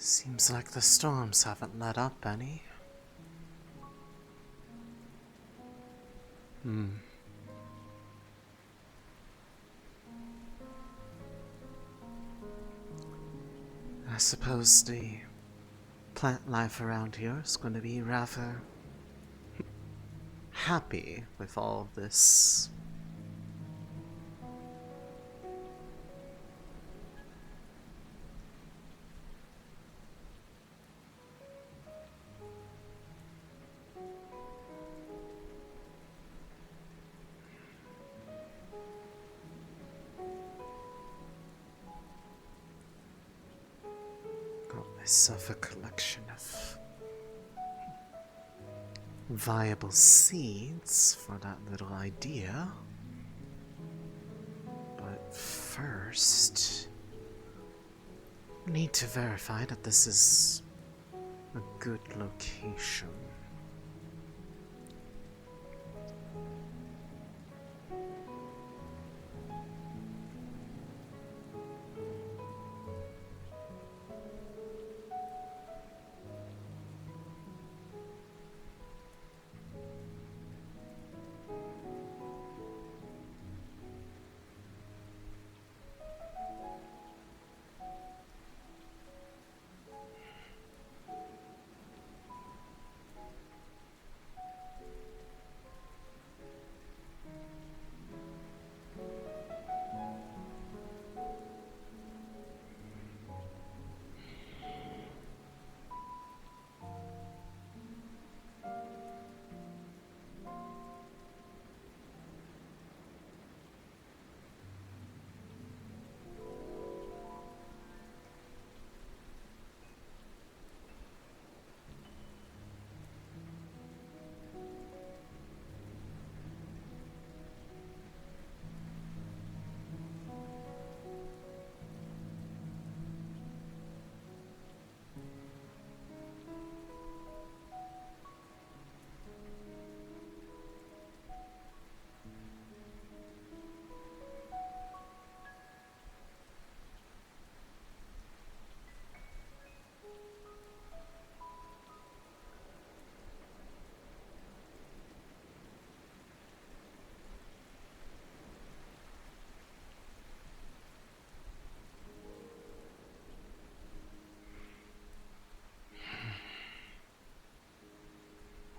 Seems like the storms haven't let up any. I suppose the plant life around here is going to be rather happy with all of this. Got myself a collection of viable seeds for that little idea. But first, need to verify that this is a good location.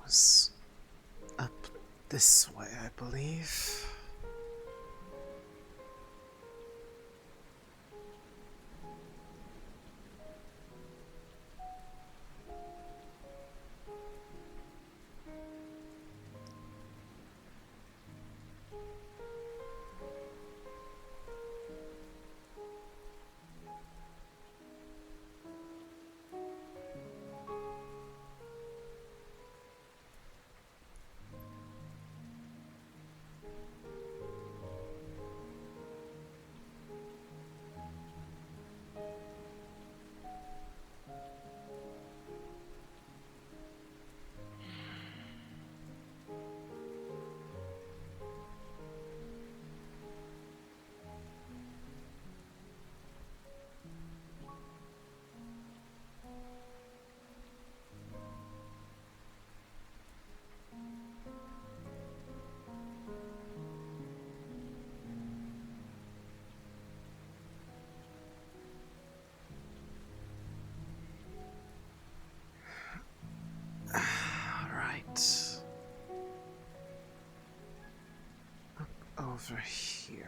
Was up this way, I believe. Over here.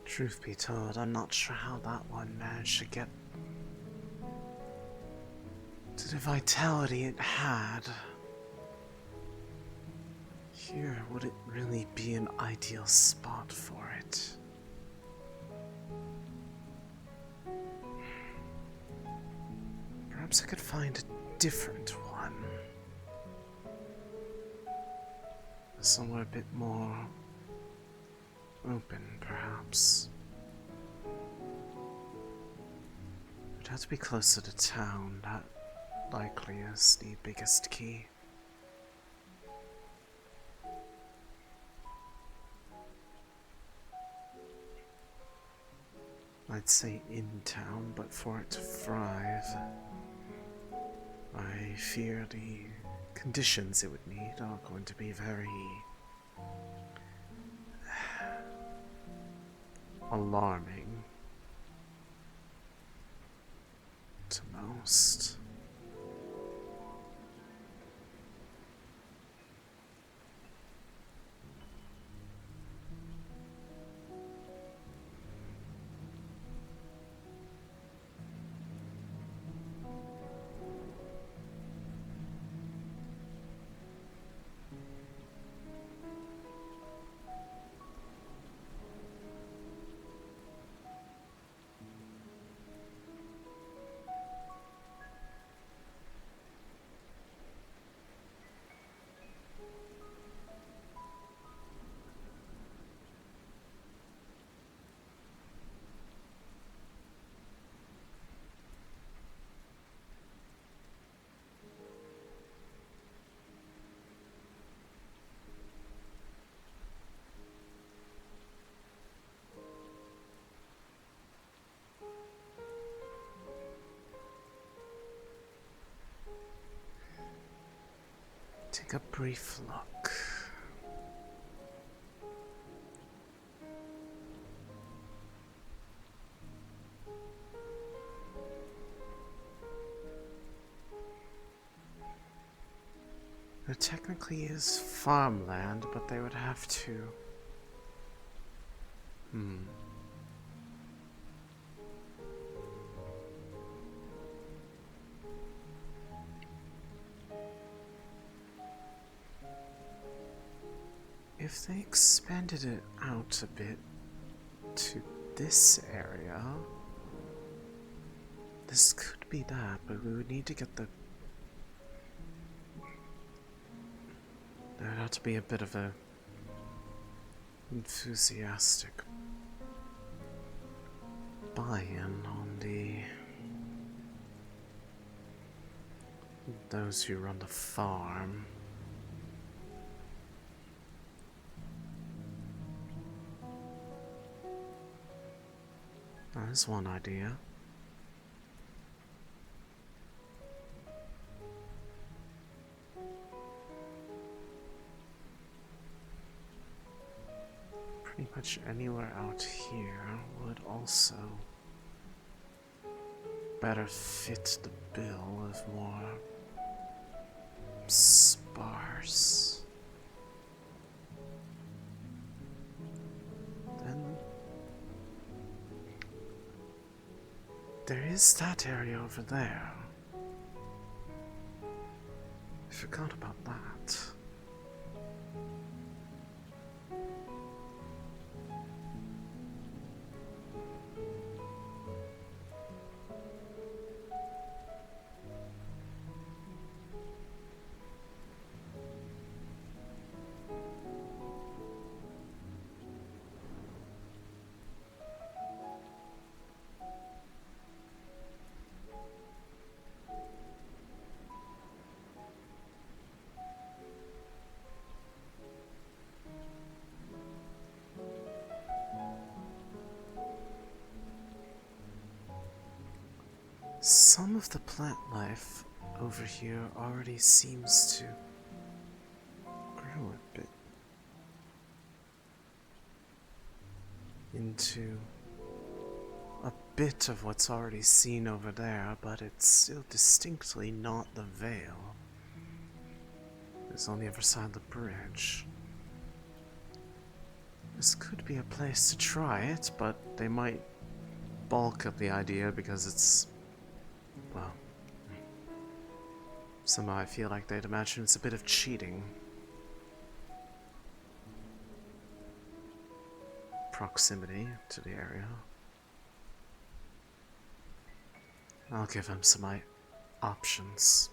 Truth be told, I'm not sure how that one managed to get to the vitality it had. Here wouldn't really be an ideal spot for it. Perhaps I could find a different one. Somewhere a bit more open, perhaps. It'd have to be closer to town. That likely is the biggest key. I'd say in town, but for it to thrive, I fear the conditions it would need are going to be very alarming to most. Take a brief look. There technically is farmland, but they would have to... If they expanded it out a bit to this area, this could be that, but we would need to get the... There would have to be a bit of a enthusiastic buy-in on those who run the farm. There's one idea. Pretty much anywhere out here would also better fit the bill of more sparse. Then there is that area over there. I forgot about that. Some of the plant life over here already seems to grow a bit into a bit of what's already seen over there, but it's still distinctly not the Vale. It's on the other side of the bridge. This could be a place to try it, but they might balk at the idea because it's... well, somehow I feel like they'd imagine it's a bit of cheating. Proximity to the area. I'll give them some options.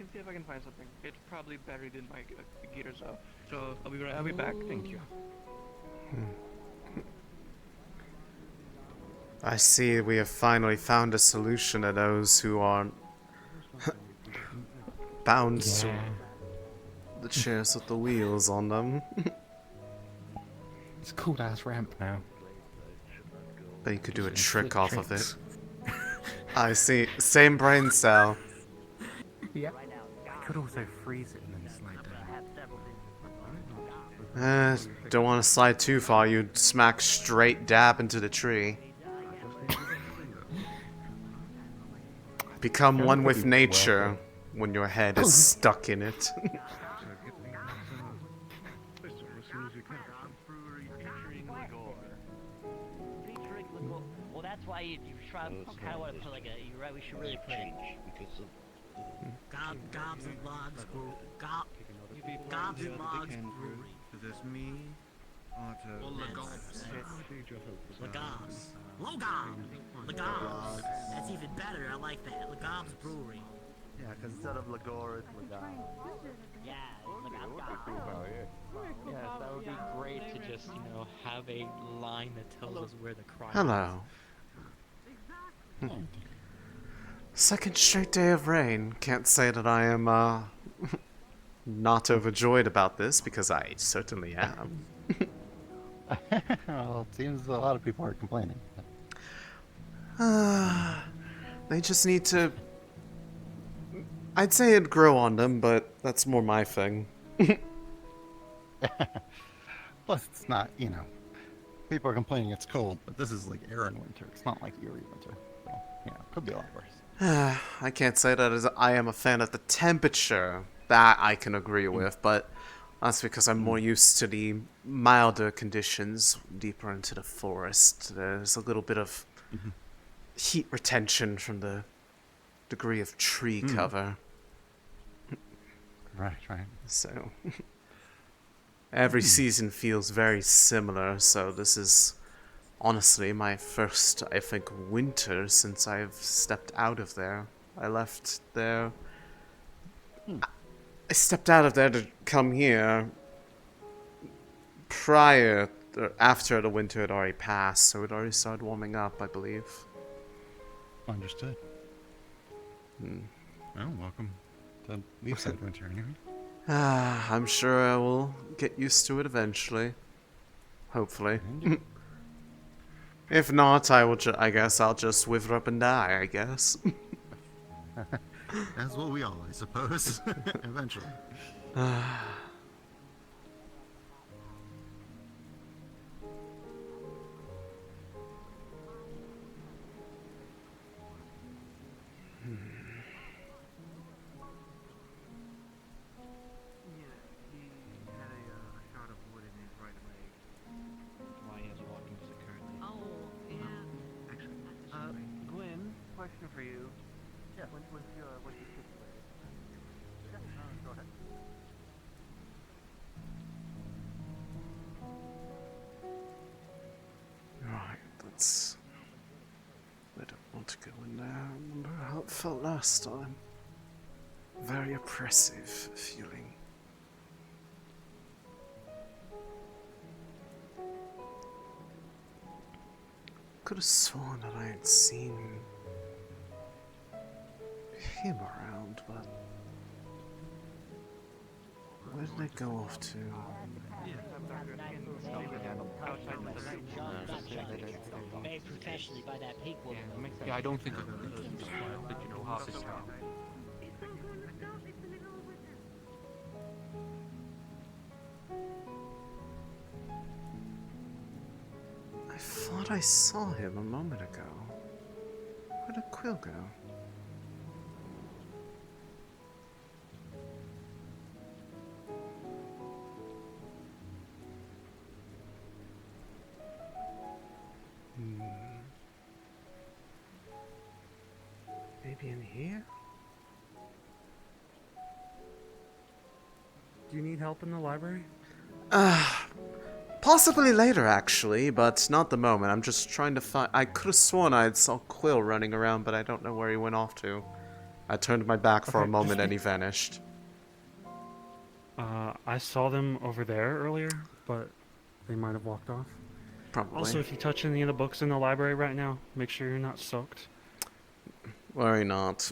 can see if I can find something. It's probably buried in my gear, so I'll be back. Thank you. I see we have finally found a solution to those who aren't bound to the chairs with the wheels on them. It's a cool ass ramp now. But you could do a Just trick flick off of tricks. it. I see. Same brain cell. Yeah. I could also freeze it and then slide down. Don't want to slide too far, you'd smack straight dab into the tree. Become one with nature when your head is stuck in it. Well, that's why you try. Kind of want to put like a. You're right. We should really put it. Gobs and Logs Brewery. Gobs and Logs Brewery. Is this me? Lagos. Lagos. That's even better. I like that. Lagos Brewery. Yeah, because instead of Lagor, it's Lagos. Yeah. Yes, that would be great to just, have a line that tells us where the crime Hello. Second straight day of rain. Can't say that I am, not overjoyed about this, because I certainly am. Well, it seems a lot of people are complaining. They just need to... I'd say it'd grow on them, but that's more my thing. Plus, it's not, people are complaining it's cold, but this is like Erin winter. It's not like Erie winter. So, could be a lot worse. I can't say that as I am a fan of the temperature. That I can agree with, but that's because I'm more used to the milder conditions deeper into the forest. There's a little bit of heat retention from the degree of tree cover. Right. So every season feels very similar, so this is honestly my first, I think, winter since I've stepped out of there. I left there. I stepped out of there to come here after the winter had already passed, so it already started warming up, I believe. Understood. Well, welcome to Leefside winter, anyway. I'm sure I will get used to it eventually. Hopefully. If not, I guess I'll just wither up and die, I guess. As will we all, I suppose. Eventually. Question for you. Yeah, what's your situation? Yeah, go ahead. Right, that's... I don't want to go in there. I remember how it felt last time. Very oppressive feeling. Could have sworn that I had seen him around, but where did they go off to? Made professionally by that pig woman. Yeah, I don't think of it but you know how to stop. I thought I saw him a moment ago. Where did Quill go? Maybe in here? Do you need help in the library? Possibly later, actually, but not the moment. I'm just trying to find... I could have sworn I saw Quill running around, but I don't know where he went off to. I turned my back for a moment and he vanished. I saw them over there earlier, but they might have walked off. Probably. Also, if you touch any of the books in the library right now, make sure you're not soaked. Worry not.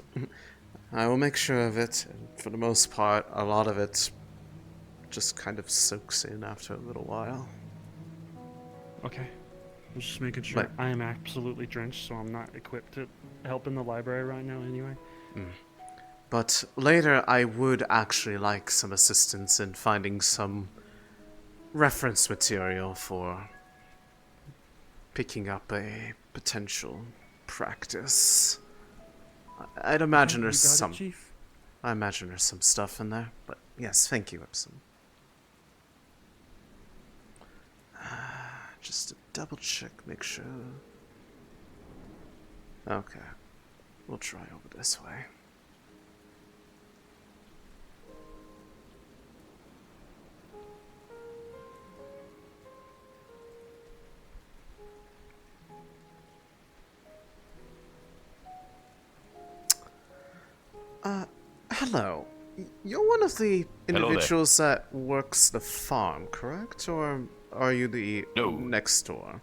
I will make sure of it. And for the most part, a lot of it just kind of soaks in after a little while. Okay. I'm just making sure. But- I am absolutely drenched, so I'm not equipped to help in the library right now anyway. But later, I would actually like some assistance in finding some reference material for picking up a potential practice. I'd imagine there's You got it, some. Chief? I imagine there's some stuff in there, but yes, thank you, Epsom. Just to double check, make sure. Okay, we'll try over this way. Hello. You're one of the Hello there. individuals that works the farm, correct? Or are you the No. next door?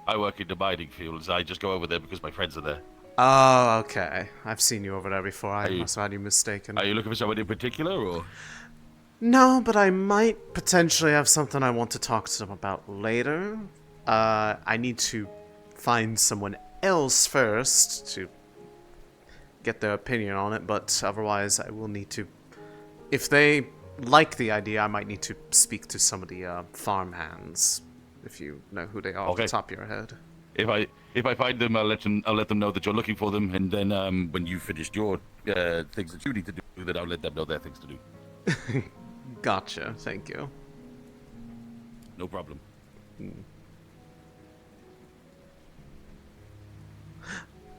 I work in the mining fields. I just go over there because my friends are there. Oh, okay. I've seen you over there before. I Are you- must have had you mistaken. Are you looking for someone in particular, or? No, but I might potentially have something I want to talk to them about later. I need to find someone else first to get their opinion on it, but otherwise I will need to... If they like the idea, I might need to speak to some of the farm hands, if you know who they are off the Okay. top of your head. If I find them, I'll let them know that you're looking for them, and then when you finished your things that you need to do, then I'll let them know their things to do. Gotcha, thank you. No problem.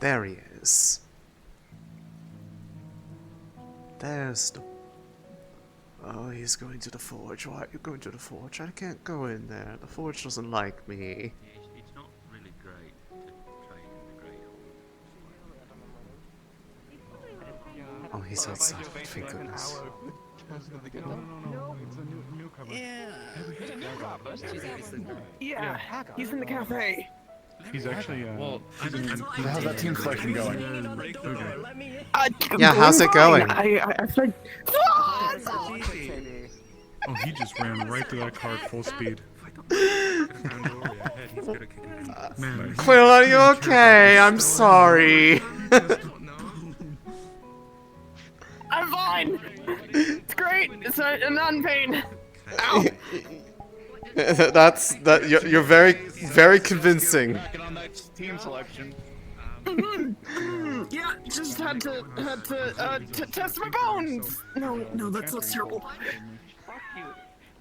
There he is. There's the... Oh, he's going to the forge. Why are you going to the forge? I can't go in there. The forge doesn't like me. It's not really great to train in the Great Hall. Oh, he's outside. Thank goodness. Yeah, he's in the cafe. He's actually, How's that team selection going? Yeah, how's it going? I said, Oh, he just ran right through that cart full speed. Man, Quill, are you okay? I'm sorry. I'm fine. It's great. It's a non-pain. Ow. You're very convincing. On that team selection. Yeah, just had to test my bones. No, that's terrible.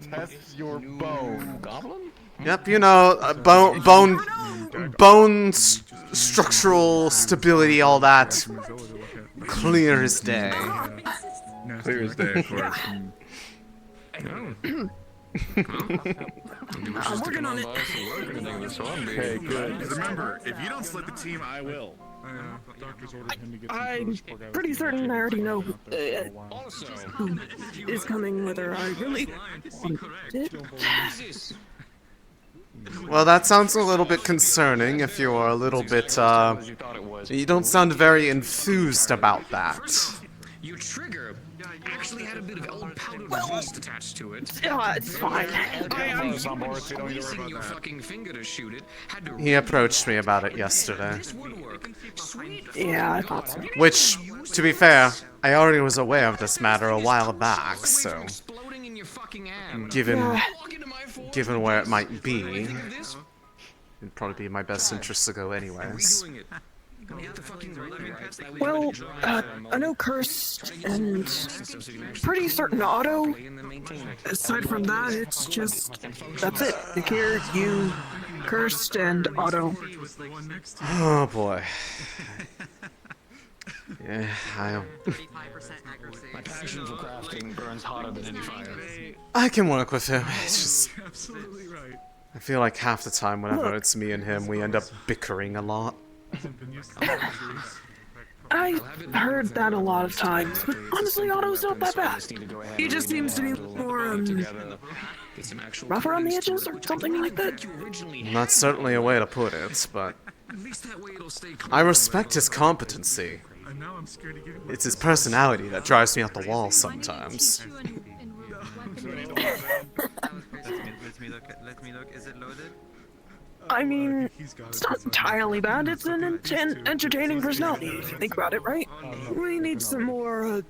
Test your bone. Goblin? Yep, you know, structural stability, all that. Clear as day. clear as day for us. I'm working on it. Okay, good. Remember, if you don't split the team, I will. Doctor's ordered him to get I'm pretty certain I already know who is coming, whether I really want it. Well, that sounds a little bit concerning if you're a little bit, you don't sound very enthused about that. Your trigger actually had a bit of old powdered grease attached to it. Yeah, it's fine. I'm Squeezing your fucking finger to shoot it. Had to He approached me about it yesterday. This would work. Sweet. Yeah, I thought so. Which, to be fair, I already was aware of this matter a while back, so... Exploding in your fucking hand. Given Walk into my forge. where it might be, This? it'd probably be in my best interest to go anyways. Redoing it. You have to fucking pass that Well, I know Cursed and pretty certain Auto. Aside from that, it's just that's it. Here, you, Cursed, and Auto. Oh boy. Yeah, My passion for crafting burns hotter than any fire. I can work with him. It's just... absolutely right. I feel like half the time whenever it's me and him, we end up bickering a lot. I've heard that a lot of times, but honestly, Otto's not that bad. He just seems to be more, rougher on the edges or something like that. That's certainly a way to put it, but I respect his competency. It's his personality that drives me out the wall sometimes. Let me look. Is it loaded? I mean, it's not entirely bad. It's an entertaining personality, if you think about it, right? We need some more,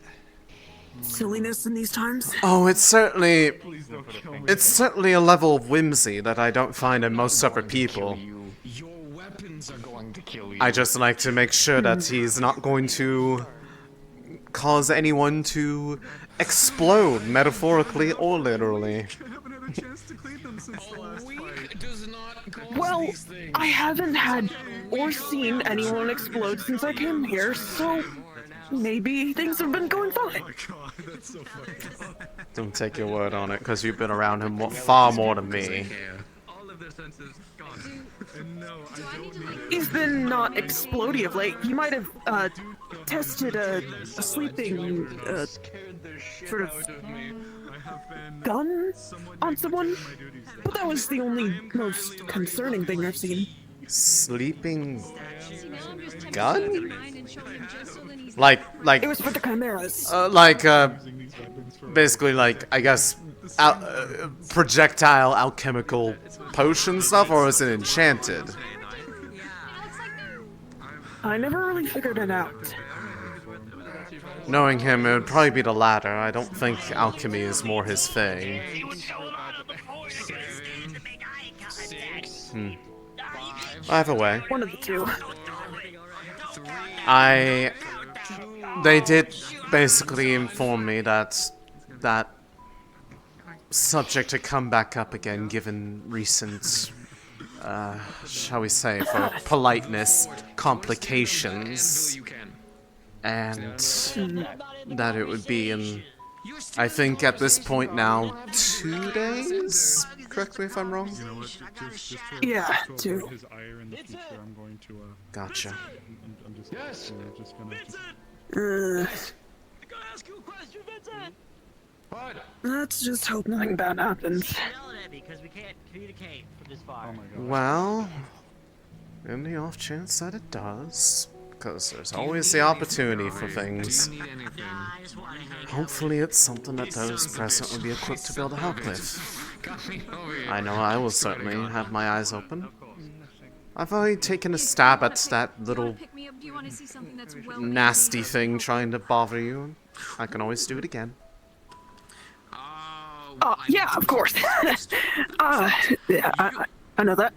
silliness in these times. Oh, it's certainly a level of whimsy that I don't find in most other people. I just like to make sure that he's not going to cause anyone to explode, metaphorically or literally. Well, I haven't had or seen anyone explode since I came here, so maybe things have been going fine. Don't take your word on it, because you've been around him far more than me. He's been not explodey of late. He might have tested a sleeping sort of gun on someone, but that was the only most concerning thing I've seen. Sleeping gun? Like It was for the chimeras. Basically like, I guess, projectile alchemical potion stuff, or is it enchanted? I never really figured it out. Knowing him, it would probably be the latter. I don't think alchemy is more his thing. Either way. One of the two. They did basically inform me that that subject had come back up again given recent, shall we say, for politeness, complications. And that it would be in, I think at this point now, 2 days? Correct me if I'm wrong? Yeah, 2. Gotcha. Let's just hope nothing bad happens. Because we can't communicate from this far. Well, in the off chance that it does, because there's always the opportunity for things. Hopefully it's something that those present would be equipped to be able to help with. I know I will certainly have my eyes open. I've already taken a stab at that little nasty thing trying to bother you. I can always do it again. Yeah, of course. Yeah, I know that.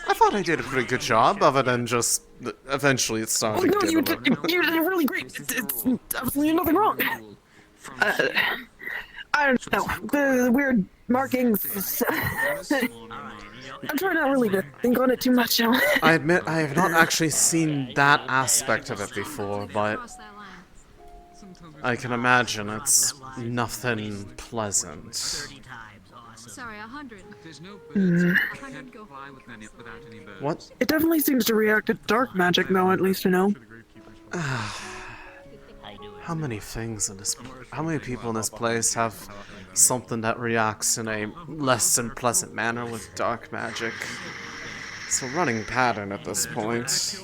I thought I did a pretty good job, other than just eventually it started to get you did really great. It's absolutely nothing wrong. I don't know, the weird markings. I'm trying not really to think on it too much now. I admit I have not actually seen that aspect of it before, but I can imagine it's nothing pleasant. Sorry, 100. What? It definitely seems to react to dark magic, though, at least I know. How many people in this place have something that reacts in a less than pleasant manner with dark magic? It's a running pattern at this point.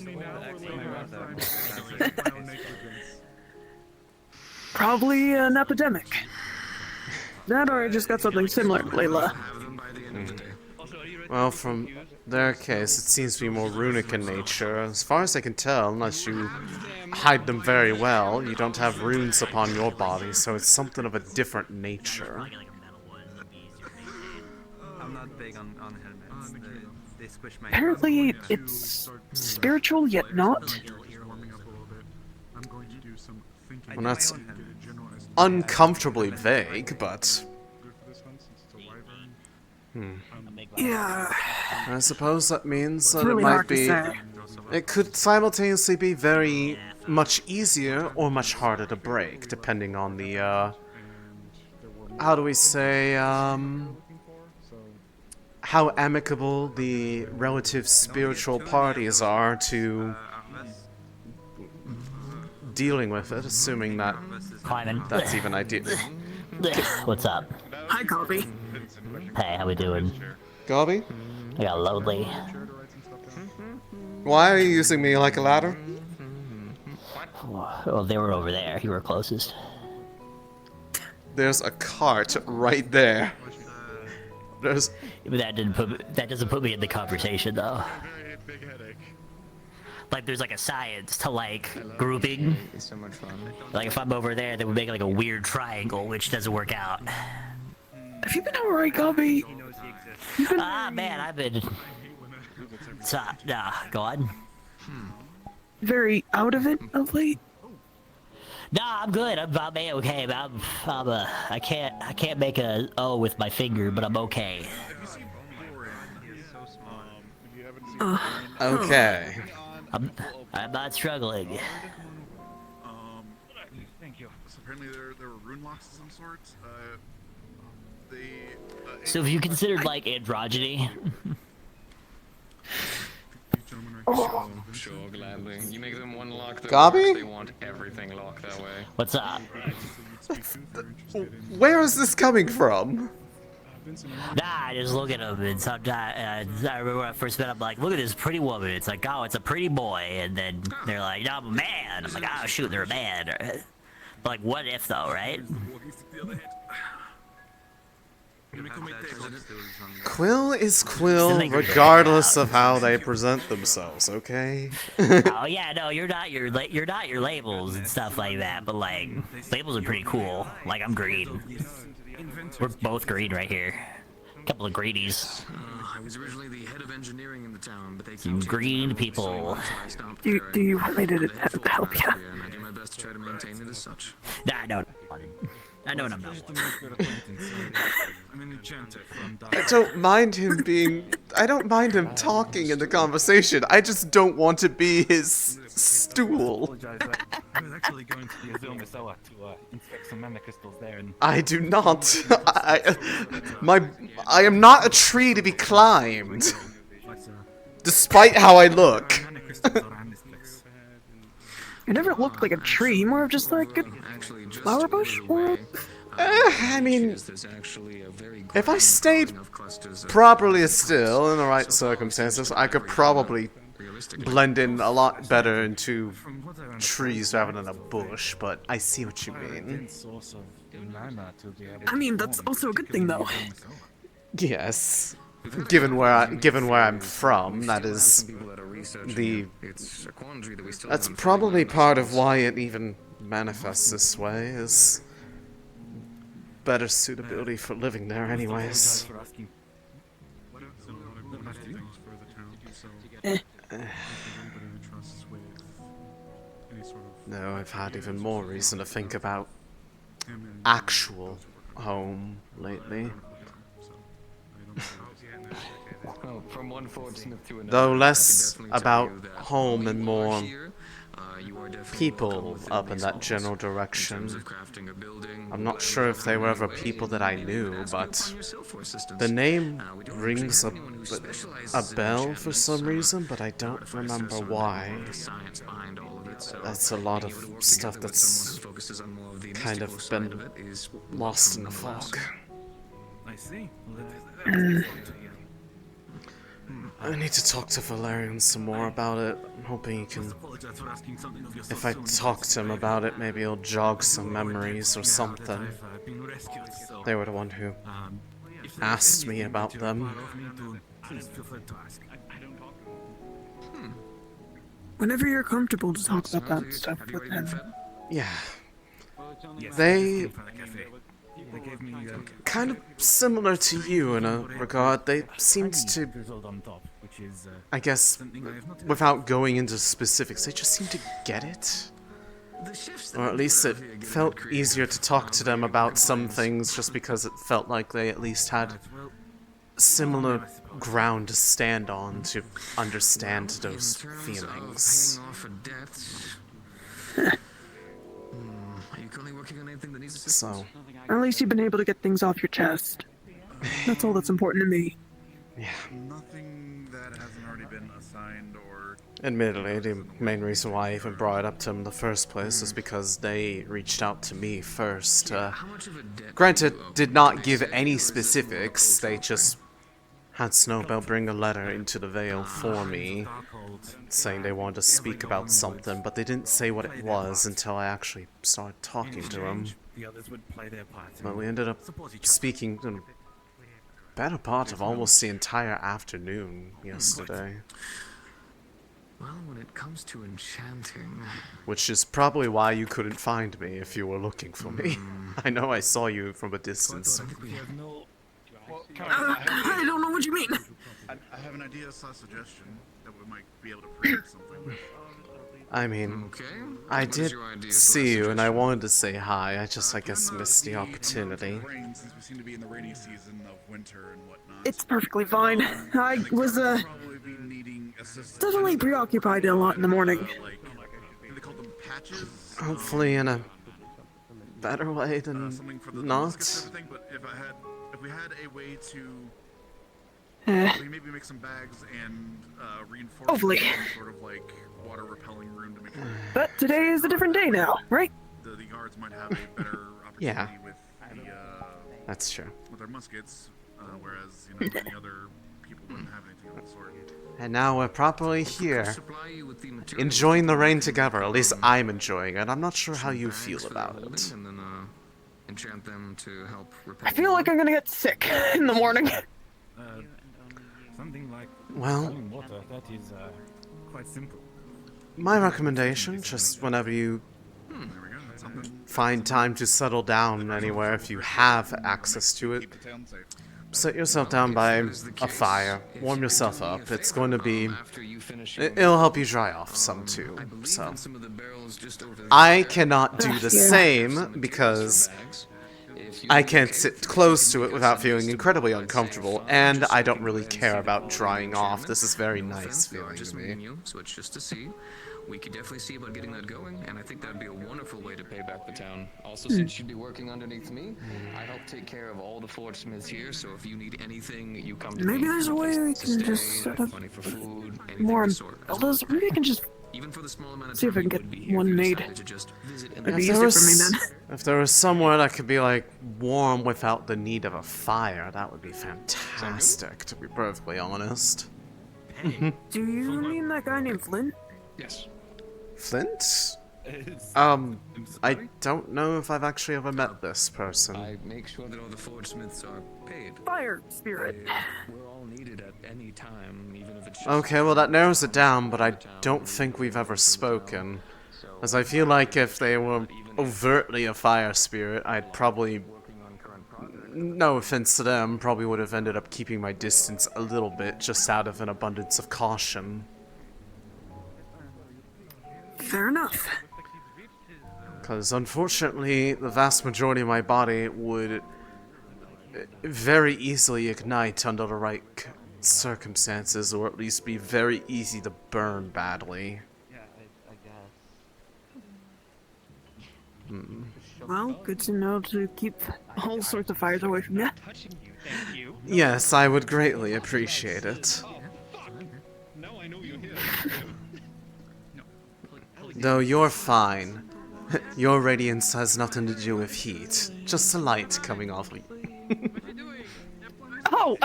Probably an epidemic. That or I just got something similar, Layla. Well, from their case, it seems to be more runic in nature. As far as I can tell, unless you hide them very well, you don't have runes upon your body, so it's something of a different nature. I'm not big on helmets. They squish my Apparently, it's spiritual yet not. Well, that's uncomfortably vague, but... Yeah. I suppose that means that Really it might hard to be... say. It could simultaneously be very much easier or much harder to break, depending on the, how do we say, how amicable the relative spiritual parties are to dealing with it, assuming that Climbing. that's even ideal. What's up? Hi, Garvey. Hey, how we doing? Garby, I got lonely. why are you using me like a ladder? Well, they were over there. You were closest. There's a cart right there. There's... But that doesn't put me in the conversation though. Like there's like a science to like grouping. It's so much fun. Like if I'm over there, they would make like a weird triangle, which doesn't work out. Have you been alright, Garvey? Man, I've been. Nah, go on. Very out of it of late? Nah, I'm good. I'm okay. I can't make a O with my finger, but I'm okay. Okay. I'm not struggling. Thank you. So apparently there were rune locks of some sort. So have you considered like androgyny? Sure, gladly. You make them one lock that Gobby? works, they want everything locked that way. What's up? Where is this coming from? Nah, I just look at them, and sometimes I remember when I first met them, I'm like, look at this pretty woman. It's like, oh, it's a pretty boy, and then they're like, no, I'm a man. I'm like, oh shoot, they're a man. But like, what if though, right? Quill is Quill, regardless of how they present themselves. Okay. Oh yeah, no, you're not your labels and stuff like that. But like, labels are pretty cool. Like I'm green. We're both green right here. A couple of greenies. I was originally the head of engineering in the town, but they Some green people. Do you want me to help you? and I do my best to try to maintain it as such. Nah, no. I know what I'm not. I don't mind him being... I don't mind him talking in the conversation. I just don't want to be his stool. I was actually going to the Azul Misawa to inspect some mana crystals there, and I do not. I am not a tree to be climbed. Despite how I look. You never looked like a tree, more of just like a flower bush? Or... I mean, if I stayed properly still in the right circumstances, I could probably blend in a lot better into trees rather than a bush, but I see what you mean. I mean, that's also a good thing, though. Yes. Given where I'm from, that is that's probably part of why it even manifests this way, is better suitability for living there anyways. No, I've had even more reason to think about actual home lately. Well, from one fortunate to another, Though less about home and more people up in that general direction. I'm not sure if they were ever people that I knew, but the name rings a bell for some reason, but I don't remember why. That's a lot of stuff that's kind of been lost in the fog. I see. I need to talk to Valerian some more about it. I'm hoping he can... If I talk to him about it, maybe he'll jog some memories or something. They were the one who asked me about them. Whenever you're comfortable to talk about that stuff with him. Yeah. They... kind of similar to you in a regard. They seemed to... I guess, without going into specifics, they just seemed to get it. Or at least it felt easier to talk to them about some things just because it felt like they at least had similar ground to stand on to understand those feelings. So... At least you've been able to get things off your chest. That's all that's important to me. Nothing that hasn't already been assigned or... Admittedly, the main reason why I even brought it up to him in the first place is because they reached out to me first. Granted, did not give any specifics, they just had Snowbell bring a letter into the Vale for me, saying they wanted to speak about something, but they didn't say what it was until I actually started talking to him. But we ended up speaking the better part of almost the entire afternoon yesterday. Well, when it comes to enchanting... Which is probably why you couldn't find me if you were looking for me. I know I saw you from a distance. I don't know what you mean. I have an idea, suggestion, that we might be able to create something. I mean, I did see you and I wanted to say hi, I guess missed the opportunity. Since we seem to be in the rainy season of winter and whatnot. It's perfectly fine. I was, definitely preoccupied a lot in the morning. Hopefully in a better way than not. But if we had a way to maybe make some bags and reinforce hopefully sort of like water repelling room to make sure. But today is a different day now, right? The guards might have a better opportunity with the that's true. with their muskets, whereas many other people wouldn't have anything of the sort. And now we're properly here, enjoying the rain together. At least I'm enjoying it. I'm not sure how you feel about it. And then enchant them to help repel. I feel like I'm gonna get sick in the morning. Something like well, water. That is quite simple. My recommendation, just whenever you find time to settle down anywhere, if you have access to it, sit yourself down by a fire, warm yourself up. It's going to be... It'll help you dry off some too, so... I cannot do the same because I can't sit close to it without feeling incredibly uncomfortable, and I don't really care about drying off. This is very nice feeling to me. So it's just to see. We could definitely see about getting that going, and I think that'd be a wonderful way to pay back the town. Also, since you'd be working underneath me, I help take care of all the forgesmiths here, so if you need anything, you come to me. Maybe there's a way we can just set up more builders. Maybe I can just see if I can get one made. That'd be easier for me then. If there was somewhere that could be like warm without the need of a fire, that would be fantastic, to be perfectly honest. Do you mean that guy named Flynn? Yes. Flint? I don't know if I've actually ever met this person. I make sure that all the forgesmiths are paid. Fire spirit. We're all needed at any time, even if it's just... Okay, well that narrows it down, but I don't think we've ever spoken. As I feel like if they were overtly a fire spirit, I'd probably... No offense to them, probably would have ended up keeping my distance a little bit, just out of an abundance of caution. Fair enough. Because unfortunately, the vast majority of my body would very easily ignite under the right circumstances, or at least be very easy to burn badly. Yeah, I guess. Well, good to know to keep all sorts of fires away from you. Yes, I would greatly appreciate it. Though you're fine. Your radiance has nothing to do with heat. Just the light coming off of you. Oh,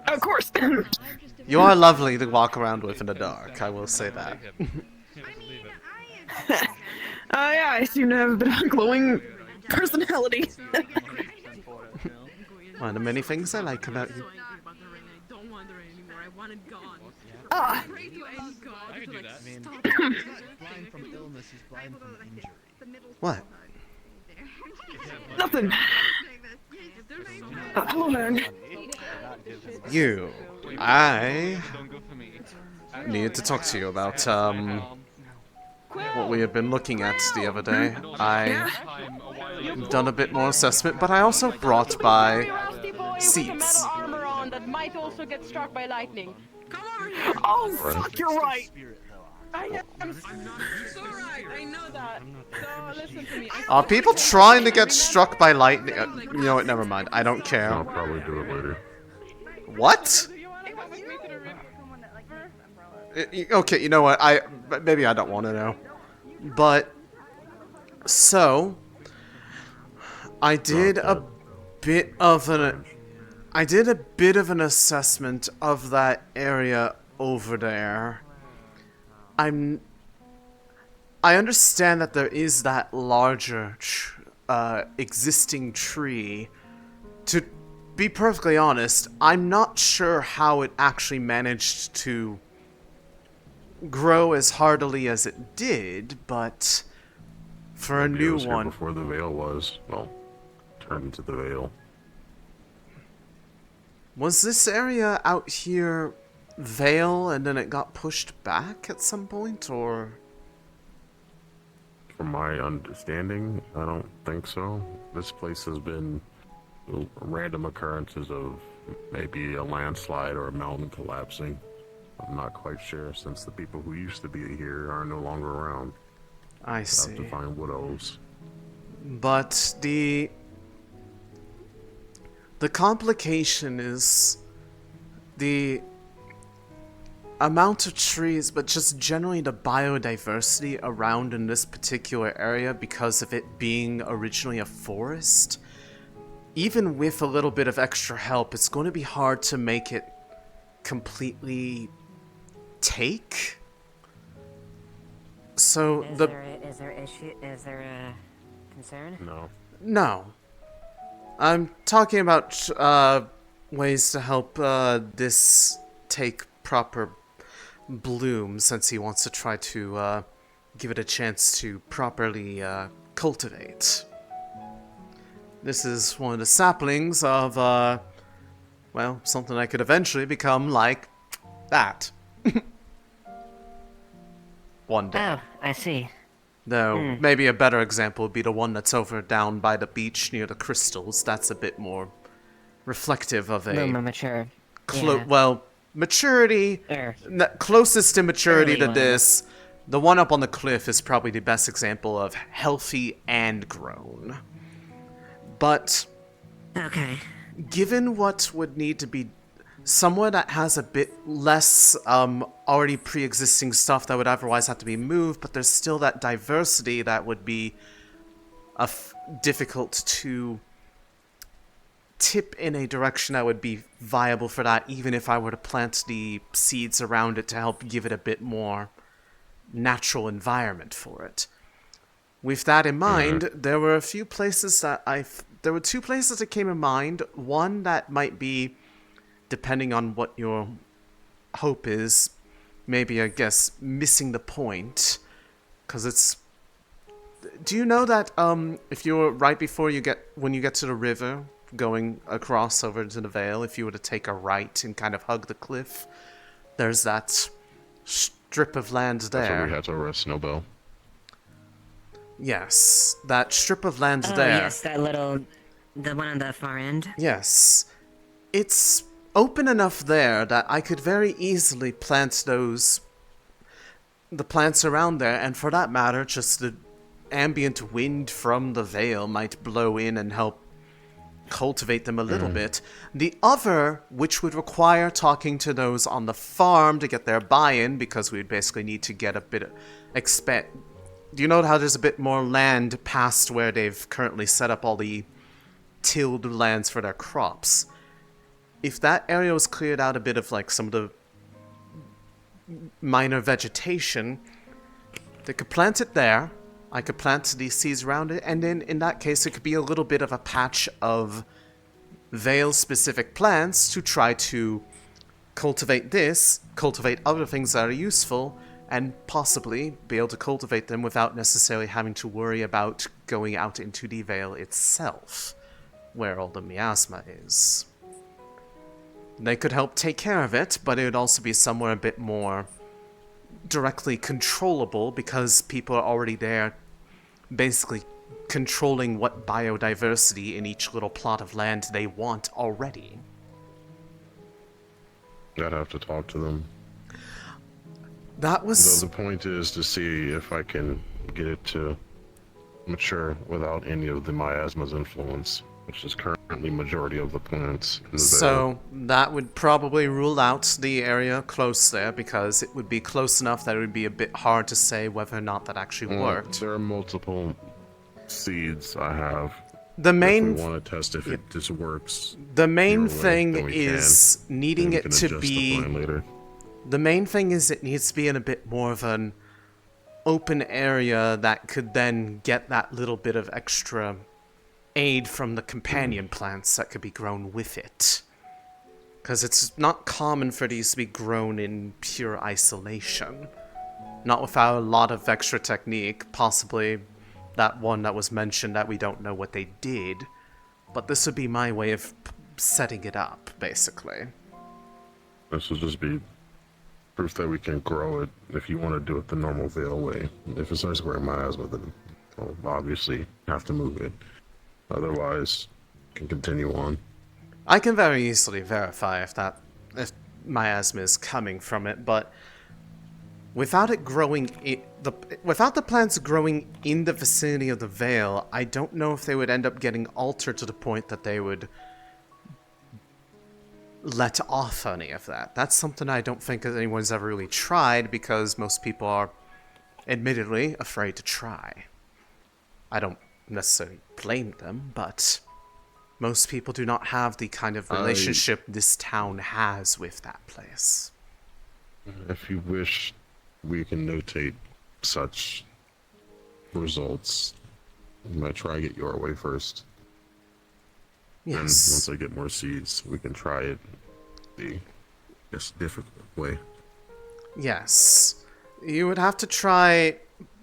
of course. You are lovely to walk around with in the dark, I will say that. Yeah, I seem to have a bit of a glowing personality. One of the many things I like about you. Ah. I could do that. I mean, blind from illness is blind from injury. What? Nothing. Hold on. You. I need to talk to you about, what we had been looking at the other day. I've done a bit more assessment, but I also brought by seats. That might also get struck by lightning. Oh, fuck, you're right. I am so right. I know that. So listen to me. Are people trying to get struck by lightning? You know what? Never mind. I don't care. I'll probably do it later. What? Okay, you know what? Maybe I don't want to know. But so I did a bit of an assessment of that area over there. I understand that there is that larger existing tree. To be perfectly honest, I'm not sure how it actually managed to grow as heartily as it did, but for a new one... before the Vale was, well, turned into the Vale. Was this area out here Vale and then it got pushed back at some point, or...? From my understanding, I don't think so. This place has been random occurrences of maybe a landslide or a mountain collapsing. I'm not quite sure, since the people who used to be here are no longer around. I see. Have to find widows. But the complication is the amount of trees, but just generally the biodiversity around in this particular area, because of it being originally a forest. Even with a little bit of extra help, it's going to be hard to make it completely take. So is the is there a concern? No. I'm talking about ways to help this take proper bloom, since he wants to try to give it a chance to properly cultivate. This is one of the saplings of, well, something that could eventually become like that. One day. Oh, I see. Though, maybe a better example would be the one that's over down by the beach near the crystals. That's a bit more reflective of a... little more mature. Well, maturity... Closest to maturity Early to one. this. The one up on the cliff is probably the best example of healthy and grown. But... Okay. Given what would need to be... somewhere that has a bit less already pre-existing stuff that would otherwise have to be moved, but there's still that diversity that would be difficult to tip in a direction that would be viable for that, even if I were to plant the seeds around it to help give it a bit more natural environment for it. With that in mind, there were a few places that there were two places that came in mind. One that might be, depending on what your hope is, maybe, I guess, missing the point. Because it's... Do you know that if you're right before when you get to the river, going across over to the Vale, if you were to take a right and kind of hug the cliff, there's that strip of land there. That's where we had to arrest Snowbell. Yes, that strip of land Oh, there. yes, the one on the far end. Yes. It's open enough there that I could very easily plant the plants around there, and for that matter, just the ambient wind from the Vale might blow in and help cultivate them a little bit. The other, which would require talking to those on the farm to get their buy-in, because we'd basically need to get a bit of Do you know how there's a bit more land past where they've currently set up all the tilled lands for their crops? If that area was cleared out a bit of like some of the minor vegetation, they could plant it there. I could plant these seeds around it, and then in that case it could be a little bit of a patch of Vale-specific plants to try to cultivate other things that are useful, and possibly be able to cultivate them without necessarily having to worry about going out into the Vale itself, where all the miasma is. They could help take care of it, but it would also be somewhere a bit more directly controllable, because people are already there basically controlling what biodiversity in each little plot of land they want already. I'd have to talk to them. That was... So the point is to see if I can get it to mature without any of the miasma's influence. which is currently majority of the plants in the Vale. So that would probably rule out the area close there, because it would be close enough that it would be a bit hard to say whether or not that actually worked. There are multiple seeds I have. The main... If we want to test if this works. The main your way, thing then we is can. needing Then we it can to adjust be... the plan later. The main thing is it needs to be in a bit more of an open area that could then get that little bit of extra aid from the companion plants that could be grown with it. Because it's not common for these to be grown in pure isolation. Not without a lot of extra technique, possibly that one that was mentioned that we don't know what they did. But this would be my way of setting it up, basically. This will just be proof that we can grow it if you want to do it the normal Vale way. If it starts growing miasma, then we'll obviously have to move it. Otherwise, can continue on. I can very easily verify if miasma is coming from it, but without it growing, without the plants growing in the vicinity of the Vale, I don't know if they would end up getting altered to the point that they would let off any of that. That's something I don't think anyone's ever really tried, because most people are admittedly afraid to try. I don't necessarily blame them, but most people do not have the kind of relationship this town has with that place. If you wish, we can notate such results. I might try to get your way first. Yes. And once I get more seeds, we can try it the difficult way. Yes. You would have to try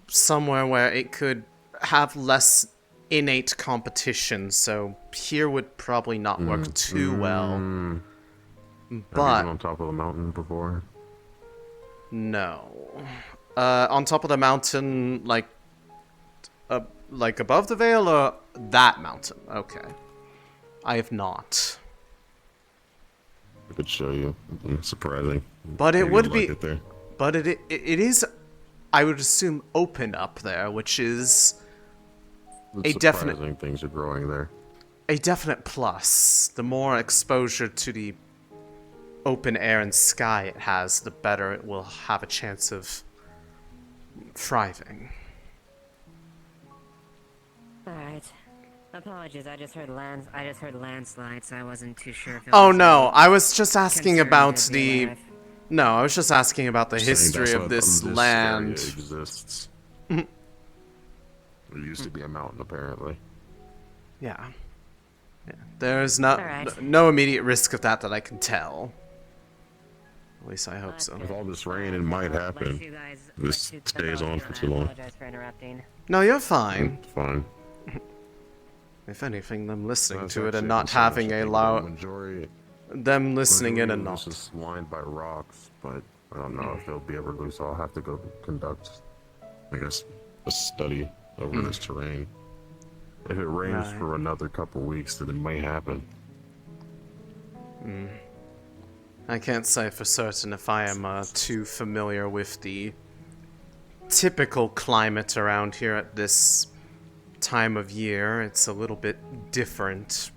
somewhere where it could have less innate competition, so here would probably not work too well. Have you been But on top of the mountain before? no. On top of the mountain, like above the Vale, or that mountain? Okay. I have not. I could show you. It's surprising. But it Maybe would you'd be... like it there. But it is, I would assume, open up there, which is It's a definite... surprising things are growing there. A definite plus. The more exposure to the open air and sky it has, the better it will have a chance of thriving. Alright. Apologies, I just heard landslide, so I wasn't too sure if it Oh was no, I was just asking concerned about to be the... alive. No, I was just asking about the history of this land. Area exists. There used to be a mountain, apparently. Yeah. There's no Alright. no immediate risk of that I can tell. At least I hope so. With all this rain, it might happen. This stays on for too I long. apologize for interrupting. No, you're fine. It's fine. If anything, them listening That's to it and actually not having a loud... Majority, Them listening in and This not... is lined by rocks, but I don't know if they'll be ever loose. So I'll have to go conduct, I guess, a study over this terrain. If it rains Right. for another couple weeks, then it might happen. I can't say for certain if I am too familiar with the typical climate around here at this time of year. It's a little bit different.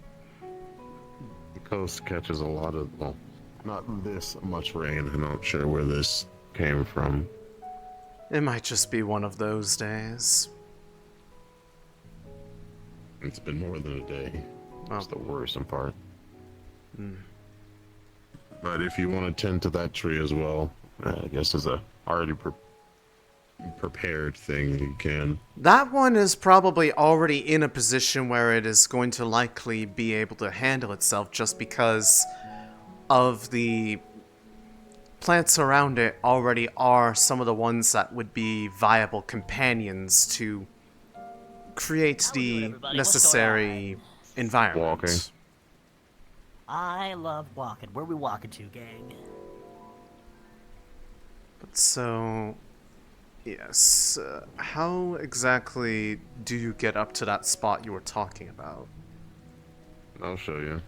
The coast catches a lot of, well, not this much rain. I'm not sure where this came from. It might just be one of those days. It's been more than a day. That's the worrisome part. But if you want to tend to that tree as well, I guess as a already prepared thing, you can. That one is probably already in a position where it is going to likely be able to handle itself, just because of the plants around it already are some of the ones that would be viable companions to create the necessary environment. Walking. I love walking. Where we walking to, gang? But so, yes, how exactly do you get up to that spot you were talking about? I'll show you.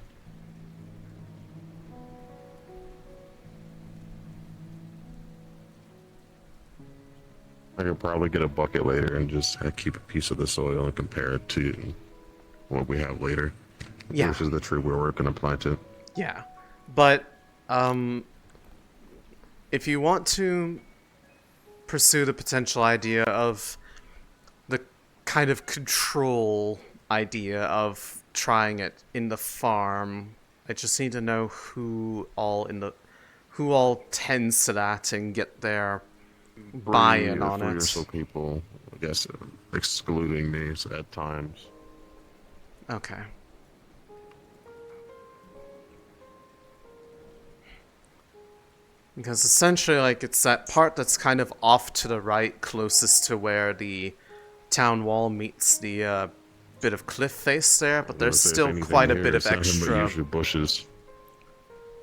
I could probably get a bucket later and just keep a piece of the soil and compare it to what we have later. Yeah. Which is the tree we're going to plant it. Yeah. But, if you want to pursue the potential idea of the kind of control idea of trying it in the farm, I just need to know who all tends to that and get their buy-in on Three or it. so people, I guess, excluding me at times. Okay. Because essentially, like, it's that part that's kind of off to the right, closest to where the town wall meets the bit of cliff face there, but there's still quite a bit of extra. Usually bushes.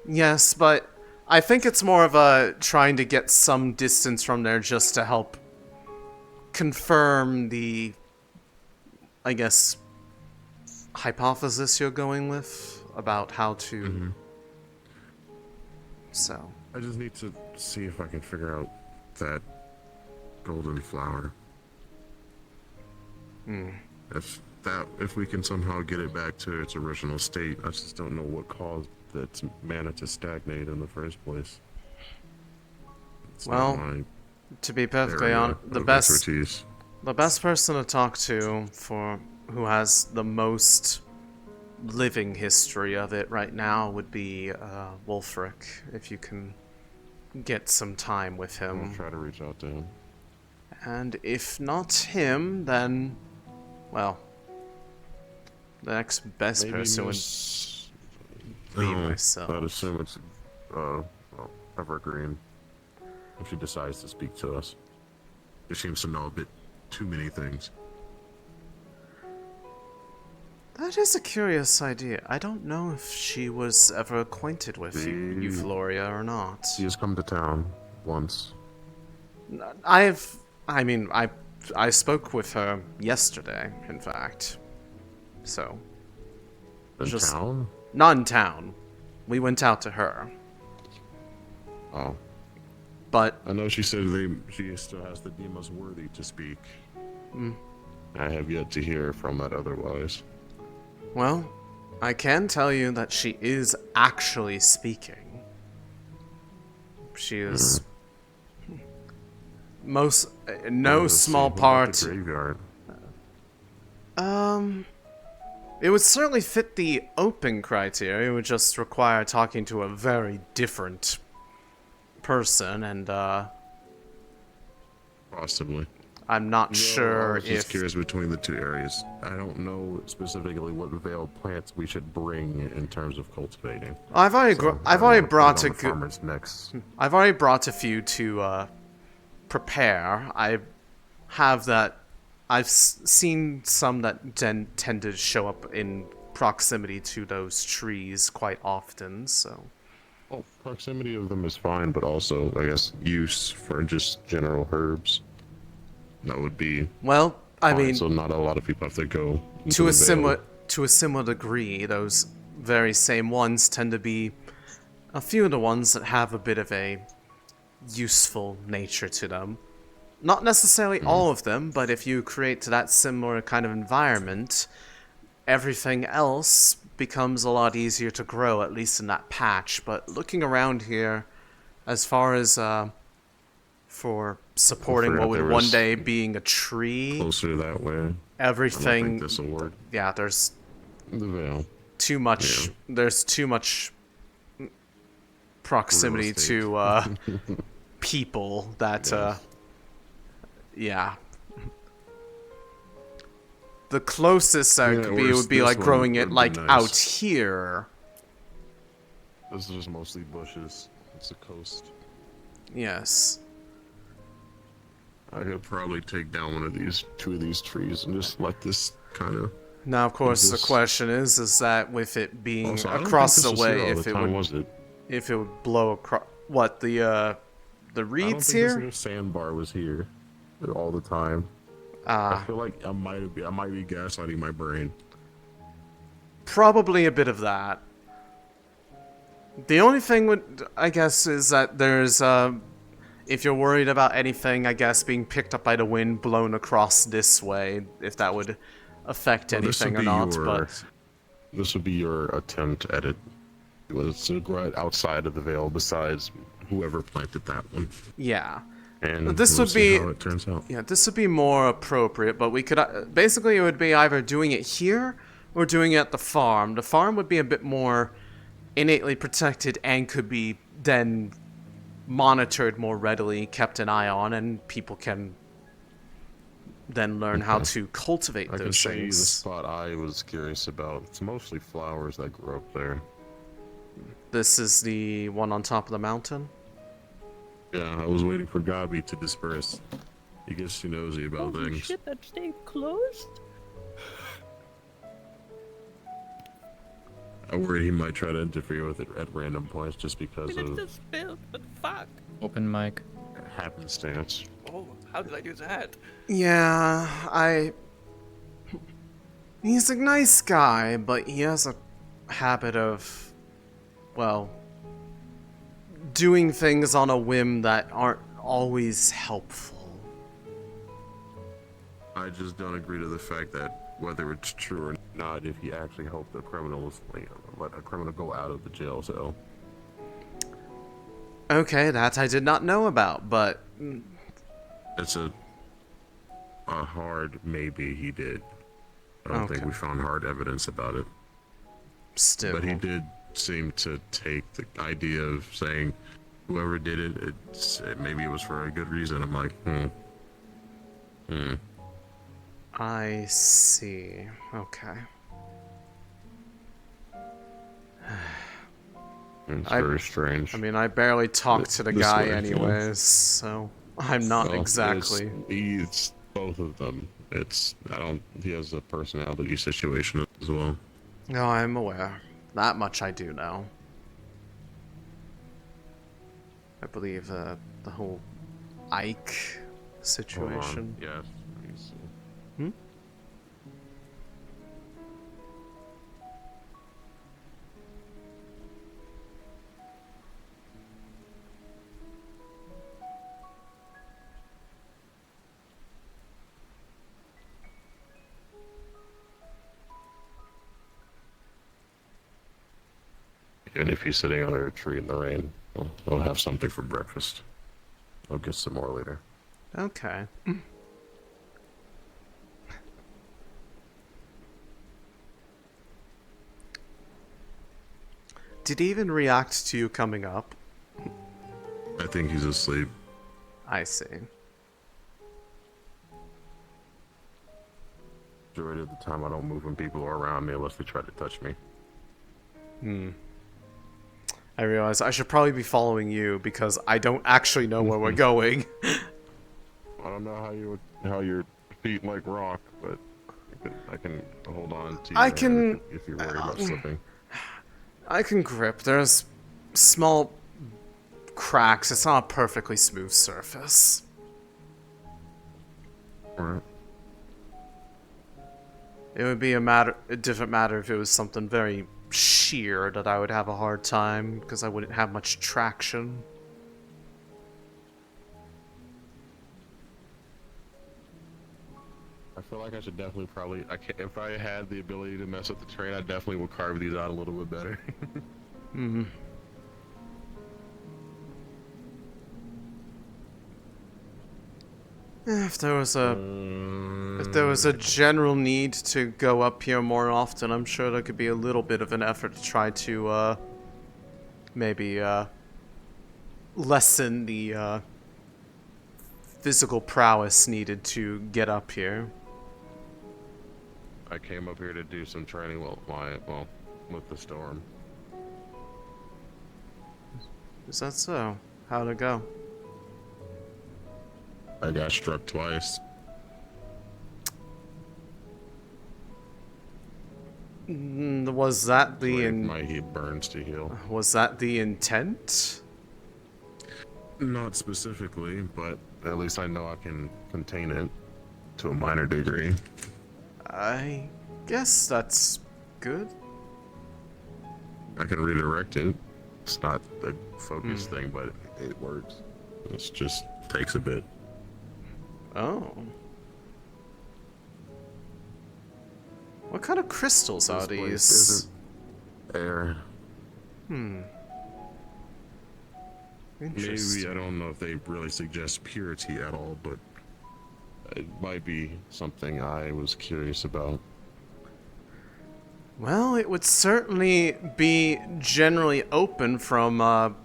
Yes, but I think it's more of a trying to get some distance from there just to help confirm the, I guess, hypothesis you're going with about how to. So. I just need to see if I can figure out that golden flower. If we can somehow get it back to its original state, I just don't know what caused its mana to stagnate in the first place. Well, to be perfectly honest, the best person to talk to who has the most living history of it right now would be Wolfric, if you can get some time with him. I'll try to reach out to him. And if not him, then, well, the next best person would be myself. I'd assume it's Evergreen, if she decides to speak to us. She seems to know a bit too many things. That is a curious idea. I don't know if she was ever acquainted with Euphoria or not. She has come to town once. I spoke with her yesterday, in fact. So. In town? Not in town. We went out to her. Oh. But I know she said she still has to deem us worthy to speak. I have yet to hear from that otherwise. Well, I can tell you that she is actually speaking. She is no small part. The graveyard. It would certainly fit the open criteria. It would just require talking to a very different person, and possibly. I'm not sure I was just if. curious between the two areas. I don't know specifically what Vale plants we should bring in terms of cultivating. I've already brought a farmer's mix. I've already brought a few to prepare. I have that. I've seen some that tend to show up in proximity to those trees quite often. So. Well, proximity of them is fine, but also, I guess, use for just general herbs. That would be well. I mean, so not a lot of people have to go to a similar degree. Those very same ones tend to be a few of the ones that have a bit of a useful nature to them. Not necessarily all of them, but if you create that similar kind of environment, everything else becomes a lot easier to grow, at least in that patch. But looking around here, as far as for supporting what would one day being a tree, closer that way, everything. This will work. Yeah, there's the Vale. Too much. Yeah. There's too much proximity to people that. Yeah. The closest that could be would be like growing it like out here. This is just mostly bushes. It's a coast. Yes. I could probably take down two of these trees and just let this kind of. Now, of course, the question is that with it being across the way, if it would blow across what the reeds here? I don't think this sandbar was here all the time. I feel like I might be gaslighting my brain. Probably a bit of that. The only thing I guess is that there's if you're worried about anything, I guess, being picked up by the wind, blown across this way, if that would affect anything or not, but This would be your attempt at it. It was right outside of the Vale, besides whoever planted that one. Yeah. And this we'll would see be how it turns out. Yeah, this would be more appropriate, but we could basically it would be either doing it here or doing it at the farm. The farm would be a bit more innately protected and could be then monitored more readily, kept an eye on, and people can then learn how to cultivate I can those show you the things. spot I was curious about. It's mostly flowers that grow up there. This is the one on top of the mountain? Yeah, I was waiting for Gabi to disperse. He gets too nosy about Holy things. shit, that stayed closed? I worried he might try to interfere with it at random points just because of It's just built, but fuck. Open mic. happenstance. Oh, how did I do that? Yeah, He's a nice guy, but he has a habit of, well, doing things on a whim that aren't always helpful. I just don't agree to the fact that whether it's true or not, if he actually helped the criminals, let a criminal go out of the jail cell. Okay, that I did not know about, but It's a hard maybe he did. I don't think we found hard evidence about it. Still. But he did seem to take the idea of saying whoever did it, maybe it was for a good reason. I'm like, I see. Okay. It's very strange. I mean, I barely talk to the This guy way, yeah. anyways, so I'm not Well, exactly. It's both of them. He has a personality situation as well. No, I'm aware. That much I do know. I believe the whole Ike situation. Yes. Hmm? Even if he's sitting under a tree in the rain, we'll have something for breakfast. I'll get some more later. Okay. Did he even react to you coming up? I think he's asleep. I see. Majority of the time I don't move when people are around me unless they try to touch me. I realize I should probably be following you because I don't actually know where we're going. I don't know how your feet like rock, but I can hold on to your hand if you're worried about slipping. I can grip. There's small cracks. It's not a perfectly smooth surface. Alright. It would be a different matter if it was something very sheer that I would have a hard time because I wouldn't have much traction. I feel like I should definitely if I had the ability to mess with the train, I definitely would carve these out a little bit better. If there was a general need to go up here more often, I'm sure there could be a little bit of an effort to try to maybe lessen the physical prowess needed to get up here. I came up here to do some training with the storm. Is that so? How'd it go? I got struck twice. Was that the my heat burns to heal? Was that the intent? Not specifically, but at least I know I can contain it to a minor degree. I guess that's good. I can redirect it. It's not a focus thing, but it works. It just takes a bit. Oh. What kind of crystals are This place these? isn't air. Hmm. Maybe, Interesting. I don't know if they really suggest purity at all, but it might be something I was curious about. Well, it would certainly be generally open from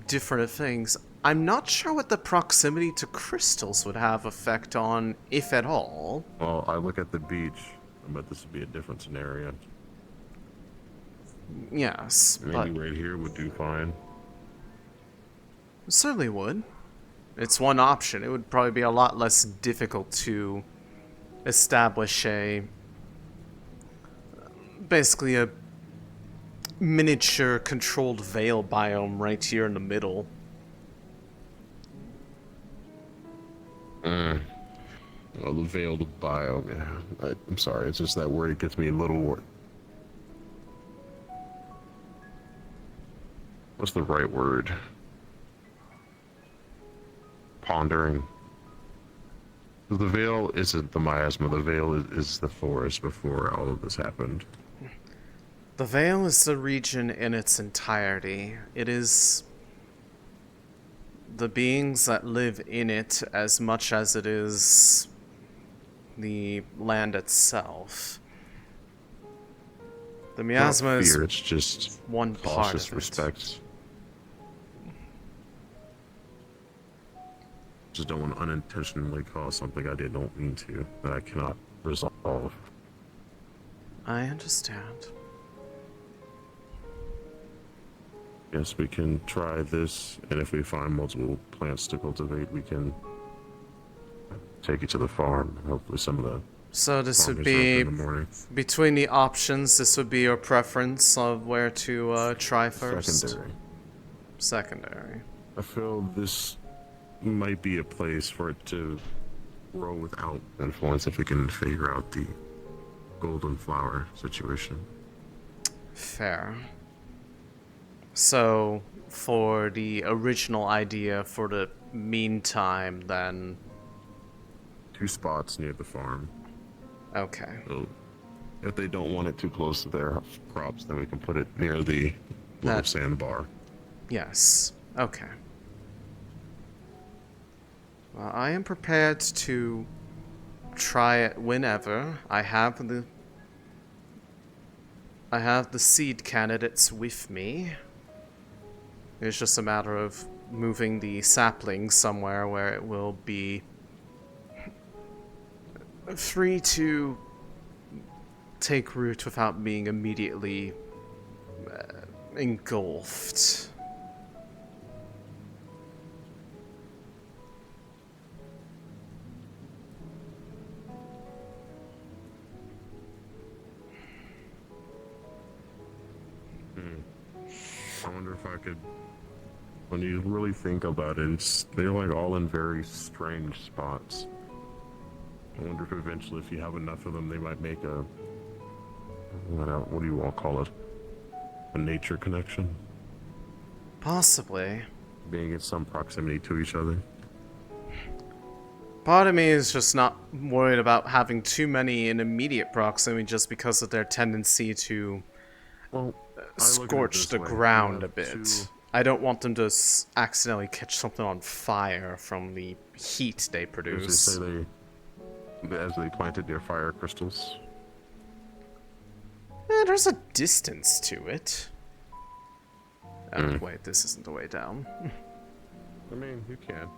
different things. I'm not sure what the proximity to crystals would have effect on, if at all. Well, I look at the beach, but this would be a different scenario. Yes, Maybe but right here would do fine. it certainly would. It's one option. It would probably be a lot less difficult to establish basically a miniature controlled Vale biome right here in the middle. Well, the veiled biome, yeah. I'm sorry, it's just that word, it gets me a little... What's the right word? Pondering. The Vale isn't the miasma, the Vale is the forest before all of this happened. The Vale is the region in its entirety. It is the beings that live in it as much as it is the land itself. The miasma Not is fear, it's just one part cautious of it. respect. Just don't want to unintentionally cause something I don't mean to, that I cannot resolve. I understand. Yes, we can try this, and if we find multiple plants to cultivate, we can take it to the farm. Hopefully some of the So this would farmers are be, up in the morning. between the options, this would be your preference of where to try first? Secondary. Secondary. I feel this might be a place for it to grow without influence if we can figure out the golden flower situation. Fair. So, for the original idea, for the meantime, then... 2 spots near the farm. Okay. So, if they don't want it too close to their crops, then we can put it near the little sandbar. Yes. Okay. Well, I am prepared to try it whenever. I have the seed candidates with me. It's just a matter of moving the sapling somewhere where it will be free to take root without being immediately engulfed. I wonder if I could... When you really think about it, they're like all in very strange spots. I wonder if eventually, if you have enough of them, they might make a... What do you all call it? A nature connection? Possibly. Being in some proximity to each other. Part of me is just not worried about having too many in immediate proximity just because of their tendency to scorch the ground a bit. I don't want them to accidentally catch something on fire from the heat they produce. As they planted their fire crystals. There's a distance to it. Oh, wait, this isn't the way down. I mean, you can.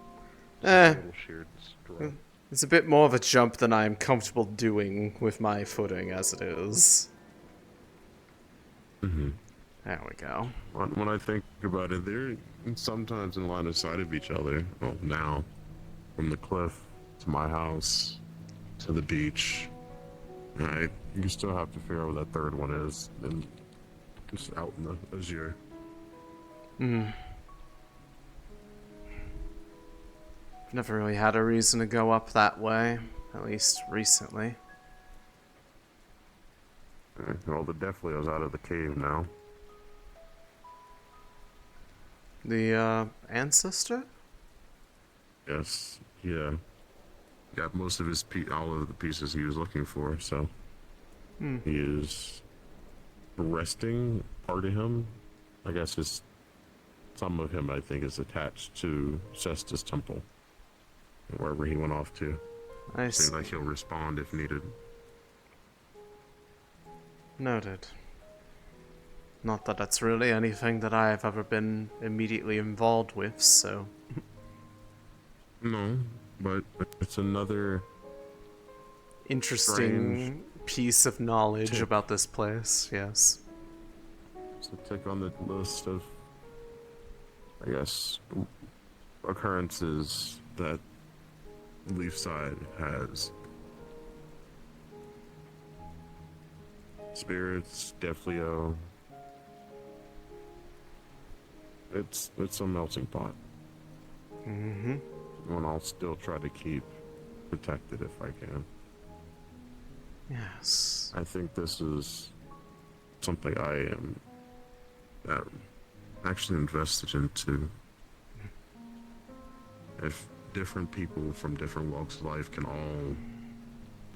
It's a bit more of a jump than I'm comfortable doing with my footing as it is. There we go. When I think about it, they're sometimes in line of sight of each other. Well, now. From the cliff to my house to the beach. You still have to figure out what that third one is. And just out in the azure. Never really had a reason to go up that way, at least recently. Well, the definitely was out of the cave now. The, ancestor? Yes, yeah. Got most of his all of the pieces he was looking for, so... He is resting. Part of him, I guess, is some of him. I think is attached to Cestus Temple, wherever he went off to. I Seems see. like he'll respond if needed. Noted. Not that that's really anything that I've ever been immediately involved with, so... No, but it's another Interesting piece of knowledge tip. about this place, yes. So tick on the list of, I guess, occurrences that Leefside has. Spirits, Defleo. It's a melting pot. Mm-hmm. One I'll still try to keep protected if I can. Yes. I think this is something I am actually invested into. If different people from different walks of life can all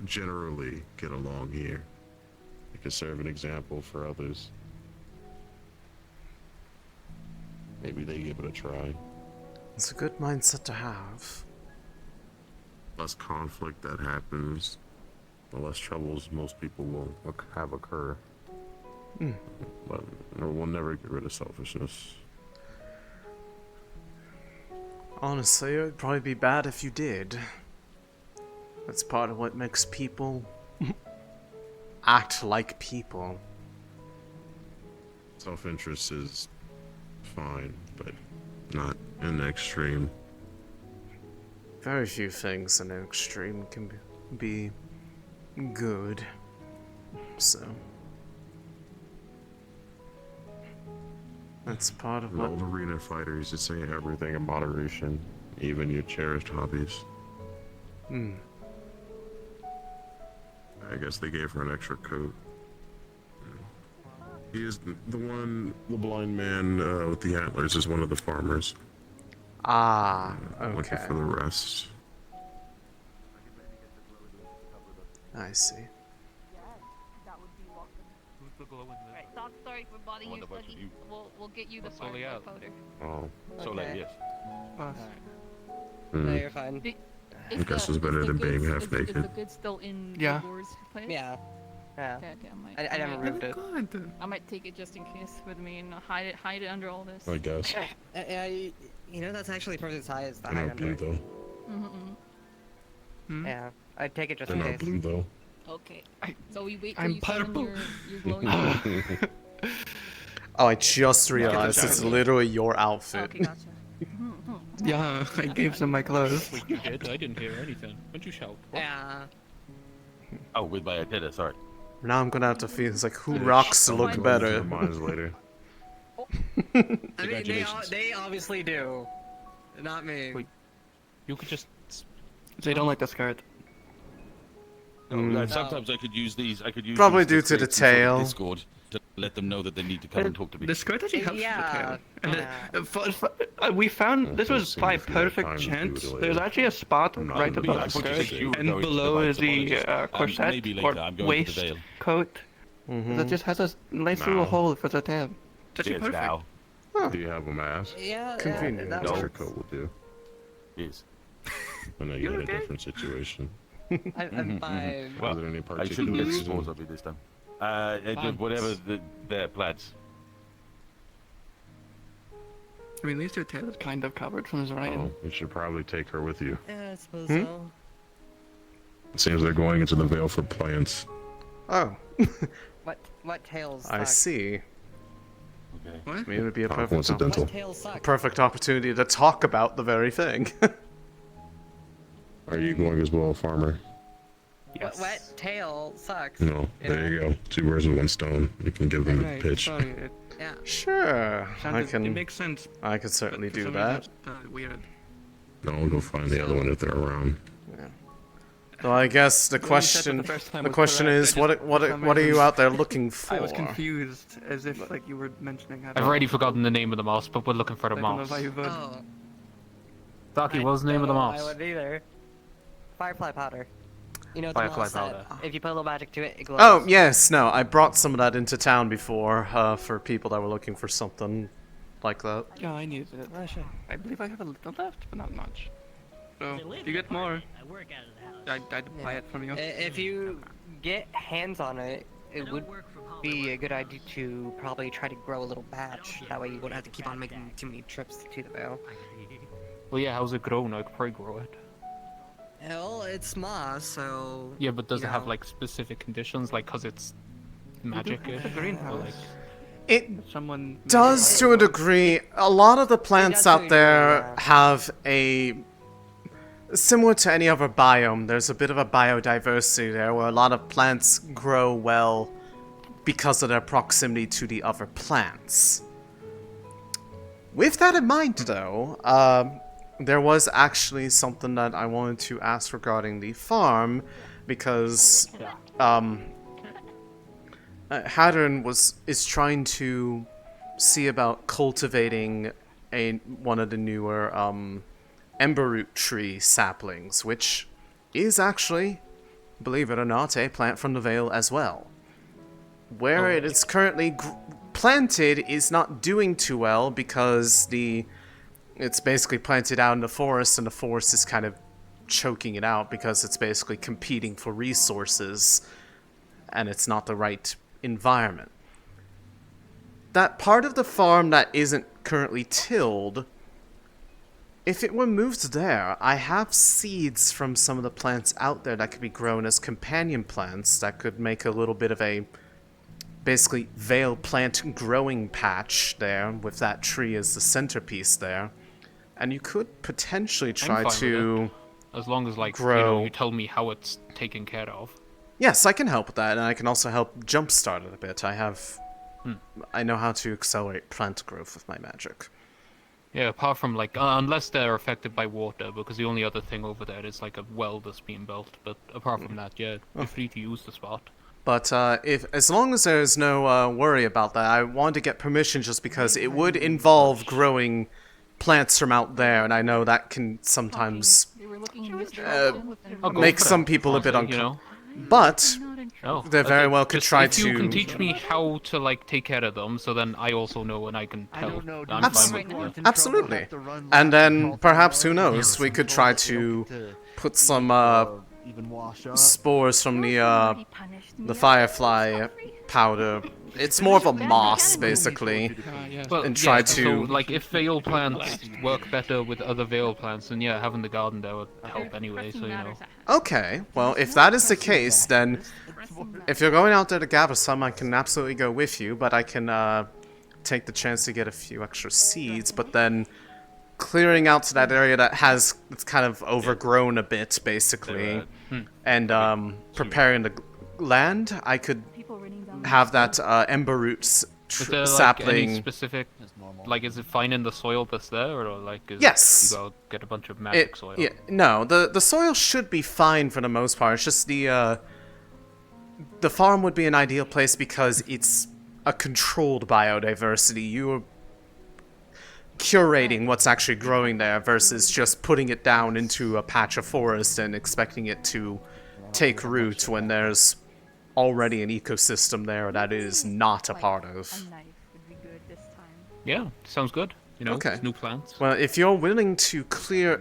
generally get along here, it could serve an example for others. Maybe they give it a try. It's a good mindset to have. Less conflict that happens, the less troubles most people will have occur. But we'll never get rid of selfishness. Honestly, it would probably be bad if you did. That's part of what makes people act like people. Self-interest is fine, but not in the extreme. Very few things in an extreme can be good, so... That's part of An what... old arena fighter used to say everything in moderation, even your cherished hobbies. I guess they gave her an extra coat. He is the blind man with the antlers is one of the farmers. Ah, Looking okay. for the rest. I see. Who's the glowing lizard? Right, not sorry for bothering you, Wonder what Sluggy. you- We'll get you the What's farm Solly out? powder. Oh, So like, yes. No, you're fine. I guess it's better than being half Is the naked. goods still in Yeah. Gore's place? Yeah. Yeah. Okay, I never moved it. I might take it just in case with me and hide it under all this. I guess. Yeah, you know that's actually perfect size. The They're hide not blue under. though. Yeah, I'd take it just They're in not case. blue though. Okay. So we wait till I'm you summon purple. your glowing. Oh, I just realized it's literally your outfit. Okay, gotcha. Yeah, I gave them my clothes. Wait, you did? I didn't hear anything. What'd you shout? Yeah. Oh, with my antenna, sorry. Now I'm gonna have to feel it's like who rocks look better. Minds later. I mean, Congratulations. they obviously do. Not me. Wait. You could just. They don't like the skirt. Sometimes I could use these. I could use Probably these due to the create some sort of tail. Discord to let them know that they need to come and talk to me. The skirt actually helps Yeah, with the tail. yeah. And we found this Also was seeing by if you have perfect time to do chance. it later. There's actually a spot I'm not right in the above the box. skirt, You and go into below the is the box, corset maybe later, or I'm going to the Vale. waistcoat that just has a nice Now. little hole for the tail. It's actually Yes, perfect. now. Do you have a mask? Yeah, Convenient. that Extra works. coat will do. Yes. I know you're in a different situation. I'm fine. Are there any I particular shouldn't get reason? spores on me this time. Whatever their plaids. I mean, at least her tail is kind of covered from his right. Oh, you should probably take her with you. Yeah, I suppose so. It seems they're going into the Vale for plants. Oh, What tails? I suck? see. Okay. I mean, it would be a How perfect, coincidental. What tails suck? perfect opportunity to talk about the very thing. Are you going as well, farmer? What tail sucks? No. There you go. 2 birds with 1 stone. You can give them a Right, pitch. sorry, it Yeah. Sure, sounded, I can. It makes sense. I could certainly but for do some reason that. it's, weird. No, I'll go find the other one if they're around. Well, I guess the The one you said question, the first time the was question correct, is, I just- what for some are you reason, out there looking for? I was confused, as if like you were mentioning how. I've already forgotten the name of the moss, but we're looking for the I don't know moss. why you would. Oh. Saki, what's the name of the I moss? wouldn't either. Firefly powder. You know, the Firefly moss that powder. if you put a little magic to it, it glows. Oh, yes, no, I brought some of that into town before, for people that were looking for something like that. Yeah, I need it. I believe I have a little left, but not much. So, if you get more, I work out of the house. I'd buy it from you. If you get hands on it, it would be a good idea to probably try to grow a little batch. That way you wouldn't have to keep on making too many trips to the Vale. Well, yeah, how's it grown? I could probably grow it. Hell, it's moss, so... Yeah, but does you it have know. like specific conditions, like because it's magic-ish? The greenhouse. It Someone does to a degree. A lot of the plants does to a out degree, there yeah. have a... Similar to any other biome, there's a bit of a biodiversity there where a lot of plants grow well because of their proximity to the other plants. With that in mind, though, there was actually something that I wanted to ask regarding the farm, because Haddon is trying to see about cultivating one of the newer emberroot tree saplings, which is actually, believe it or not, a plant from the Vale as well. Where it is currently planted is not doing too well because it's basically planted out in the forest, and the forest is kind of choking it out because it's basically competing for resources, and it's not the right environment. That part of the farm that isn't currently tilled, if it were moved there, I have seeds from some of the plants out there that could be grown as companion plants that could make a little bit of a basically Vale plant growing patch there with that tree as the centerpiece there. And you could potentially try I'm fine to with it. As long as like grow. you tell me how it's taken care of. Yes, I can help with that, and I can also help jumpstart it a bit. I know how to accelerate plant growth with my magic. Yeah, apart from like, unless they're affected by water, because the only other thing over there is like a well that's being built. But apart from that, yeah, you're free to use the spot. But as long as there's no worry about that, I wanted to get permission just because it would involve growing plants from out there, and I know that can sometimes make some people a bit uncomfortable. But they very well could try if you can to... teach me how to like take care of them, so then I also know and I can tell. I'm fine with that. Absolutely. And then perhaps, who knows, we could try to put some spores from the firefly powder. It's more of a moss, basically, and try to... So, like, if Vale plants work better with other Vale plants, then yeah, having the garden there would help anyway, so you know. Okay, well, if that is the case, then if you're going out there to gather some, I can absolutely go with you, but I can take the chance to get a few extra seeds, but then clearing out to that area that it's kind of overgrown a bit, basically, and preparing the land, I could have that ember roots Is there like sapling. any specific, like, is it fine in the soil that's there, or like, Yes. you gotta get a bunch of magic soil? Yeah, no, the soil should be fine for the most part. It's just the farm would be an ideal place because it's a controlled biodiversity. You're curating what's actually growing there versus just putting it down into a patch of forest and expecting it to take root when there's already an ecosystem there that is not a part of. Yeah, sounds good. You know, Okay. it's new plants. Well, if you're willing to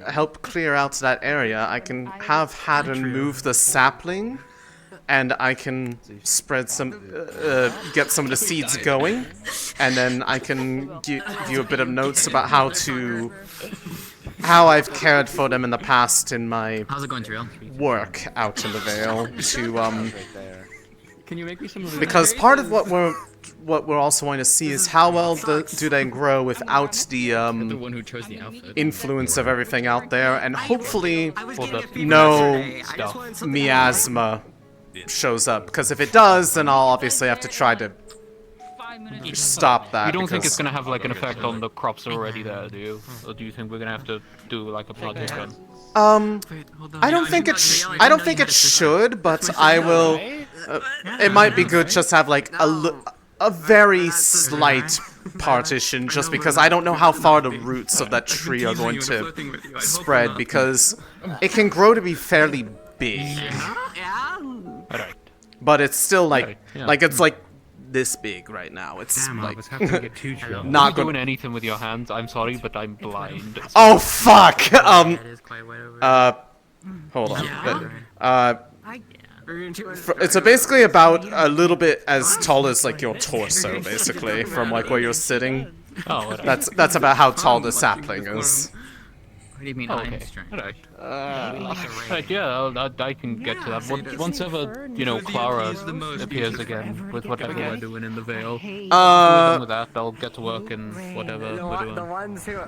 help clear out that area, I can have Haddon move the sapling, and I can spread get some of the seeds going, and then I can give you a bit of notes about how I've cared for them in the past in my How's it going, Trill? work out in the Vale to Can you make me some? because part of what we're also wanting to see is how well do they grow without the The one who chose the outfit. influence of everything out there, and hopefully no miasma shows up, because if it does, then I'll obviously have to try to stop that. You don't think because- it's gonna have like an effect on the crops already there, do you? Or do you think we're gonna have to do like a project run? I don't think it should, but I will. It might be good just to have like a very slight partition, just because I don't know how far the roots of that tree are going to spread, because it can grow to be fairly big. Yeah. Alright. But it's still like, Right, yeah. like it's like this big right now. It's Damn, I like was having to get too chill. not doing gonna. anything with your hands. I'm sorry, but I'm blind. so- Oh fuck! Hold on. It's basically about a little bit as tall as like your torso, basically, from like where you're sitting. Oh, whatever. That's about how tall the sapling is. What do you mean Okay. strength? Alright. Right, yeah, I can get to that. Once ever, you know, Clara appears again with whatever we're doing in the Vale, we're done with that, I'll get to work and whatever we're doing. The ones who.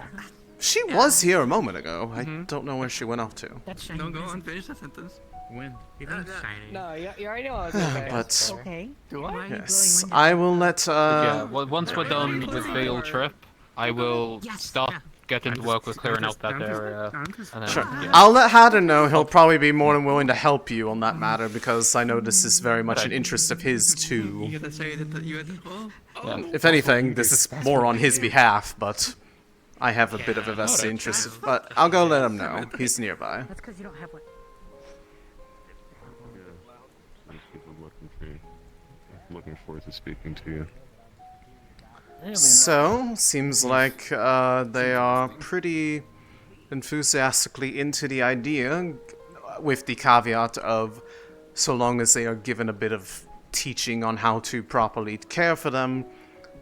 She was here a moment ago. I don't know where she went off to. Don't go on, finish that sentence. When? He thinks shiny. No, you already know it's okay. But Okay. Do I? yes, I will let. Yeah, well, once we're done with Vale trip, I will start getting to work with clearing out that area. And then, Sure. yeah. I'll let Hatter know. He'll probably be more than willing to help you on that matter because I know this is very much an interest of his too. You gotta say that you had to. Yeah, if anything, this is more on his behalf, but I have a bit of a vested interest. But I'll go let him know. He's nearby. That's because you don't have one. Looking forward to speaking to you. So, seems like they are pretty enthusiastically into the idea, with the caveat of so long as they are given a bit of teaching on how to properly care for them,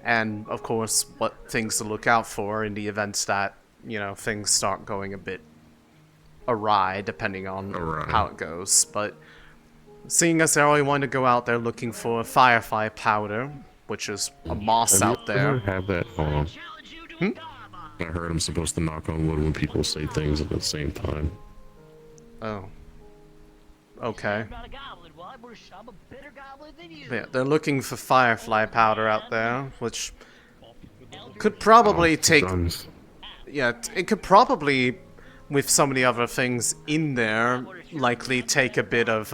and of course what things to look out for in the event that, you know, things start going a bit awry, depending on how it goes. But seeing as they only want to go out there looking for firefly powder, which is a moss out there. Have that on. I heard I'm supposed to knock on wood when people say things at the same time. Oh. Okay. Yeah, they're looking for firefly powder out there, which could probably take... Guns. Yeah, it could probably, with some of the other things in there, likely take a bit of,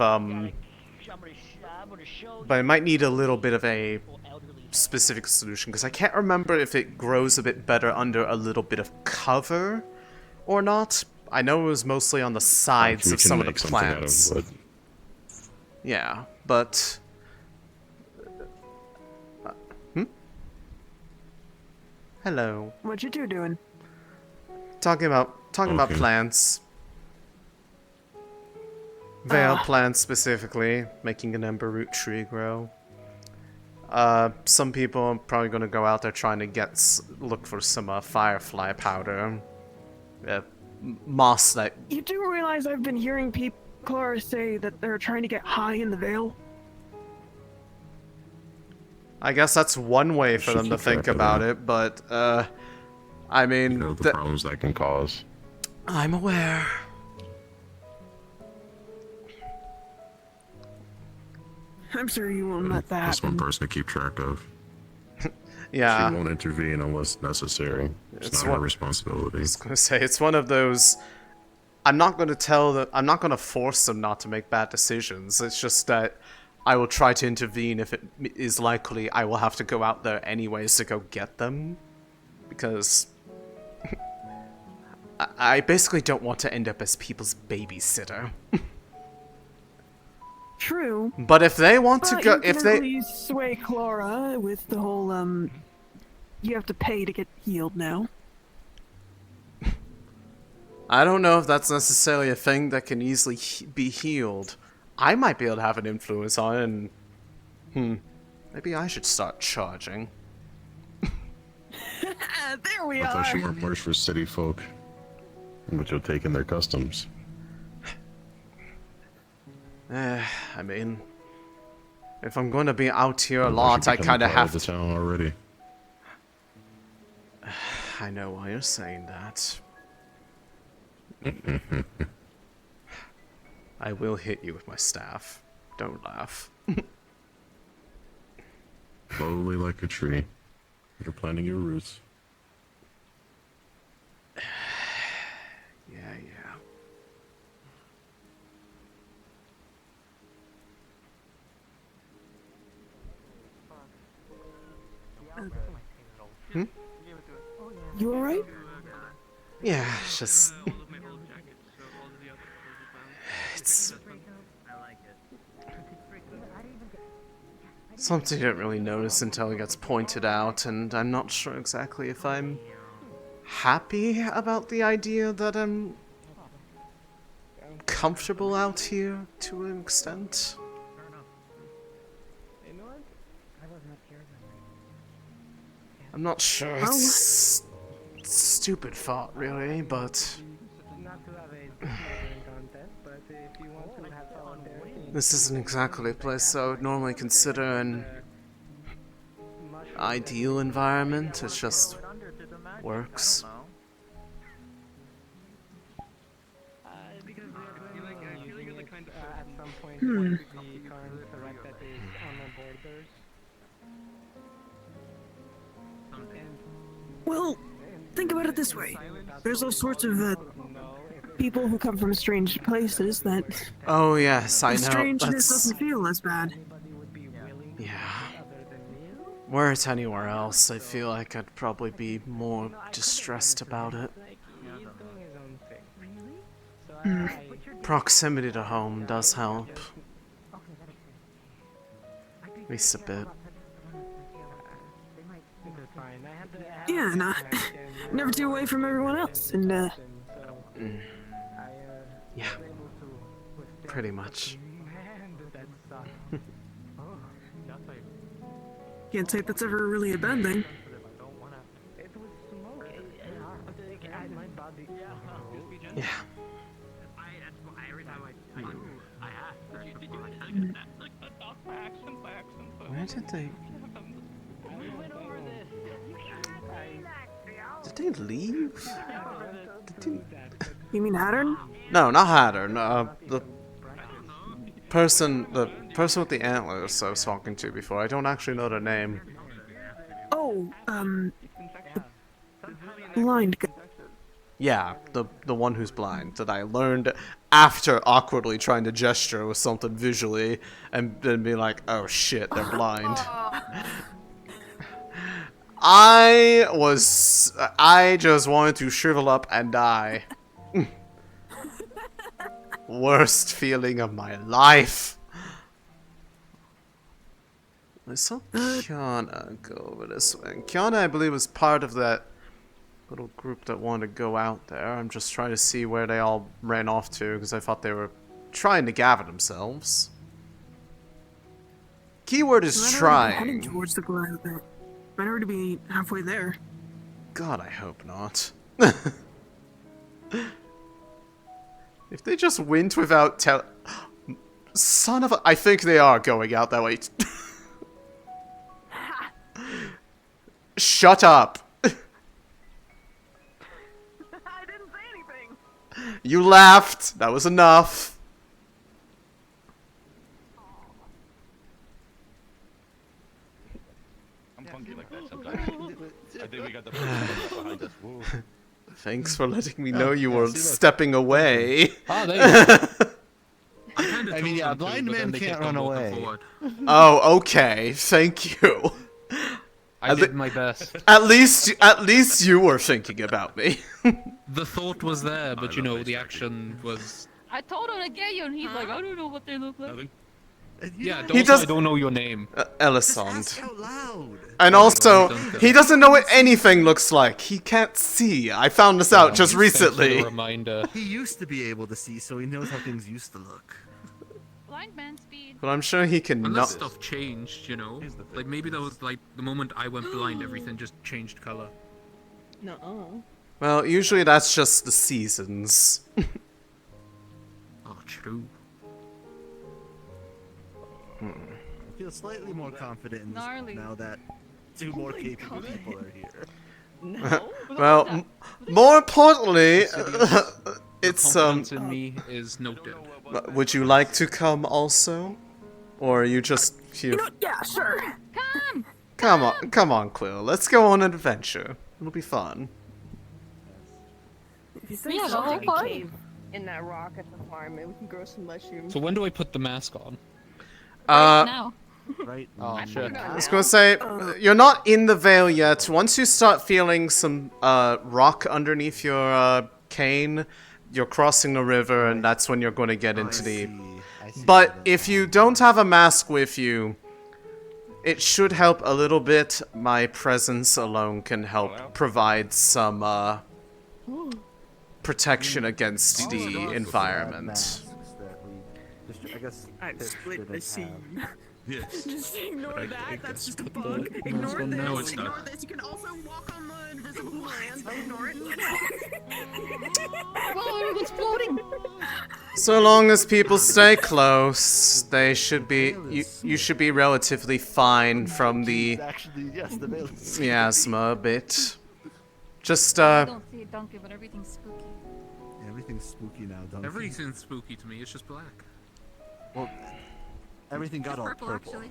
but it might need a little bit of a specific solution, because I can't remember if it grows a bit better under a little bit of cover or not. I know it was mostly on the sides of some of the plants. Yeah, but... Hello. What you two doing? Talking about plants. Vale plants specifically, making an ember root tree grow. Some people are probably gonna go out there trying to look for some firefly powder. Moss that... You do realize I've been hearing Clara say that they're trying to get high in the Vale? I guess that's one way for them to think about it, but, I mean... You know the problems that can cause. I'm aware. I'm sure you won't let that That's one happen. person to keep track of. Yeah. She won't intervene unless necessary. It's not her responsibility. I was gonna say, it's one of those... I'm not gonna force them not to make bad decisions. It's just that I will try to intervene if it is likely I will have to go out there anyways to go get them. Because... I basically don't want to end up as people's babysitter. True. But if they want to go... You can at least sway Clara with the whole, you have to pay to get healed now. I don't know if that's necessarily a thing that can easily be healed. I might be able to have an influence on it, and... maybe I should start charging. There we I are! thought you weren't worse for city folk, but you're taking their customs. I mean... If I'm going to be out here a lot, I kind of have to... the town already. I know why you're saying that. I will hit you with my staff. Don't laugh. Slowly like a tree. You're planting your roots. Yeah. You alright? Yeah, it's just... Something I didn't really notice until it gets pointed out, and I'm not sure exactly if I'm happy about the idea that I'm comfortable out here to an extent. I'm not sure. It's stupid thought, really, but this isn't exactly a place I would normally consider an ideal environment. It just works. Well, think about it this way. There's all sorts of people who come from strange places that... Oh yes, I know. Strangeness doesn't feel as bad. Yeah. Were it anywhere else, I feel like I'd probably be more distressed about it. Proximity to home does help. At least a bit. Yeah, and never too away from everyone else, and yeah. Pretty much. Can't say that's ever really a bad thing. Yeah. Where did they... Did they leave? You mean Hattern? No, not Hattern. The person with the antlers I was talking to before. I don't actually know their name. Oh, the blind guy. Yeah, the one who's blind that I learned after awkwardly trying to gesture with something visually and then being like, oh shit, they're blind. I just wanted to shrivel up and die. Worst feeling of my life. I saw Kiana go over this way. And Kiana, I believe, was part of that little group that wanted to go out there. I'm just trying to see where they all ran off to, because I thought they were trying to gather themselves. Keyword is trying. Heading towards the glow there. Might already be halfway there. God, I hope not. If they just went without son of a... I think they are going out that way. Shut up. I didn't say anything. You laughed. That was enough. I'm funky like that sometimes. I think we got the behind us. Whoa. Thanks for letting me know you were stepping away. Oh, there you go. I mean, yeah, a blind man can't run away. Oh, okay. Thank you. I did my best. At least you were thinking about me. The thought was there, but you know, the action was... I told him to get you, and he's like, I don't know what they look like. Yeah, I don't know your name. Elisande. And also, he doesn't know what anything looks like. He can't see. I found this out just recently. Reminder. He used to be able to see, so he knows how things used to look. Blind man speed. But I'm sure he can Unless stuff changed, you know? Like, maybe that was, like, the moment I went blind, everything just changed color. No. Well, usually that's just the seasons. Oh, true. I feel slightly more confident in this now that two more capable people are here. No. Well, more importantly, it's confidence in me is noted. Would you like to come also, or are you just here? You know, yeah, sure. Come on, Quill. Let's go on an adventure. It'll be fun. If you say Yeah, so. I'll take a cave in that rock at the farm, and we can grow some mushrooms. So when do I put the mask on? Now. Right. Oh, shit. I was gonna say, you're not in the Vale yet. Once you start feeling some rock underneath your cane, you're crossing the river, and that's when you're going to get into the... But if you don't have a mask with you, it should help a little bit. My presence alone can help provide some protection against the environment. I guess I've split the sea. Yes. Just ignore that. That's just a bug. No, Ignore this. no, it's Ignore not. this. You can also walk on the invisible land. Ignore it. Whoa, everyone's floating. So long as people stay close, they should be. You should be relatively fine from the Actually, yes, the veil is miasma a bit. Just I don't see it, Donkey, but everything's spooky. Everything's spooky now, Donkey. Everything's spooky to me. It's just black. Well, everything got all purple. Actually.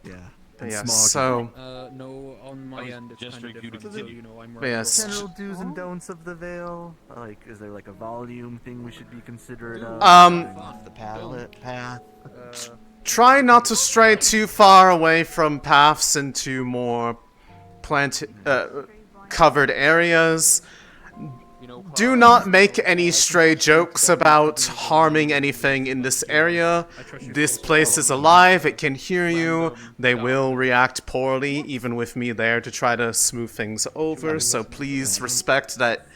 Yeah. Yeah, smog. so No, on my end it's just kind of for you to different. So, continue. you know, I'm But yes. general do's and don'ts of the veil. Like, is there like a volume thing we should be considerate of? Off the path. try not to stray too far away from paths into more covered areas. Do not make any stray jokes about harming anything in this area. This place is alive, it can hear you. They will react poorly, even with me there to try to smooth things over, so please respect that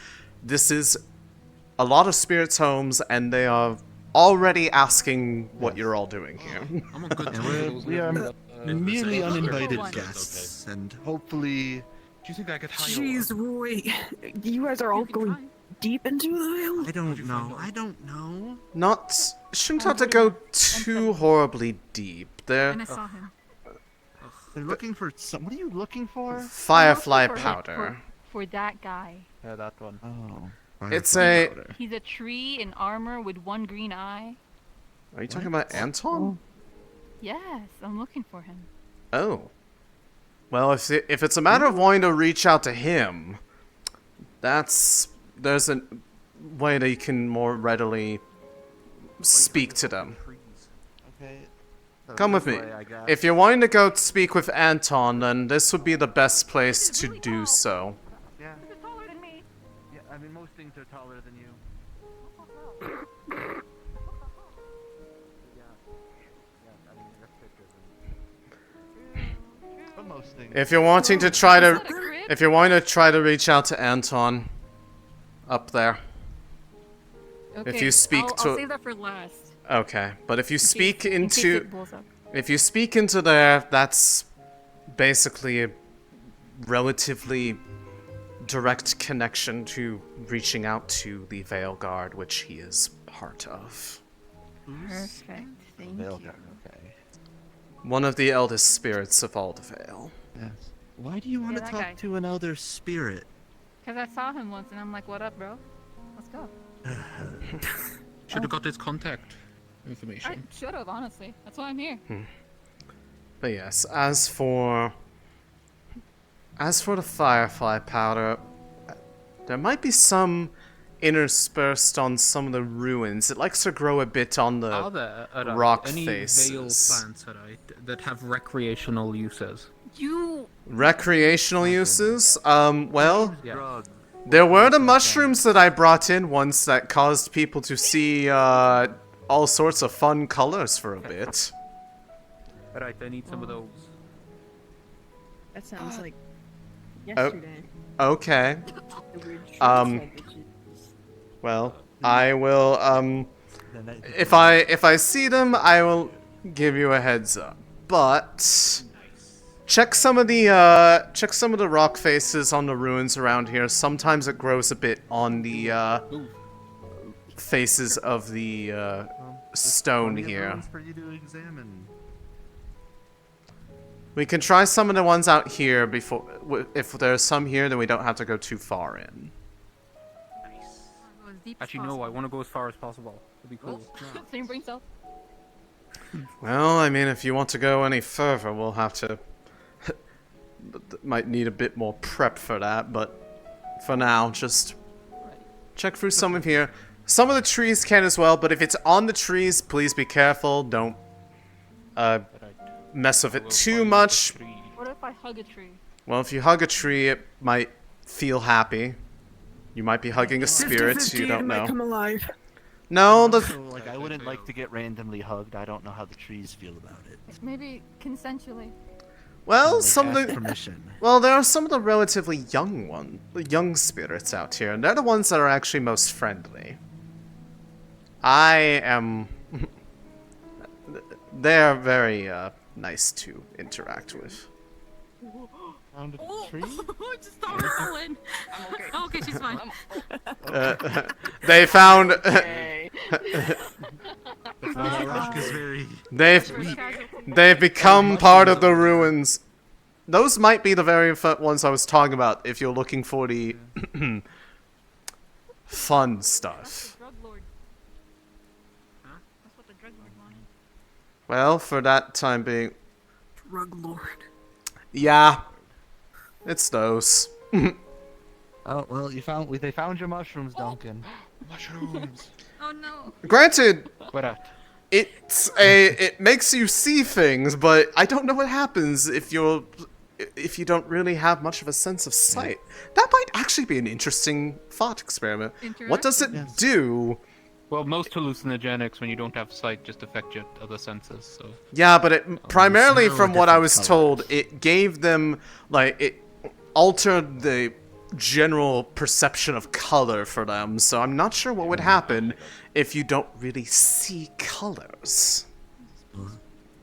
this is a lot of spirits' homes, and they are already asking what you're all doing here. I'm a good And we are merely uninvited guests, and hopefully... Do you think I could hire? Jeez, Roy. You guys are all going deep into the veil? I don't know. Shouldn't have to go too horribly deep. There. And I saw him. They're looking for some... What are you looking for? Firefly For- powder. For that guy. Yeah, that one. Oh. It's firefly a... powder. He's a tree in armor with one green eye. Are you talking about Anton? Yes, I'm looking for him. Oh. Well, if it's a matter of wanting to reach out to him, there's a way that you can more readily speak to them. Okay. So Come with this me. way, I guess. If you're wanting to go speak with Anton, then this would be the best place to do so. Yeah. He's taller than me. Yeah, I mean, most things are taller than you. But most things. If you're wanting to try to reach out to Anton, up there. Okay, If you speak I'll save that for last. Okay, but if you speak in case into it blows up. if you speak into there, that's basically a relatively direct connection to reaching out to the Vale Guard, which he is part of. Perfect. Thank Veil you. Guard, okay. One of the eldest spirits of all the Vale. Yes. Why do you want to that talk guy. to an elder spirit? Because I saw him once and I'm like, what up, bro? Let's go. should have got his contact I information. should have, honestly. That's why I'm here. But yes, as for the firefly powder, there might be some interspersed on some of the ruins. It likes to grow a bit on the Are there rock any faces. veil plants that have recreational uses? Recreational uses? Well, Yeah. there were the mushrooms that I brought in once that caused people to see all sorts of fun colors for a bit. Alright, I need some of those. That sounds like Oh, yesterday. okay. The weird Well, I will if I see them, I will give you a heads up. But check some of the rock faces on the ruins around here. Sometimes it grows a bit on the faces of the stone Plenty of here. rooms for you to examine. We can try some of the ones out here before. If there's some here, then we don't have to go too far in. Actually, no, I want to go as far as possible. It'd be cool. Same brain cell. Well, I mean, if you want to go any further, we'll have to... might need a bit more prep for that, but for now, just check through some of here. Some of the trees can as well, but if it's on the trees, please be careful. Don't mess with it too much. What if I hug a tree? Well, if you hug a tree, it might feel happy. You might be hugging a spirit, 50-50, you it don't might know. come alive. No, So, like, I wouldn't like to get randomly hugged. I don't know how the trees feel about it. Maybe consensually. Well, like, some of ask the permission. well, there are some of the relatively young spirits out here, and they're the ones that are actually most friendly. I am. They're very nice to interact with. Found a tree? Just stop rolling. Okay, she's fine. They found. They've become part of the ruins. Those might be the very ones I was talking about. If you're looking for the fun stuff. Well, for that time being. Drug lord. Yeah, it's those. Oh well, they found your mushrooms, Duncan. Mushrooms. Oh no. Granted, What at? it makes you see things, but I don't know what happens if you don't really have much of a sense of sight. That might actually be an interesting thought experiment. What does it do? Well, most hallucinogenics, when you don't have sight, just affect your other senses. So. Yeah, but it primarily, smell from the what I different was colors. told, it gave them it altered the general perception of color for them. So I'm not sure what would happen if you don't really see colors.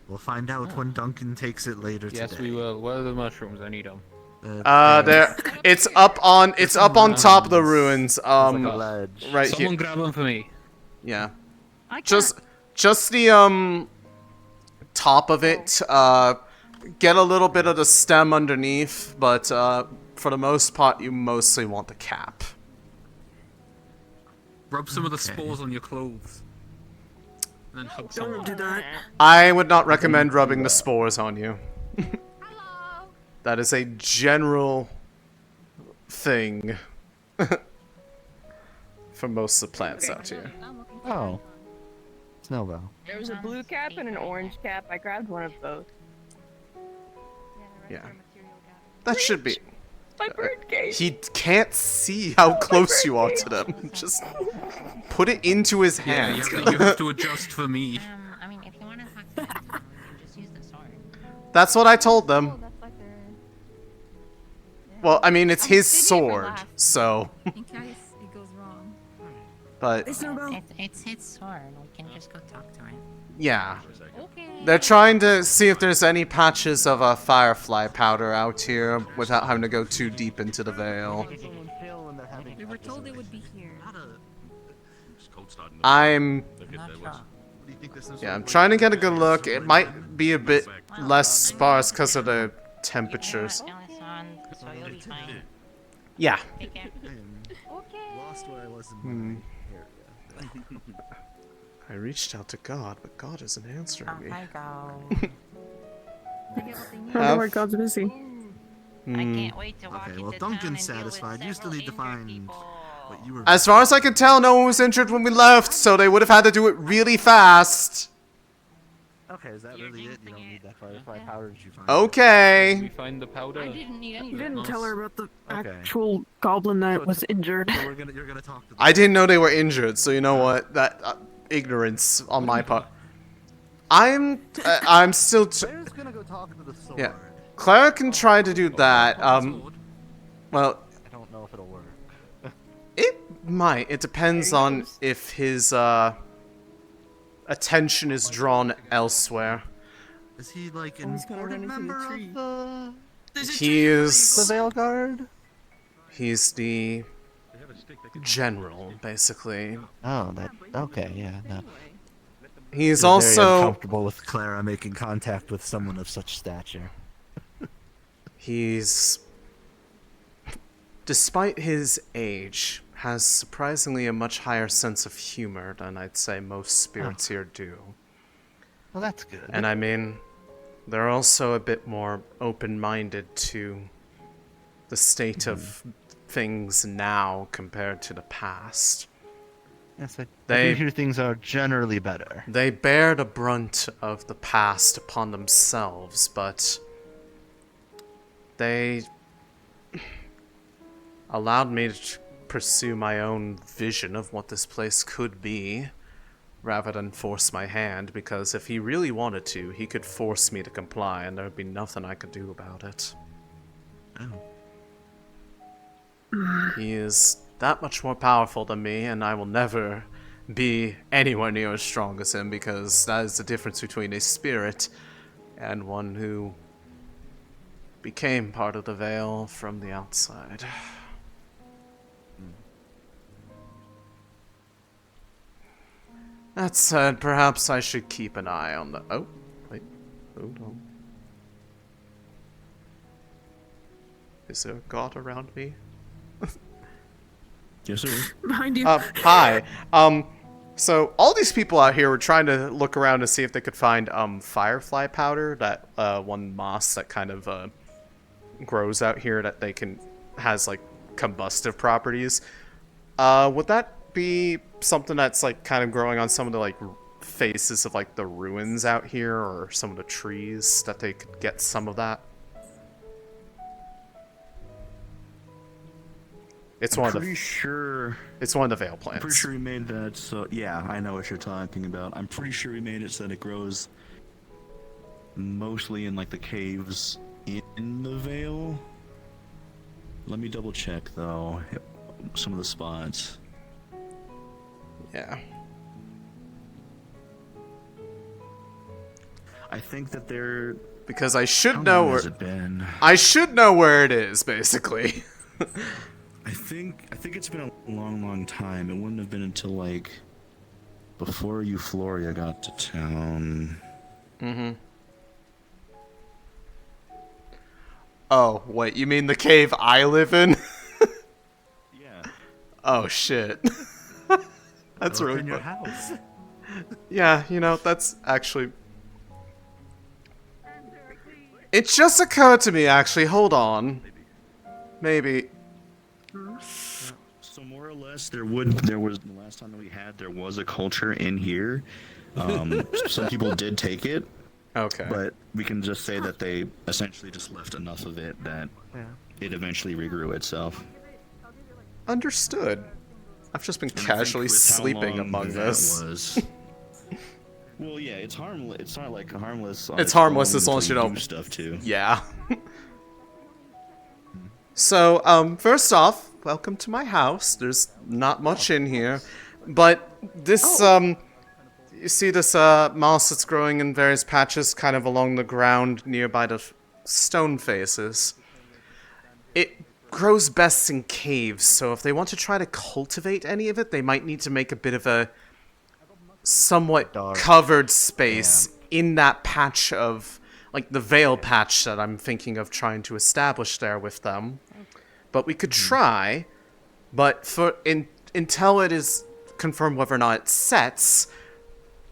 We'll find out when Duncan takes it later Yes, today. we will. Where are the mushrooms? I need them. There, it's up on top of the ruins. ledge. Right Someone here. grab them for me. Yeah. I can't. Just the top of it. Get a little bit of the stem underneath, but for the most part, you mostly want the cap. Rub some of the spores on your clothes. And then hug someone. Don't do that. I would not recommend rubbing the spores on you. That is a general thing for most of the plants out here. Oh. Snowbell. There was a blue cap and an orange cap. I grabbed one of both. Yeah. That should be. My bird cage. He can't see how close you are to them. Just put it into his Yeah, hand. you have to adjust for me. I mean, if you want to talk to them, just use the sword. That's what I told them. Well, I mean, it's his sword, so. In case it goes wrong. But It's his sword. We can just go talk to him. yeah, Okay. they're trying to see if there's any patches of firefly powder out here without having to go too deep into the Vale. We were told they would be here. I'm trying to get a good look. It might be a bit less sparse because of the temperatures. So you'll be fine. Yeah. Take care. Lost where I was in my area. I reached out to God, but God isn't answering me. I go. I don't know where God's busy. I can't wait to walk Okay, well, into town Duncan's and deal with satisfied. You still need to find what you were. As far as I can tell, no one was injured when we left, so they would have had to do it really fast. Okay, is that really it? You don't need that firefly powder? Did you find? Okay. We find the powder. I didn't need any. You didn't tell her about the Okay. actual goblin that was injured. So you're gonna talk to. I didn't know they were injured, so you know what? That ignorance on my part. I'm still. Claire's gonna go talk to the sword. Yeah, Clara can try to do that. Well, I don't know if it'll work. it might. It depends on if his attention is drawn elsewhere. Is he like an important member of the? He is. The Vale Guard. He's the general, basically. Oh, that. Okay, yeah, no. He's Very also uncomfortable with Clara making contact with someone of such stature. He's, despite his age, has surprisingly a much higher sense of humor than I'd say most spirits here do. Well, that's good. And I mean, they're also a bit more open-minded to the state of things now compared to the past. Yes, I They do hear things are generally better. They bear the brunt of the past upon themselves, but they allowed me to pursue my own vision of what this place could be. rather than force my hand, because if he really wanted to, he could force me to comply, and there'd be nothing I could do about it. He is that much more powerful than me, and I will never be anywhere near as strong as him, because that is the difference between a spirit and one who became part of the Vale from the outside. That said, perhaps I should keep an eye on the... Oh, wait. Hold on. Is there a god around me? Yes, sir. Behind you. Hi. So all these people out here were trying to look around to see if they could find firefly powder, that one moss that kind of grows out here that they can has like combustive properties. Would that be something that's like kind of growing on some of the like faces of like the ruins out here, or some of the trees that they could get some of that? It's one of the. It's one of the Vale plants. I'm pretty sure we made that. So yeah, I know what you're talking about. I'm pretty sure we made it so that it grows mostly in like the caves in the Vale. Let me double check though. Some of the spots. Yeah. I think that they're because I should How know long where. has it been? I should know where it is, basically. I think it's been a long time. It wouldn't have been until like before Euphoria got to town. Mm-hmm. Oh, wait, you mean the cave I live in? Yeah. Oh shit. That's really in your fun. house. Yeah, you know, that's actually... It just occurred to me, actually. Hold on. Maybe... So more or less, there was the last time that we had, there was a culture in here. Some people did take it. Okay. But we can just say that they essentially just left enough of it that it eventually regrew itself. Understood. I've just been And I think casually with how sleeping long among that this. was- Well, yeah, it's harmless. It's not like harmless. On It's harmless own as long as you until don't... do stuff too. Yeah. So, first off, welcome to my house. There's not much in here. But this, you see this, moss that's growing in various patches kind of along the ground nearby the stone faces. It grows best in caves, so if they want to try to cultivate any of it, they might need to make a bit of a somewhat covered space in that patch of, like, the Vale patch that I'm thinking of trying to establish there with them. But we could try, but until it is confirmed whether or not it sets,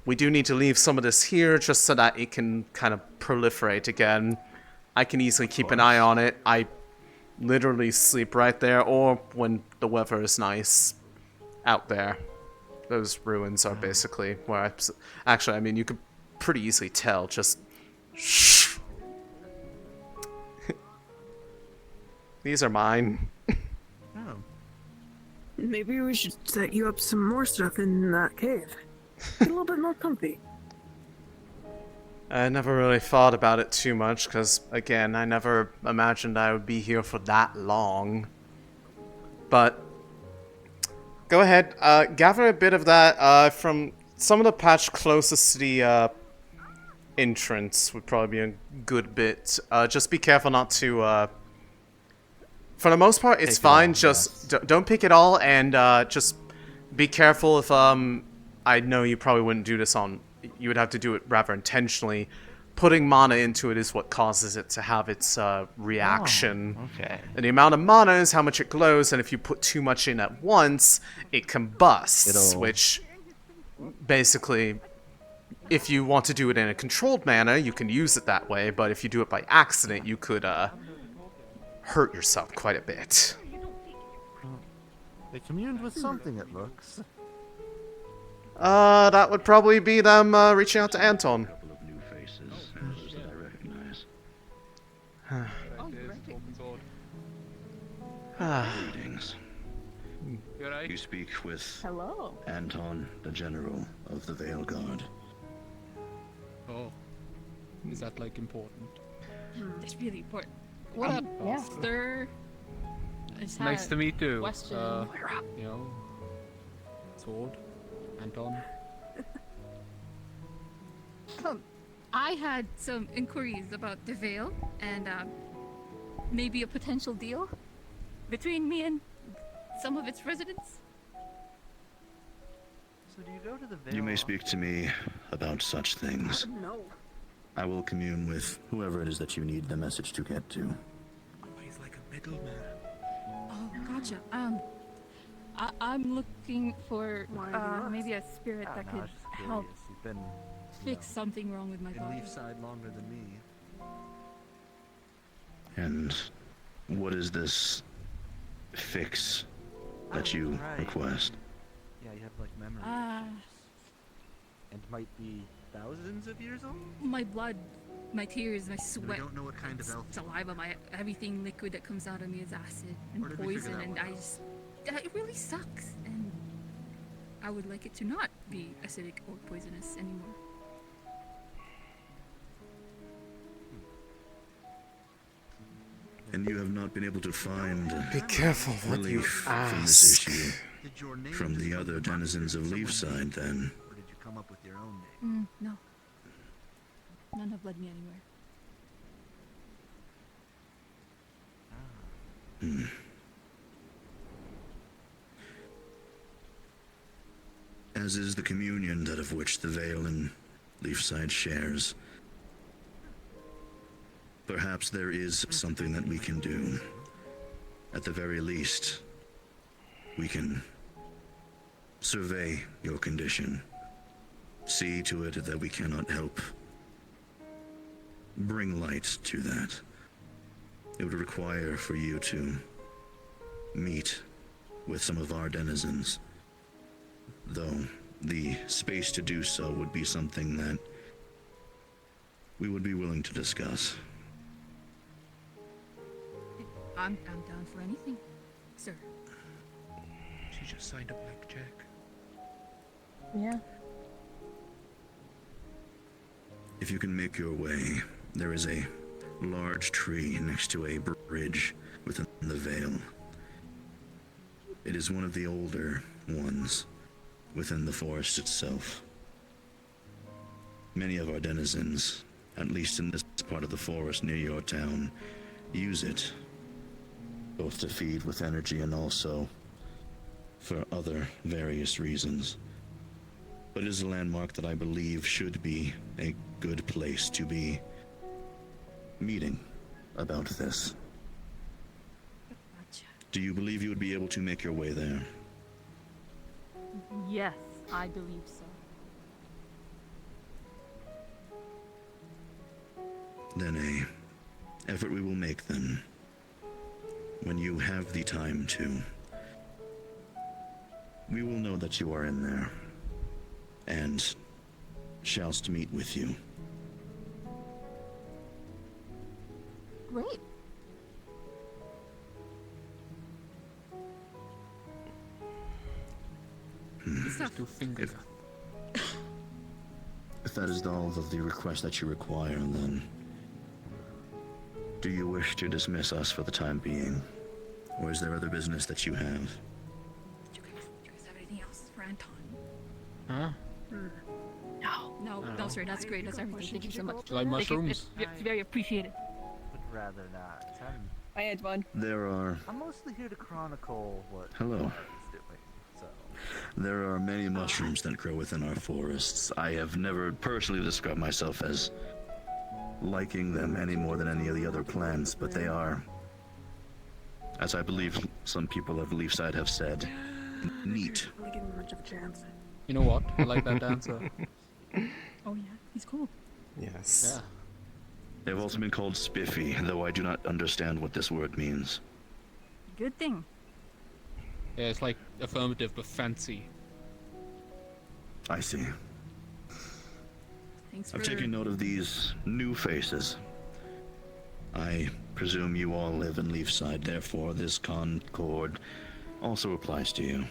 we do need to leave some of this here just so that it can kind of proliferate again. I can easily keep an eye on it. I literally sleep right there, or when the weather is nice, out there. Those ruins are basically where I... Actually, I mean, you could pretty easily tell, just... These are mine. Oh. Maybe we should set you up some more stuff in that cave. Get a little bit more comfy. I never really thought about it too much, because, again, I never imagined I would be here for that long. But, go ahead, gather a bit of that from some of the patch closest to the entrance would probably be a good bit. Just be careful not to... For the most part, it's fine, just don't pick it all, and just be careful if, I know you probably wouldn't do this on... You would have to do it rather intentionally. Putting mana into it is what causes it to have its reaction. Oh, okay. And the amount of mana is how much it glows, and if you put too much in at once, it combusts, which basically, if you want to do it in a controlled manner, you can use it that way, but if you do it by accident, you could hurt yourself quite a bit. They communed with something, it looks. That would probably be them reaching out to Anton. A couple of new faces that I recognize. Greetings. You alright? You speak with Hello. Anton, the general of the Vale Guard. Oh. Is that like important? That's really important. What up, Yeah. sir? I just had Nice to meet you. Question. You know, Sword, Anton. I had some inquiries about the Vale and maybe a potential deal between me and some of its residents. So do you go to the Vale? You may speak to me about such things. No. I will commune with whoever it is that you need the message to get to. Oh, he's like a middleman. Oh, gotcha. I'm looking for maybe a spirit that could help You've been fix something wrong with my in body. Leefside longer than me. And what is this fix that you right. request? Yeah, you have like memory and might be thousands of years old. My blood, my tears, my We sweat, don't know what kind of elf. saliva, everything liquid that comes out of me is acid and Where did we figure poison, that and one I out? just it really sucks. And I would like it to not be acidic or poisonous anymore. And you have not been able to find Be careful what you relief from this ask. issue Did your name from the just other come up denizens of with Leefside, then. Or did you come up with your own name? No. None have led me anywhere. As is the communion that of which the Vale and Leefside shares. Perhaps there is something that we can do. At the very least, we can survey your condition. See to it that we cannot help bring light to that. It would require for you to meet with some of our denizens, though the space to do so would be something that we would be willing to discuss. I'm down for anything, sir. She just signed a blank check. Yeah. If you can make your way, there is a large tree next to a bridge within the Vale. It is one of the older ones within the forest itself. Many of our denizens, at least in this part of the forest near your town, use it, both to feed with energy and also for other various reasons. But it is a landmark that I believe should be a good place to be meeting about this. Gotcha. Do you believe you would be able to make your way there? Yes, I believe so. Then a effort we will make then. When you have the time to. We will know that you are in there. And shallst meet with you. Great. If that is all of the request that you require, then do you wish to dismiss us for the time being? Or is there other business that you have? Do you guys have anything else for Anton? Huh? No, sir, that's great. That's everything. Thank you so much. Do you like Thank you. mushrooms? It's very appreciated. Would rather not. Hi, Antoine. There are... I'm mostly here to chronicle what Hello. I was doing. So There are many mushrooms that grow within our forests. I have never personally described myself as liking them any more than any of the other plants, but they are, as I believe some people of Leefside have said, neat. Really give him much of a chance. You know what? I like that dancer. Oh yeah, he's cool. Yes. Yeah. They've also been called spiffy, though I do not understand what this word means. Good thing. Yeah, it's like affirmative but fancy. I see. Thanks I've for... taken note of these new faces. I presume you all live in Leefside, therefore this concord also applies to you.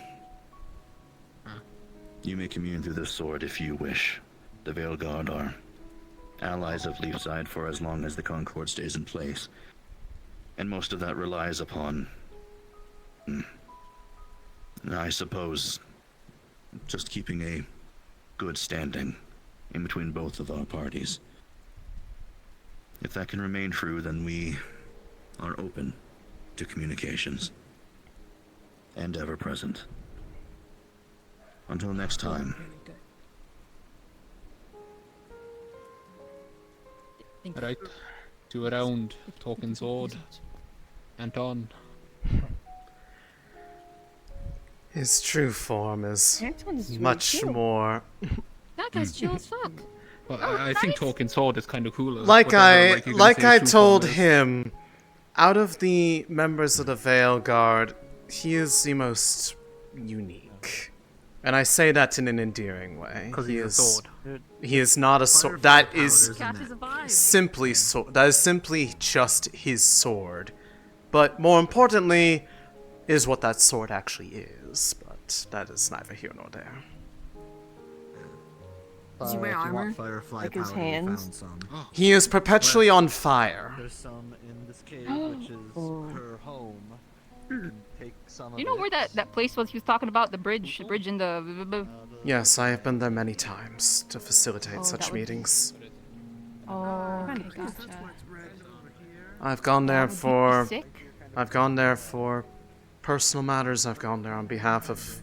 You may commune through this sword if you wish. The Vale Guard are allies of Leefside for as long as the Concord stays in place. And most of that relies upon, I suppose, just keeping a good standing in between both of our parties. If that can remain true, then we are open to communications. And ever present. Until next time. Right. To a round, talking sword. Anton. His true form is Anton's really much chill. more. That guy's chill as fuck. Well, Oh, I think talking sword is kind of cooler. Like Whatever, you're gonna like say I true told form is. him, out of the members of the Vale Guard, he is the most unique. And I say that in an endearing way. 'Cause He he's a is. sword. He is not a sword. That is Catches a vibe. simply that is simply just his sword. But more importantly, is what that sword actually is. But that is neither here nor there. Does he wear If you armor? want firefly Like his powder, we hands? found some. He is perpetually on fire. There's some in this cave, which is her home. You can take some of You know it. where that place was he was talking about? The bridge in the... Yes, I have been there many times to facilitate Oh, such that would be- meetings. Oh, okay, gotcha. I've gone there Would you be for. sick? I've gone there for personal matters. I've gone there on behalf of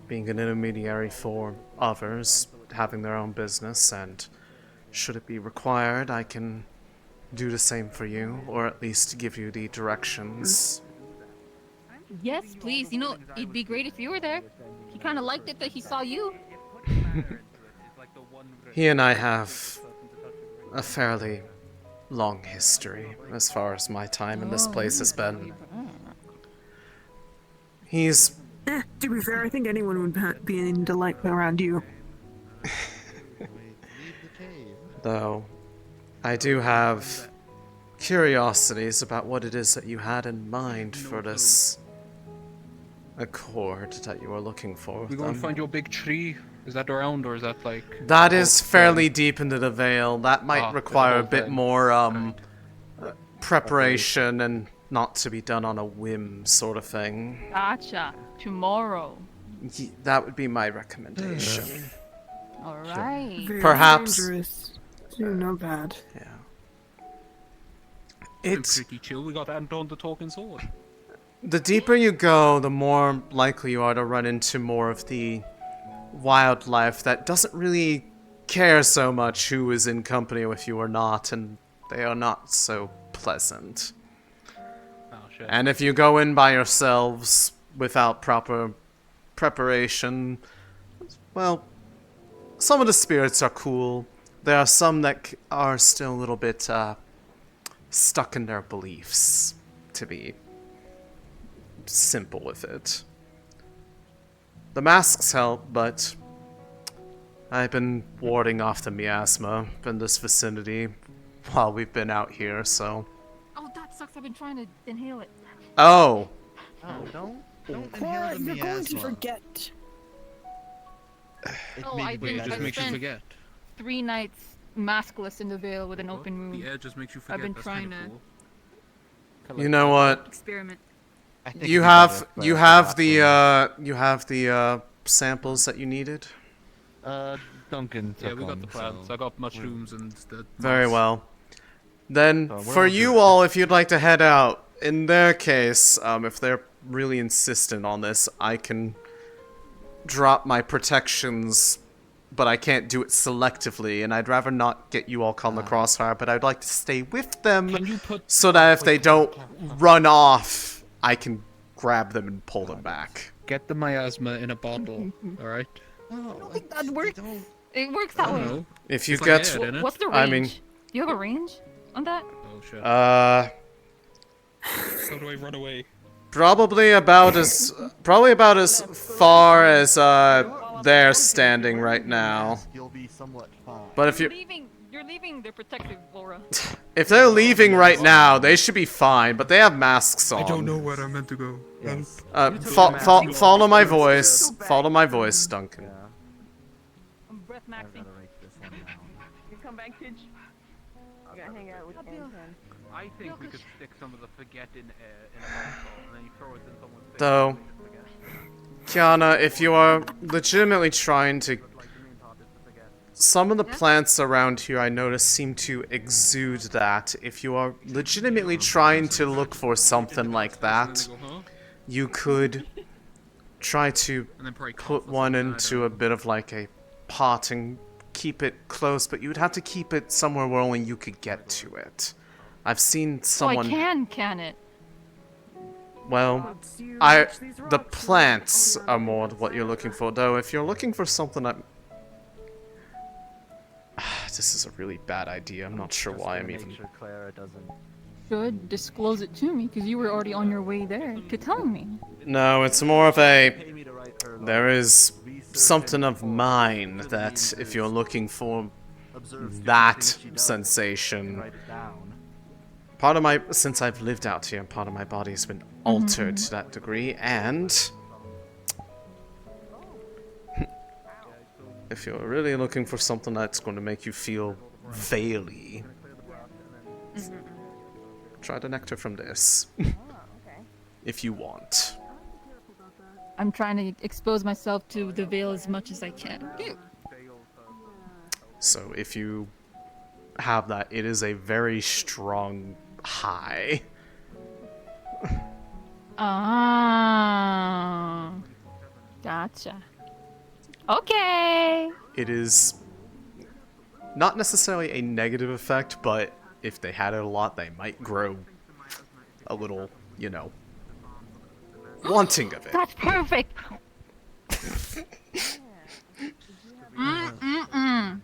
being an intermediary for others, having their own business, and should it be required, I can do the same for you, or at least give you the directions. Yes, please. You know, it'd be great if you were there. He kind of liked it that he saw you. He and I have a fairly long history as far as my time in this place has been. He's To be fair, I think anyone would be in delight around you. though I do have curiosities about what it is that you had in mind for this accord that you are looking for with We go and them. find your big tree. Is that around or is that like? That is fairly deep into the Vale. That might require a bit more preparation and not to be done on a whim sort of thing. Gotcha. Tomorrow. That would be my recommendation. All right. Very Perhaps- dangerous. Not bad. It's pretty chill. We got Anton the talking sword. the deeper you go, the more likely you are to run into more of the wildlife that doesn't really care so much who is in company with you or not, and they are not so pleasant. Oh shit. And if you go in by yourselves without proper preparation, well, some of the spirits are cool. There are some that are still a little bit stuck in their beliefs, to be simple with it. The masks help, but I've been warding off the miasma in this vicinity while we've been out here, so... Oh, that sucks. I've been trying to inhale it. Oh! Don't Cora, inhale the you're going to miasma. forget. Oh, I've been. just I've makes you spent forget. 3 nights maskless in the Vale with an open wound. The air just makes you forget. I've been That's trying kinda to cool. You know what? experiment. You have the samples that you needed? Duncan Yeah, took we got the them, plants. so- I got mushrooms and the. Very moss. well. Then, we're for all you good. all, if you'd like to head out, in their case, if they're really insistent on this, I can drop my protections, but I can't do it selectively, and I'd rather not get you all caught in the crossfire, but I'd like to stay with them so that if they don't run off, I can grab them and pull them back. Get the miasma in a bottle. All right. I don't think that works. It works that way. know. If you It's get... like air, innit? What's the range? I mean... Do you have a range on that? Oh shit. Uh... How do I run away? Probably about as far as they're standing right now. You'll be somewhat fine. But if you You're leaving their protective aura. If they're leaving right now, they should be fine, but they have masks on. I don't know where I'm meant to go. Yes. Follow my voice. Follow my voice, Duncan. I'm breath maxing. You come back, Tidge. I gotta hang out with Ken. I think we could stick some of the forget in a bottle and then you throw it in someone's face. Though, Kiana, if you are legitimately trying to... Some of the plants around here I notice seem to exude that. If you are legitimately trying to look for something like that, you could try to put one into a bit of like a pot and keep it close, but you would have to keep it somewhere where only you could get to it. I've seen someone... So I can it? Well, the plants are more what you're looking for, though. If you're looking for something that... This is a really bad idea. I'm not sure why I'm even... Sure Clara doesn't... Should disclose it to me, because you were already on your way there to telling me. No, it's more of a... There is something of mine that if you're looking for that sensation... Part of my... Since I've lived out here, part of my body has been altered to that degree, and... If you're really looking for something that's going to make you feel Vale-y, try the nectar from this. If you want. I'm trying to expose myself to the Vale as much as I can. So if you have that, it is a very strong high. Ah, gotcha. Okay. It is not necessarily a negative effect, but if they had it a lot, they might grow a little, you know, wanting of it. That's perfect. And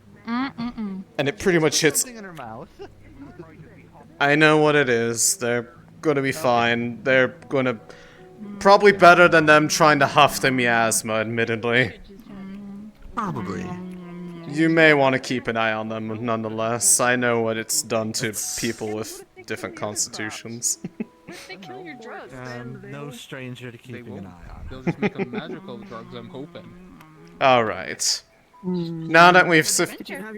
it pretty much hits... in her mouth. I know what it is. They're gonna be fine. They're gonna... Probably better than them trying to huff the miasma, admittedly. Probably. You may want to keep an eye on them, nonetheless. I know what it's done to people with different constitutions. They kill your drugs. No stranger to keeping an eye on. They'll just make them magical drugs, I'm hoping. Alright. Now that we've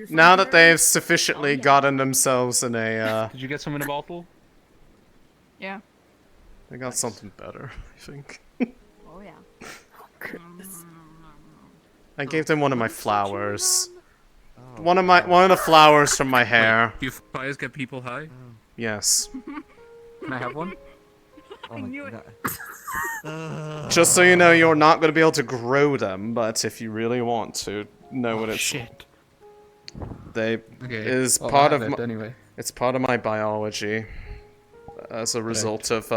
now that they've sufficiently gotten themselves in a Did you get some in a bottle? Yeah. They got something better, I think. Oh yeah. I gave them one of my flowers. One of the flowers from my hair. Do fires get people high? Yes. Can I have one? Oh my god. Just so you know, you're not going to be able to grow them, but if you really want to know what it's... Shit. They Okay. is Well, part I of have it my, anyway. It's part of my biology as a result of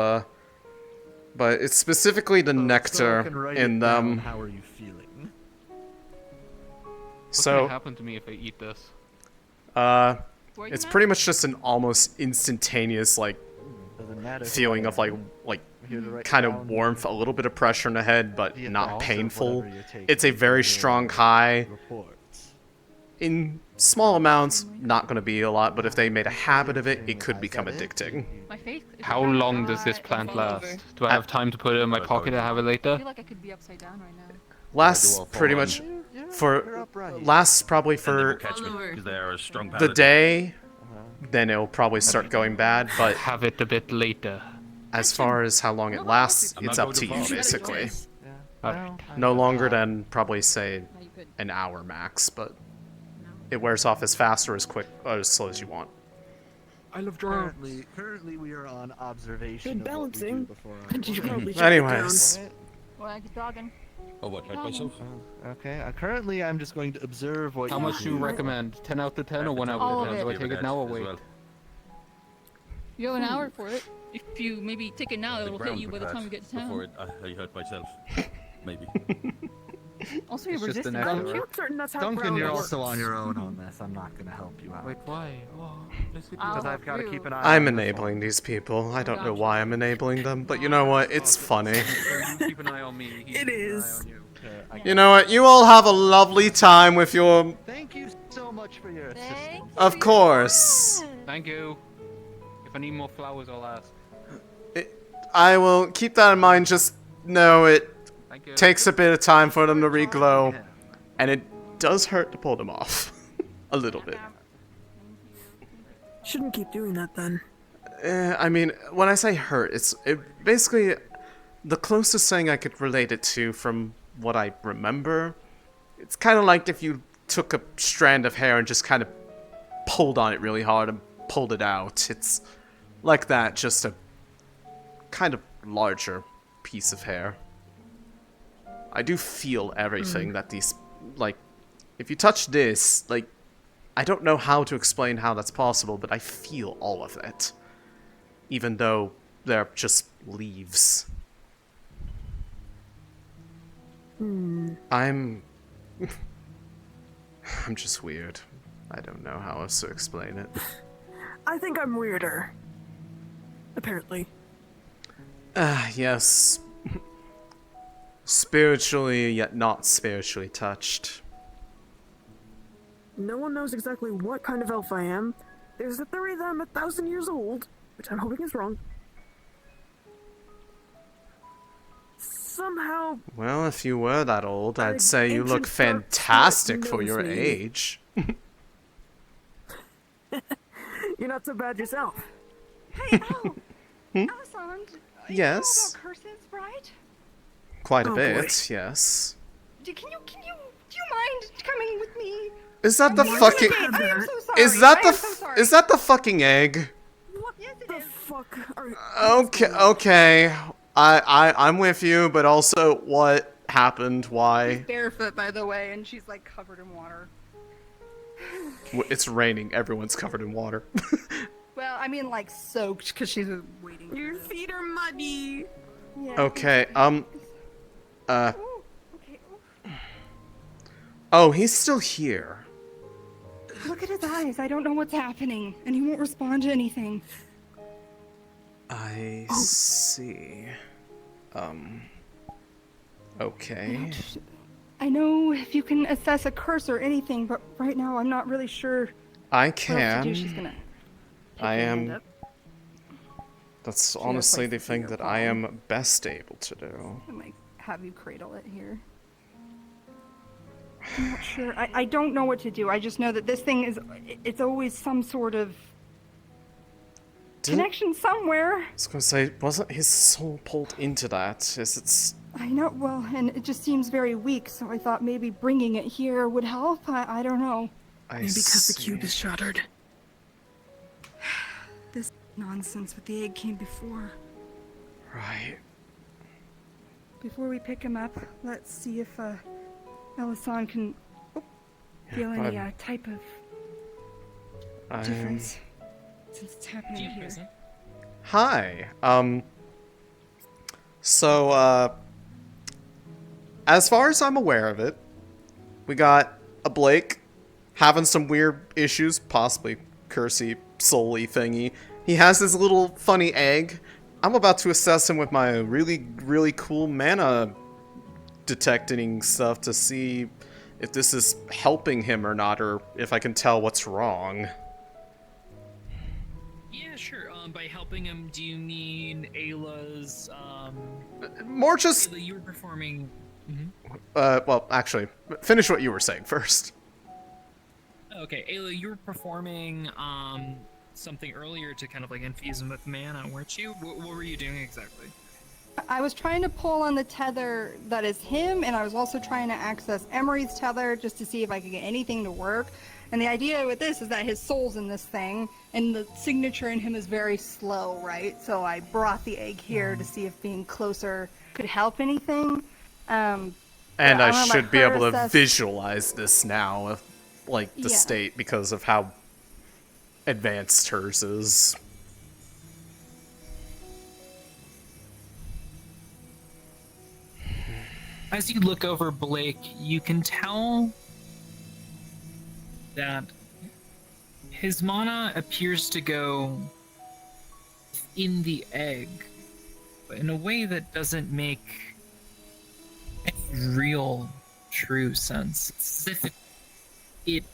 but it's specifically the nectar in them. How are you feeling? What's gonna happen to me if I eat this? It's pretty much just an almost instantaneous like feeling of like kind of warmth, a little bit of pressure in the head, but not painful. It's a very strong high. In small amounts, not going to be a lot, but if they made a habit of it, it could become addicting. How long does this plant last? Do I have time to put it in my pocket and have it later? I feel like I could be upside down right now. Lasts pretty much lasts probably for the day, then it'll probably start going bad, but have it a bit later. As far as how long it lasts, it's up to you, basically. No longer than probably, say, an hour max, but it wears off as fast or as quick or as slow as you want. I love drugs. Currently we are on observation. Good balancing. Anyways. Well, I get dogging. Oh, what, like myself? Okay, currently I'm just going to observe what How much do you recommend? 10 out of 10 or 1 out of 10? Do I take it now or wait? You have an hour for it. If you maybe take it now, it'll hit you by the time you get to town. Before I hurt myself. Maybe. Also, you're Just resistant, an aren't hour. you? Duncan, you're also on your own on this. I'm not going to help you out. Wait, why? Because I've got to keep an eye on I'm enabling these people. I don't know why I'm enabling them, but you know what? It's funny. Keep an eye on me. It is. You know what? You all have a lovely time with your Thank you so much for your assistance. Of course. Thank you. If I need more flowers, I'll ask. I will keep that in mind. Just know it Thank you. takes a bit of time for them to reglow, and it does hurt to pull them off. A little bit. Shouldn't keep doing that then. I mean, when I say hurt, it basically the closest thing I could relate it to from what I remember. It's kind of like if you took a strand of hair and just kind of pulled on it really hard and pulled it out. It's like that, just a kind of larger piece of hair. I do feel everything that these, like, if you touch this, like, I don't know how to explain how that's possible, but I feel all of it. Even though they're just leaves. I'm just weird. I don't know how else to explain it. I think I'm weirder. Apparently. Yes. Spiritually, yet not spiritually touched. No one knows exactly what kind of elf I am. There's a theory that I'm 1,000 years old, which I'm hoping is wrong. Somehow... Well, if you were that old, I'd An say you look ancient dark fantastic spirit for your knows me. age. You're not so bad yourself. Hey, oh! Hmm? Elisande, Yes. you know about curses, right? Quite a Oh, bit, boy. yes. Do you mind coming with me? Is that the I'm fucking... I am so sorry. Is that I am the... so sorry. Is that the fucking egg? Yes, it is. Fuck. Okay, okay. I'm with you, but also what happened? Why? Barefoot, by the way, and she's like covered in water. It's raining. Everyone's covered in water. Well, I mean, like soaked because she's waiting. Your feet are muddy. Yeah. Okay, Okay. Oh, he's still here. Look at his eyes. I don't know what's happening, and he won't respond to anything. I see. Okay. I know if you can assess a curse or anything, but right now I'm not really sure. I what else to do. She's can. gonna I her hand am... up. That's She honestly replaces the it thing in that your I palm. am best able to do. I might have you cradle it here. I'm not sure. I don't know what to do. I just know that this thing is... It's always some sort of connection somewhere. I was gonna say, wasn't his soul pulled into that? It's... I know, well, and it just seems very weak, so I thought maybe bringing it here would help. I don't know. Maybe because the cube is shattered. This nonsense with the egg came before. Right. Before we pick him up, let's see if Elisande can feel Yeah, any I'm- type of difference since it's happening here. Hi. So, as far as I'm aware of it, we got a Blake having some weird issues, possibly cursey, soul-y thingy. He has this little funny egg. I'm about to assess him with my really, really cool mana detecting stuff to see if this is helping him or not, or if I can tell what's wrong. Yeah, sure. By helping him, do you mean Ayla's, More just... Ayla, you were performing... Well, actually, finish what you were saying first. Okay, Ayla, you were performing, something earlier to kind of, like, infuse him with mana, weren't you? What were you doing exactly? I was trying to pull on the tether that is him, and I was also trying to access Emery's tether just to see if I could get anything to work. And the idea with this is that his soul's in this thing, and the signature in him is very slow, right? So I brought the egg here to see if being closer could help anything. And I'm I gonna let should be her able to assess- visualize this now, like, the Yeah. state, because of how advanced hers is. As you look over Blake, you can tell that his mana appears to go in the egg, but in a way that doesn't make any real, true sense. It's as if it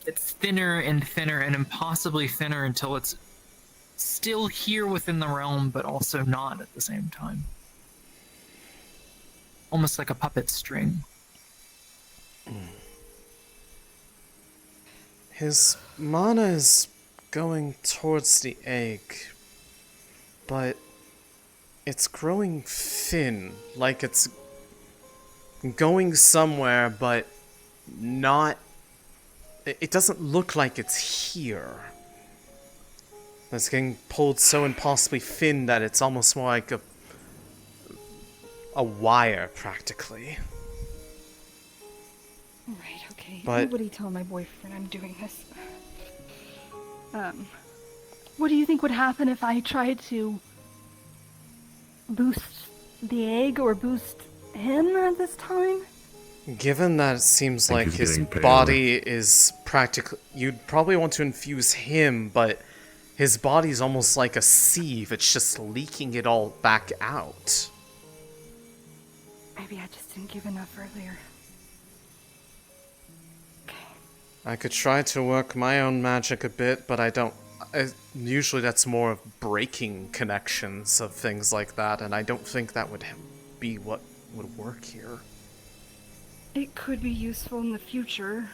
it's thinner and thinner and impossibly thinner until it's still here within the realm, but also not at the same time. Almost like a puppet string. His mana is going towards the egg, but it's growing thin, like it's going somewhere, but not... It doesn't look like it's here. It's getting pulled so impossibly thin that it's almost more like a wire, practically. Right, okay. But- Nobody tell my boyfriend I'm doing this. What do you think would happen if I tried to boost the egg or boost him at this time? Given that it seems think like he's his getting paler. body is practically... You'd probably want to infuse him, but his body's almost like a sieve. It's just leaking it all back out. Maybe I just didn't give enough earlier. I could try to work my own magic a bit, but I don't... usually that's more of breaking connections of things like that, and I don't think that would be what would work here. It could be useful in the future.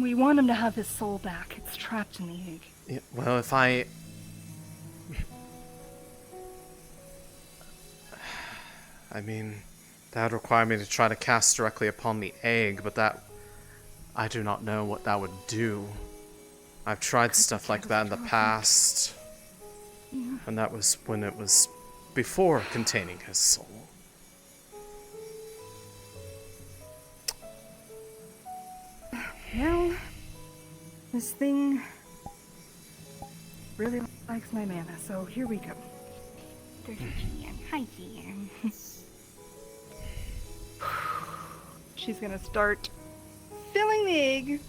We want him to have his soul back. It's trapped in the egg. Yeah, well, if I... I mean, that would require me to try to cast directly upon the egg, but that... I do not know what that would do. I've tried stuff like that in the past. Yeah. And that was when it was before containing his soul. Well, this thing really likes my mana, so here we go. There's Jan. Hi, Jan. She's gonna start filling the egg.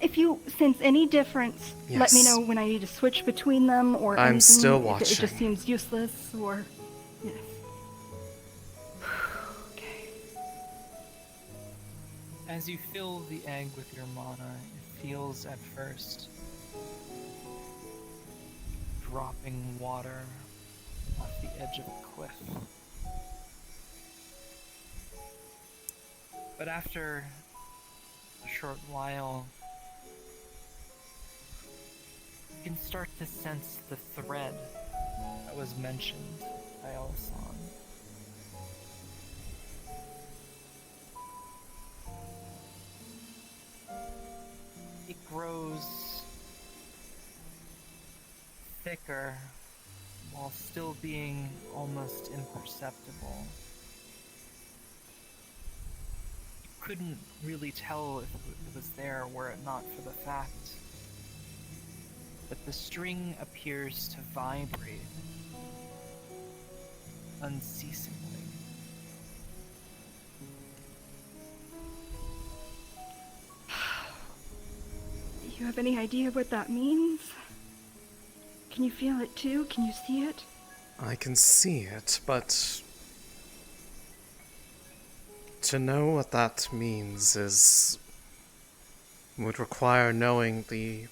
If you sense any difference, let me Yes. know when I need to switch between them or I'm anything. still If it just watching. seems useless or... Yes. As you fill the egg with your mana, it feels at first dropping water off the edge of a cliff. But after a short while, you can start to sense the thread that was mentioned by Elisande. It grows thicker while still being almost imperceptible. You couldn't really tell if it was there were it not for the fact that the string appears to vibrate unceasingly. Do you have any idea what that means? Can you feel it too? Can you see it? I can see it, but... to know what that means would require knowing the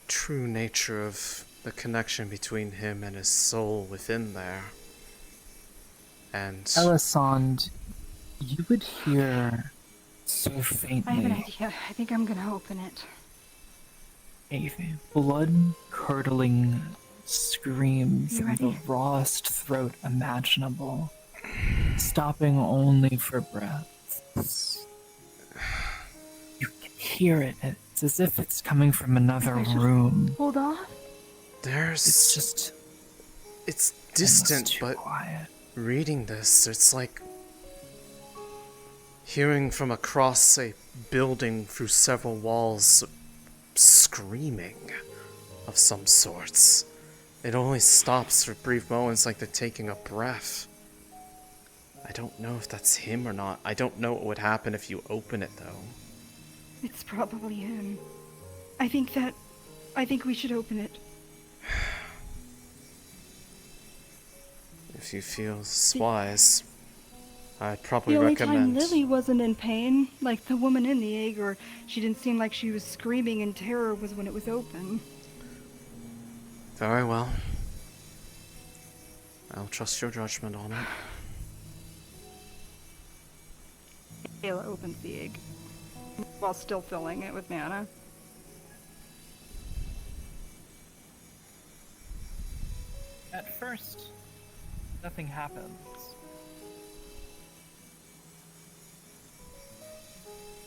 true nature of the connection between him and his soul within there. And... Elisande, you would hear so I have an faintly idea. I think I'm gonna open it. a blood-curdling scream You from ready? the rawest throat imaginable, stopping only for breath. You can hear it. It's as if it's coming from another I should room. Hold off. There's... It's just... It's distant, too but quiet. reading this, it's like hearing from across a building through several walls screaming of some sorts. It only stops for brief moments like they're taking a breath. I don't know if that's him or not. I don't know what would happen if you open it, though. It's probably him. I think we should open it. If you feel wise, I'd probably The only time recommend. Lily wasn't in pain, like the woman in the egg, or she didn't seem like she was screaming in terror, was when it was open. Very well. I'll trust your judgment on it. Ayla opens the egg while still filling it with mana. At first, nothing happens.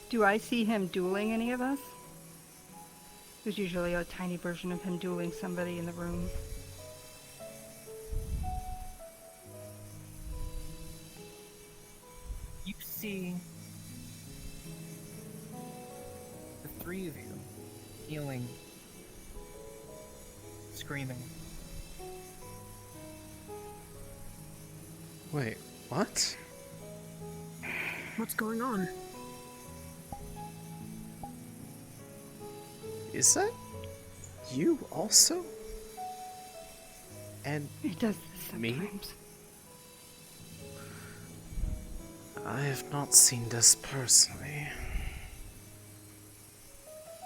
Do I see him dueling any of us? There's usually a tiny version of him dueling somebody in the room. You see the three of you healing, screaming. Wait, what? What's going on? Is that you also? And it does this me? sometimes. I have not seen this personally.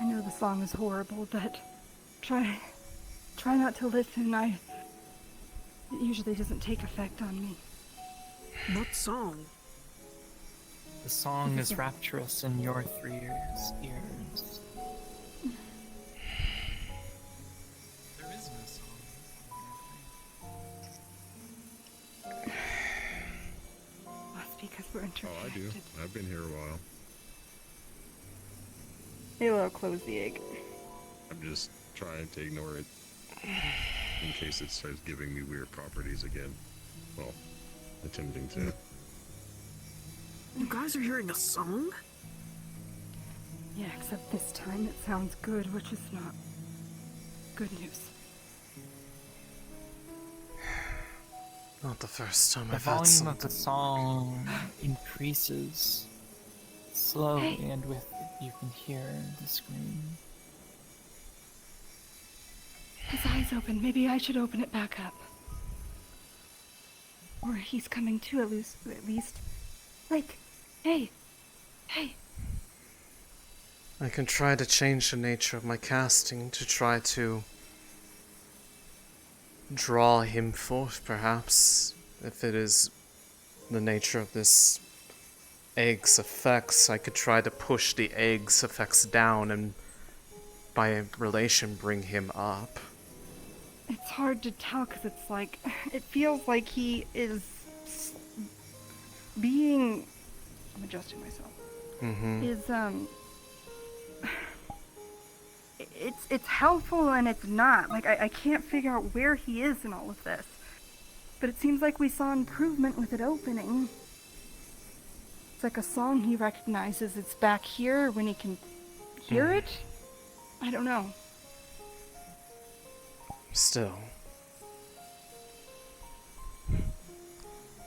I know the song is horrible, but try not to listen. It usually doesn't take effect on me. What song? The song is rapturous in your three ears. There is no song. That's because we're interconnected. Oh, I do. I've been here a while. Halo, close the egg. I'm just trying to ignore it in case it starts giving me weird properties again. Well, attempting to. You guys are hearing a song? Yeah, except this time it sounds good, which is not good news. Not the first time The I've had volume something. of the song increases slowly, and with it you can hear the scream. His eyes open. Maybe I should open it back up. Or he's coming to at least. Like, hey. I can try to change the nature of my casting to try to draw him forth, perhaps. If it is the nature of this egg's effects, I could try to push the egg's effects down and by relation bring him up. It's hard to tell because it's like, it feels like he is being. I'm adjusting myself. It's helpful and it's not. Like, I can't figure out where he is in all of this. But it seems like we saw improvement with it opening. It's like a song he recognizes. It's back here when he can hear it? I don't know. Still.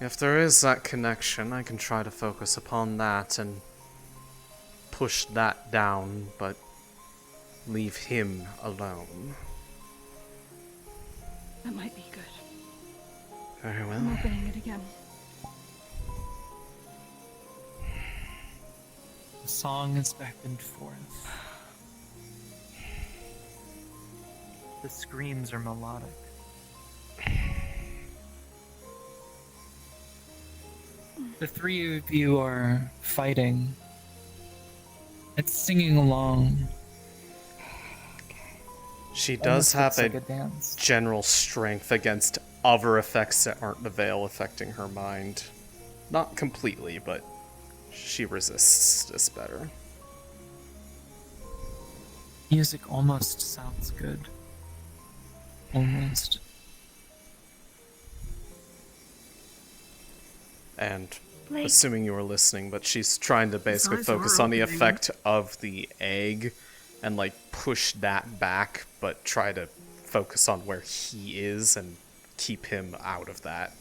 If there is that connection, I can try to focus upon that and push that down, but leave him alone. That might be good. Very well. I'm opening it again. The song is beckoned forth. The screams are melodic. The three of you are fighting. It's singing along. She does have like a a dance. general strength against other effects that aren't the veil affecting her mind. Not completely, but she resists this better. Music almost sounds good. Almost. And Blake. assuming you were listening, but she's trying to basically eyes focus are on the opening. effect of the egg and like push that back, but try to focus on where he is and keep him out of that.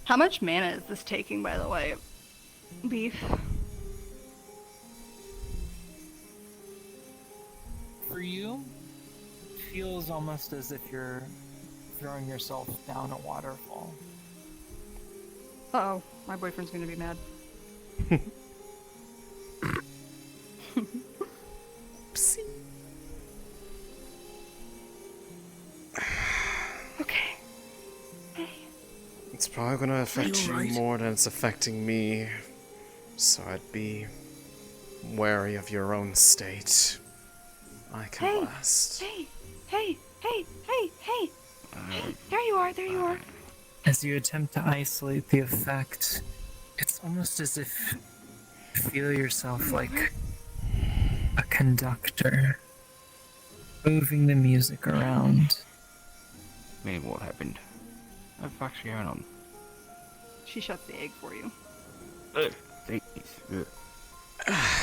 How much mana is this taking, by the way? Beef. For you, it feels almost as if you're throwing yourself down a waterfall. Uh-oh, my boyfriend's gonna be mad. Okay. Hey. It's probably gonna affect you alright? more than it's affecting me, so I'd be wary of your own state. I can last. Hey! Hey! Hey! Hey! Hey! Hey! There you are! There you are! As you attempt to isolate the effect, it's almost as if you feel yourself like a conductor, moving the music around. Meaning what happened? What the fuck's going on? She shuts the egg for you. The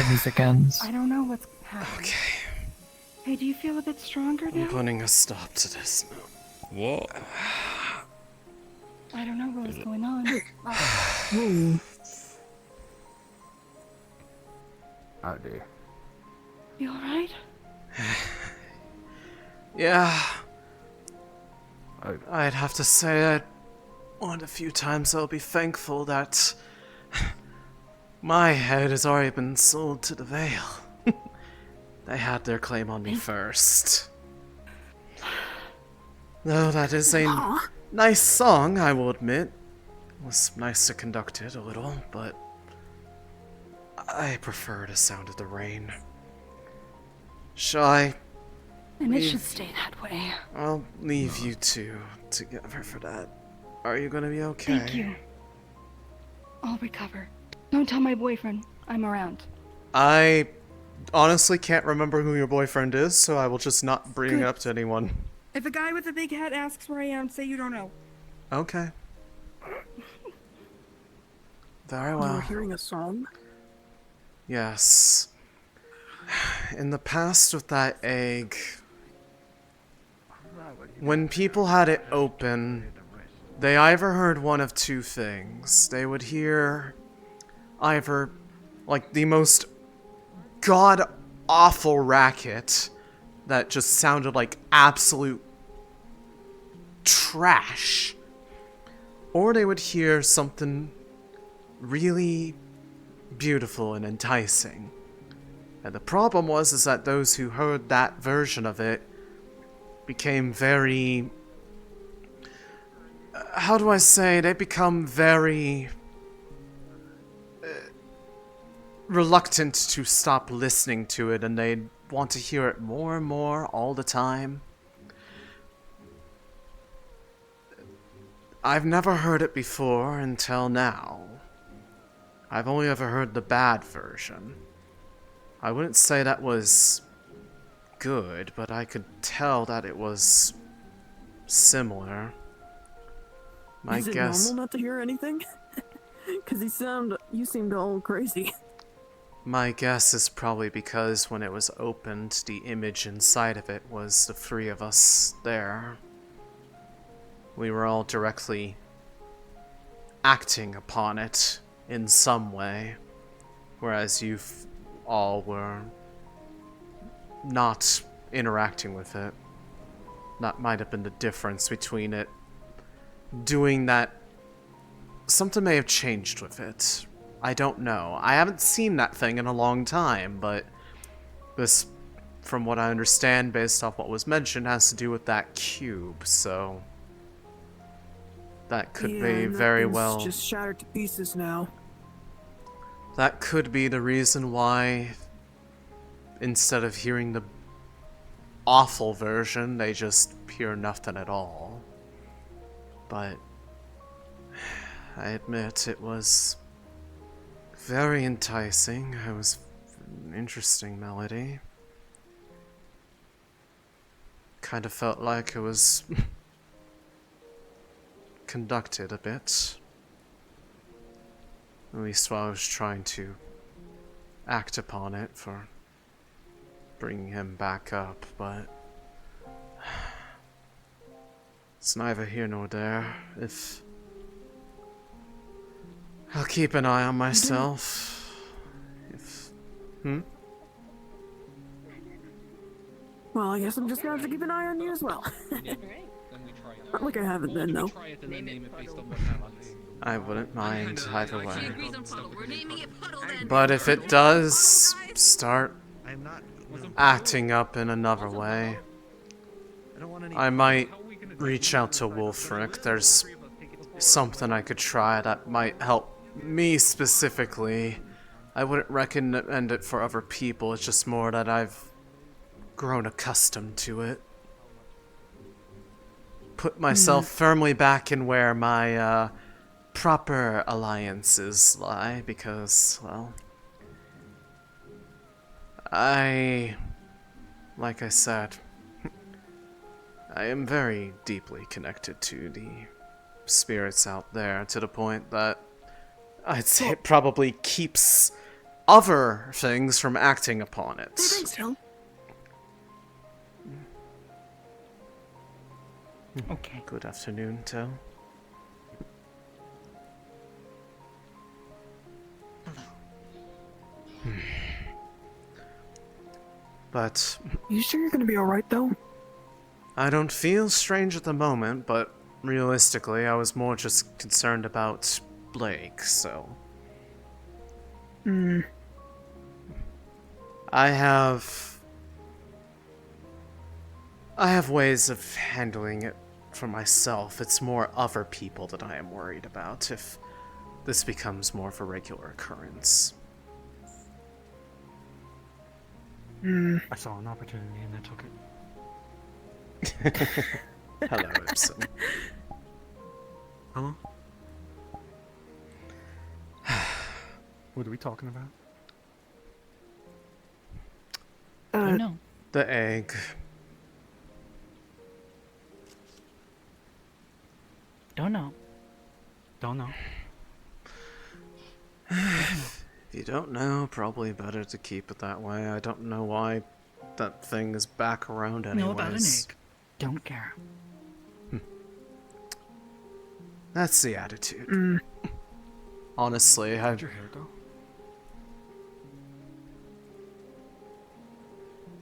music ends. I don't know what's happening. Okay. Hey, do you feel a bit stronger now? I'm putting a stop to this now. What? I don't know what was going on. Oh dear. You alright? Yeah. I'd have to say that one of the few times I'll be thankful that my head has already been sold to the Vale. They had their claim on me first. Though that is a nice song, I will admit. It was nice to conduct it a little, but I prefer the sound of the rain. Shall I? And it should stay that way. I'll leave you two together for that. Are you gonna be okay? Thank you. I'll recover. Don't tell my boyfriend. I'm around. I honestly can't remember who your boyfriend is, so I will just not bring it up to anyone. If a guy with a big hat asks where I am, say you don't know. Okay. Very You well. were hearing a song? Yes. In the past with that egg, when people had it open, they either heard one of two things. They would hear either, like, the most god-awful racket that just sounded like absolute trash, or they would hear something really beautiful and enticing. And the problem was is that those who heard that version of it became very... how do I say? They become very... reluctant to stop listening to it, and they'd want to hear it more and more all the time. I've never heard it before until now. I've only ever heard the bad version. I wouldn't say that was good, but I could tell that it was similar. Is it normal not to hear anything? Because you seemed all crazy. My guess is probably because when it was opened, the image inside of it was the three of us there. We were all directly acting upon it in some way, whereas you all were not interacting with it. That might have been the difference between it doing that. Something may have changed with it. I don't know. I haven't seen that thing in a long time, but this, from what I understand based off what was mentioned, has to do with that cube, so that could be very well... just shattered to pieces now. That could be the reason why, instead of hearing the awful version, they just hear nothing at all. But I admit it was very enticing. It was an interesting melody. Kind of felt like it was conducted a bit. At least while I was trying to act upon it for bringing him back up, but it's neither here nor there. If I'll keep an eye on myself. Well, I guess I'm just gonna have to keep an eye on you as well. Not like I haven't been, though. Try it and then name it based on what happens. I wouldn't mind either way. But if it does start acting up in another way, I might reach out to Wolfric. There's something I could try that might help me specifically. I wouldn't recommend it for other people, it's just more that I've grown accustomed to it. Put myself firmly back in where my proper alliances lie, because, well, like I said, I am very deeply connected to the spirits out there, to the point that I'd say it probably keeps other things from acting upon it. Thanks, Phil. Okay. Good afternoon, Tel. But You sure you're gonna be alright, though? I don't feel strange at the moment, but realistically, I was more just concerned about Blake, so... I have ways of handling it for myself. It's more other people that I am worried about if this becomes more of a regular occurrence. I saw an opportunity and I took it. Hello, Ibsen. Hello? What are we talking about? No. The egg. Don't know. Don't know. If you don't know, probably better to keep it that way. I don't know why that thing is back around anyways. Know about an egg. Don't care. That's the attitude. Honestly, How'd your hair go?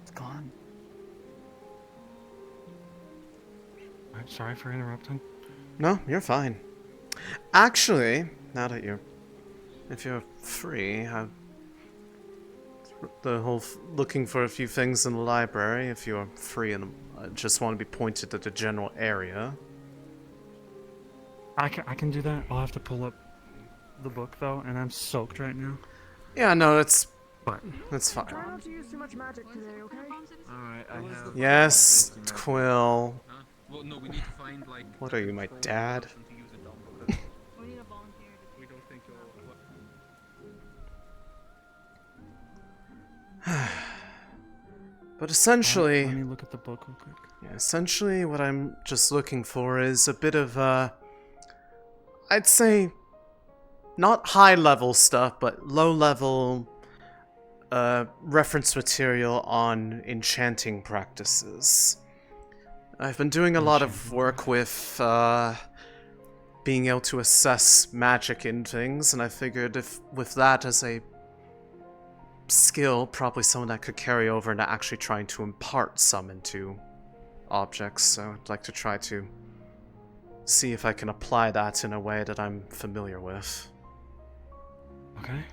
It's gone. I'm sorry for interrupting. No, you're fine. Actually, now that if you're free, the whole looking for a few things in the library, if you're free and just want to be pointed to the general area. I can do that. I'll have to pull up the book though, and I'm soaked right now. Yeah, no, that's fine. Try not to use too much magic today, okay? Alright, I have... Yes, Quill. Well, no, we need to find, like... What are you, my dad? But essentially... Let me look at the book real quick. Yeah, essentially what I'm just looking for is a bit of, I'd say, not high-level stuff, but low-level, reference material on enchanting practices. I've been doing a lot of work with, being able to assess magic in things, and I figured if with that as a skill, probably someone that could carry over into actually trying to impart some into objects, so I'd like to try to see if I can apply that in a way that I'm familiar with. Okay.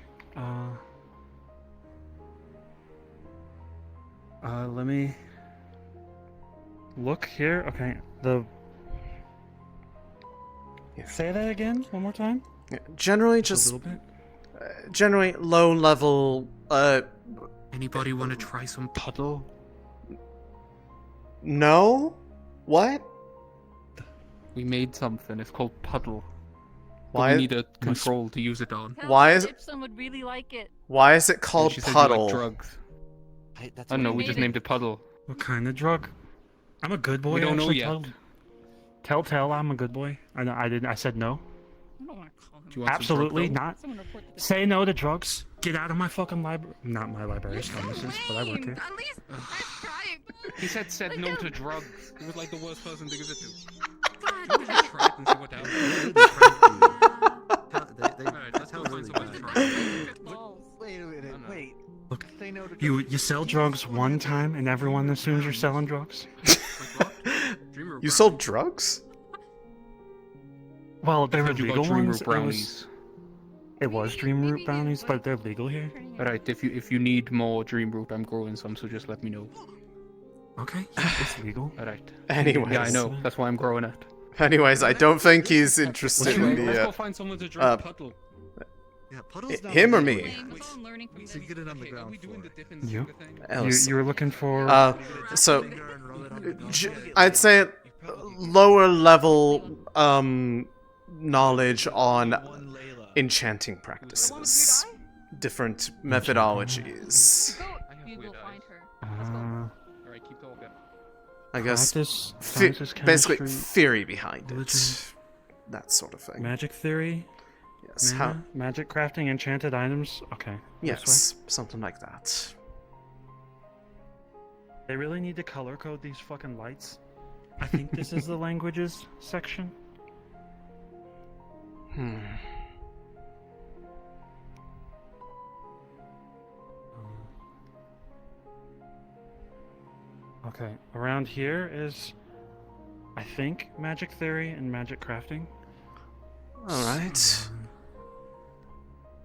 Let me look here. Okay, Say that again, one more time? Yeah, generally just... A little bit? Generally low level, Anybody want to try some puddle? No? What? We made something, it's called puddle. Why? But we need a control to use it on. Why is it... Ibsen would really like it. Why is it called She said you puddle? like drugs. That's I what don't know, we we just made it. named it puddle. What kind of drug? I'm a good boy. We don't know actually, yet. Tell, I'm a good boy. I said no. Do you want Absolutely some drug, not. Say no to drugs. Get out of my fucking library. Not my library, it's premises, but I work here. At least I'm trying. He said no to drugs. He was like the worst person to give it to. You could just try it and see what happens. Wait a minute, wait. Look, Say no to you sell drugs one time and everyone assumes you're selling drugs? You sold drugs? Well, they were Said you got legal dream ones. root brownies. It was dream root brownies, but they're legal here. Alright, if you need more dream root, I'm growing some, so just let me know. Okay, yeah, it's legal. Alright. Anyways. Yeah, I know. That's why I'm growing it. Anyways, I don't think he's interested in the. Let's go find someone to drink Puddle. Yeah, Puddle's not him or really me? good. So you get it on the ground floor. You were looking for. So, I'd say lower level knowledge on enchanting practices, different methodologies. I guess basically theory behind it, that sort of thing. Magic theory. Yes. Mana, magic crafting, enchanted items. Okay. Yes, something like that. They really need to color code these fucking lights. I think this is the languages section. Okay, around here is, I think, magic theory and magic crafting. Alright.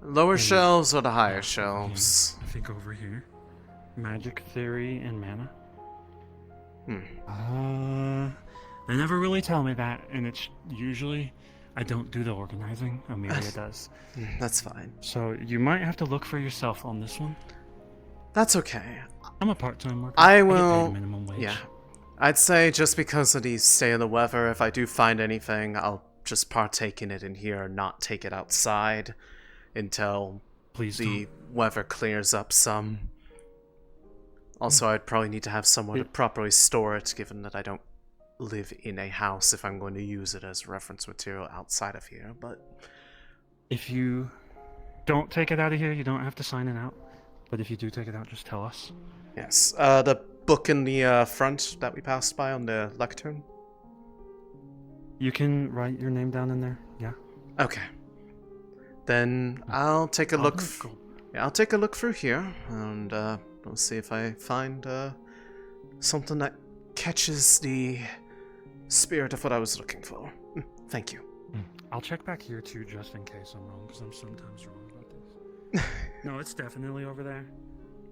Lower shelves or the higher shelves? I think over here. Magic theory and mana. They never really tell me that, and it's usually I don't do the organizing. Amelia does. That's fine. So you might have to look for yourself on this one. That's okay. I'm a part-time worker. I get paid will. a minimum wage. Yeah. I'd say just because of the state of the weather, if I do find anything, I'll just partake in it in here and not take it outside until the weather clears up some. Also, I'd probably need to have somewhere to properly store it, given that I don't live in a house if I'm going to use it as reference material outside of here, but... If you don't take it out of here, you don't have to sign it out. But if you do take it out, just tell us. Yes. The book in the front that we passed by on the lectern? You can write your name down in there, yeah. Okay. Then I'll take a look... I'll take a look through here, and we'll see if I find something that catches the spirit of what I was looking for. Thank you. I'll check back here too, just in case I'm wrong, because I'm sometimes wrong about this. No, it's definitely over there.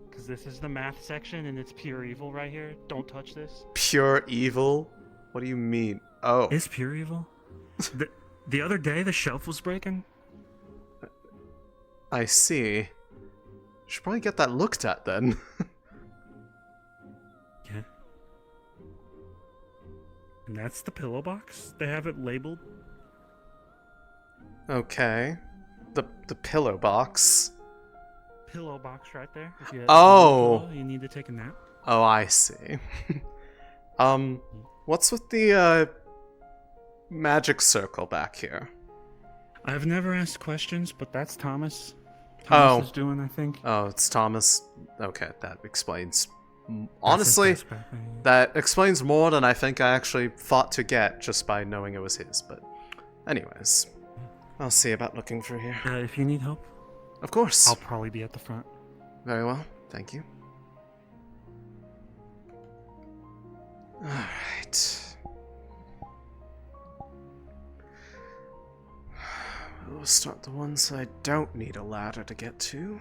Because this is the math section, and it's pure evil right here. Don't touch this. Pure evil? What do you mean? Oh. It's pure evil? the other day, the shelf was breaking. I see. Should probably get that looked at then. Yeah. And that's the pillow box. They have it labeled. Okay. The pillow box. Pillow box right there. If you have Oh! you need to take a nap. Oh, I see. What's with the magic circle back here? I've never asked questions, but that's Thomas. Oh. Thomas is doing, I think. Oh, it's Thomas. Okay, that explains. Honestly, that explains more than I think I actually thought to get just by knowing it was his. But, anyways, I'll see about looking through here. If you need help, of course. I'll probably be at the front. Very well, thank you. Alright. We'll start the ones I don't need a ladder to get to.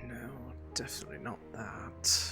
No, definitely not that.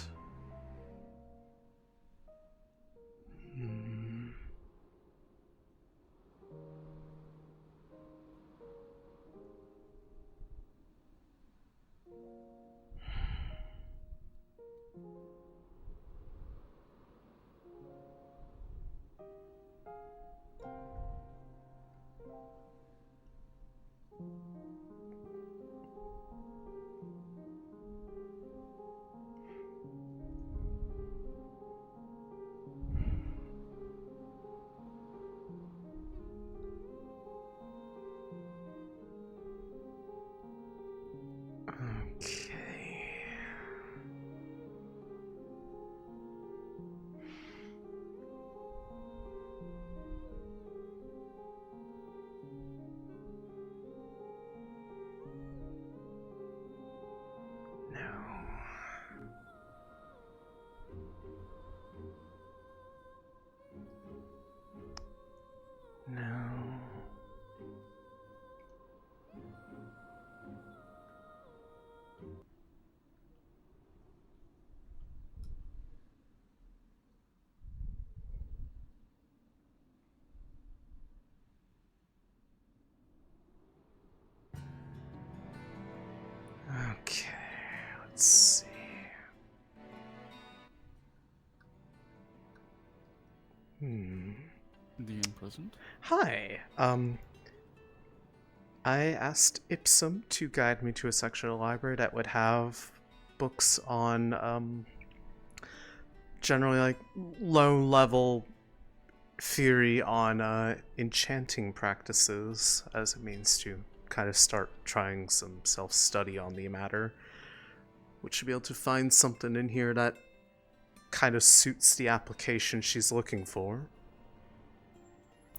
The in-present. Hi. I asked Ipsum to guide me to a section of the library that would have books on, generally like low-level theory on enchanting practices, as it means to kind of start trying some self-study on the matter. Would she be able to find something in here that kind of suits the application she's looking for?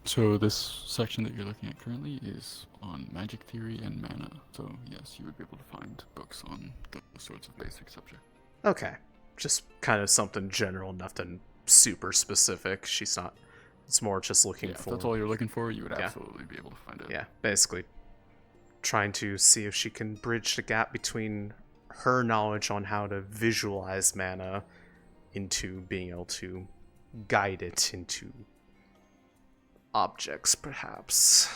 So this section that you're looking at currently is on magic theory and mana. So yes, you would be able to find books on those sorts of basic subjects. Okay. Just kind of something general, nothing super specific. She's not... It's more just looking for... If that's all you're looking for, you would absolutely be able to find it. Yeah, basically trying to see if she can bridge the gap between her knowledge on how to visualize mana into being able to guide it into objects, perhaps.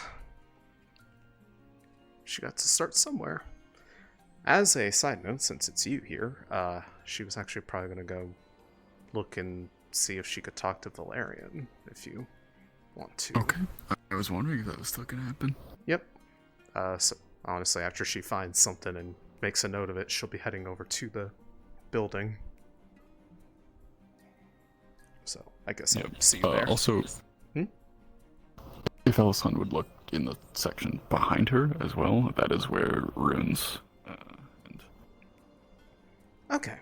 She got to start somewhere. As a side note, since it's you here, she was actually probably going to go look and see if she could talk to Valerian, if you want to. Okay. I was wondering if that was still going to happen. Yep. So, honestly, after she finds something and makes a note of it, she'll be heading over to the building. So, I guess I'll see you there. Also, if Elisande would look in the section behind her as well, that is where runes Okay.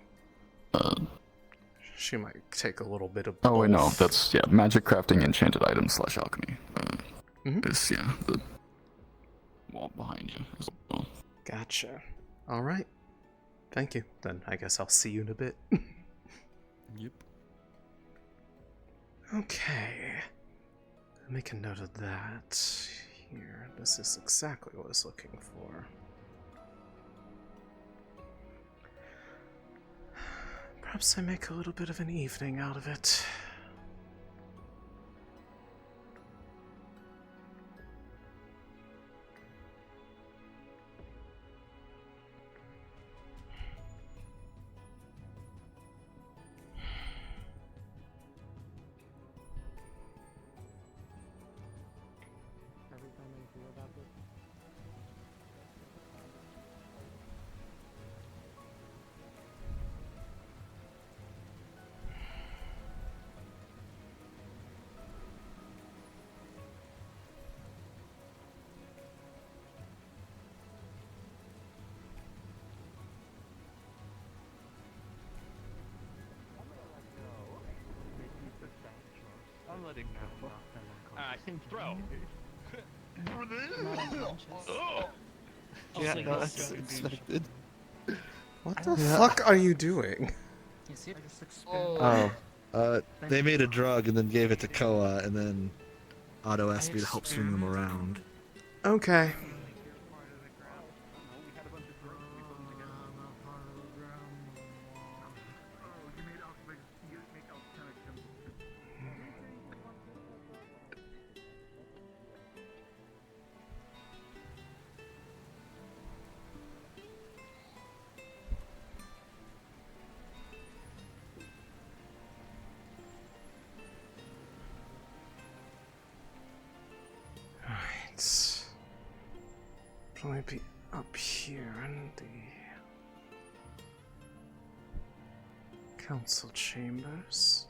She might take a little bit of Oh, wait, no, both. that's, magic crafting, enchanted items / alchemy. Is, the wall behind you as well. Gotcha. Alright. Thank you. Then I guess I'll see you in a bit. Yep. Okay. Make a note of that. Here. This is exactly what I was looking for. Perhaps I make a little bit of an evening out of it. I'm letting now. I can throw. Yeah, no, that's expected. What the fuck are you doing? Oh, they made a drug and then gave it to Koa, and then Otto asked me to help swing them around. Okay. Probably be up here in the council chambers.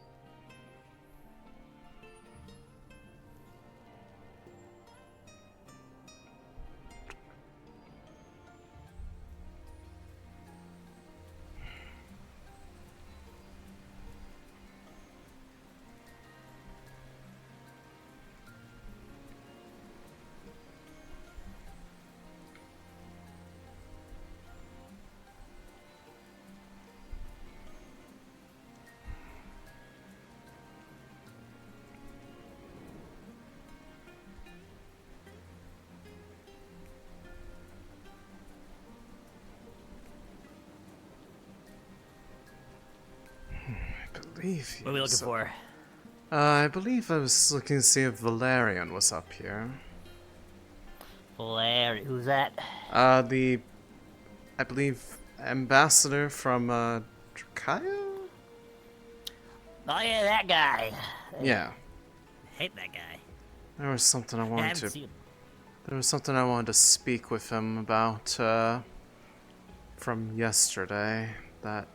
What are we looking for? I believe I was looking to see if Valerian was up here. Valerian, who's that? I believe, ambassador from, Dracaya? Oh yeah, that guy. Yeah. hate that guy. There was something I I wanted haven't to. seen him. There was something I wanted to speak with him about from yesterday. That.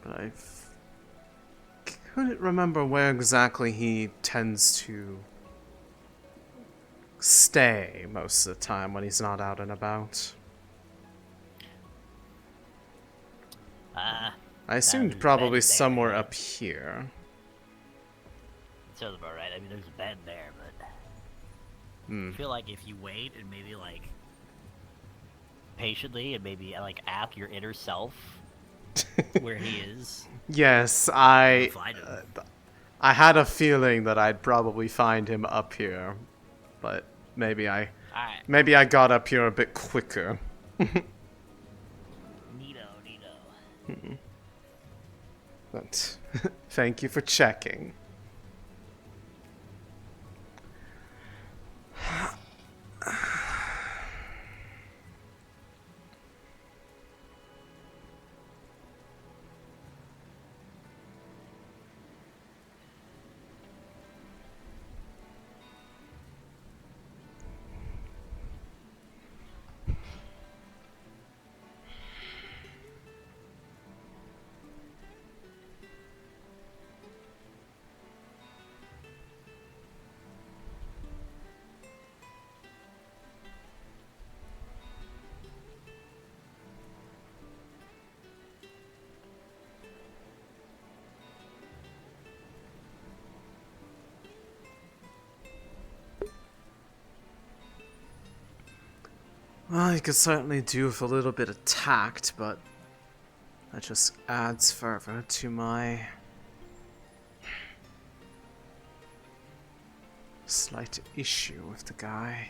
But I couldn't remember where exactly he tends to stay most of the time when he's not out and about. I assumed probably somewhere up here. Sounds about right. I mean, there's a bed there, but Hmm. I feel like if you wait and maybe like patiently and maybe like ask your inner self where he is. Yes, you'll find him. I had a feeling that I'd probably find him up here, but maybe I got up here a bit quicker. Neato. But thank you for checking. Well, you could certainly do with a little bit of tact, but that just adds further to my slight issue with the guy.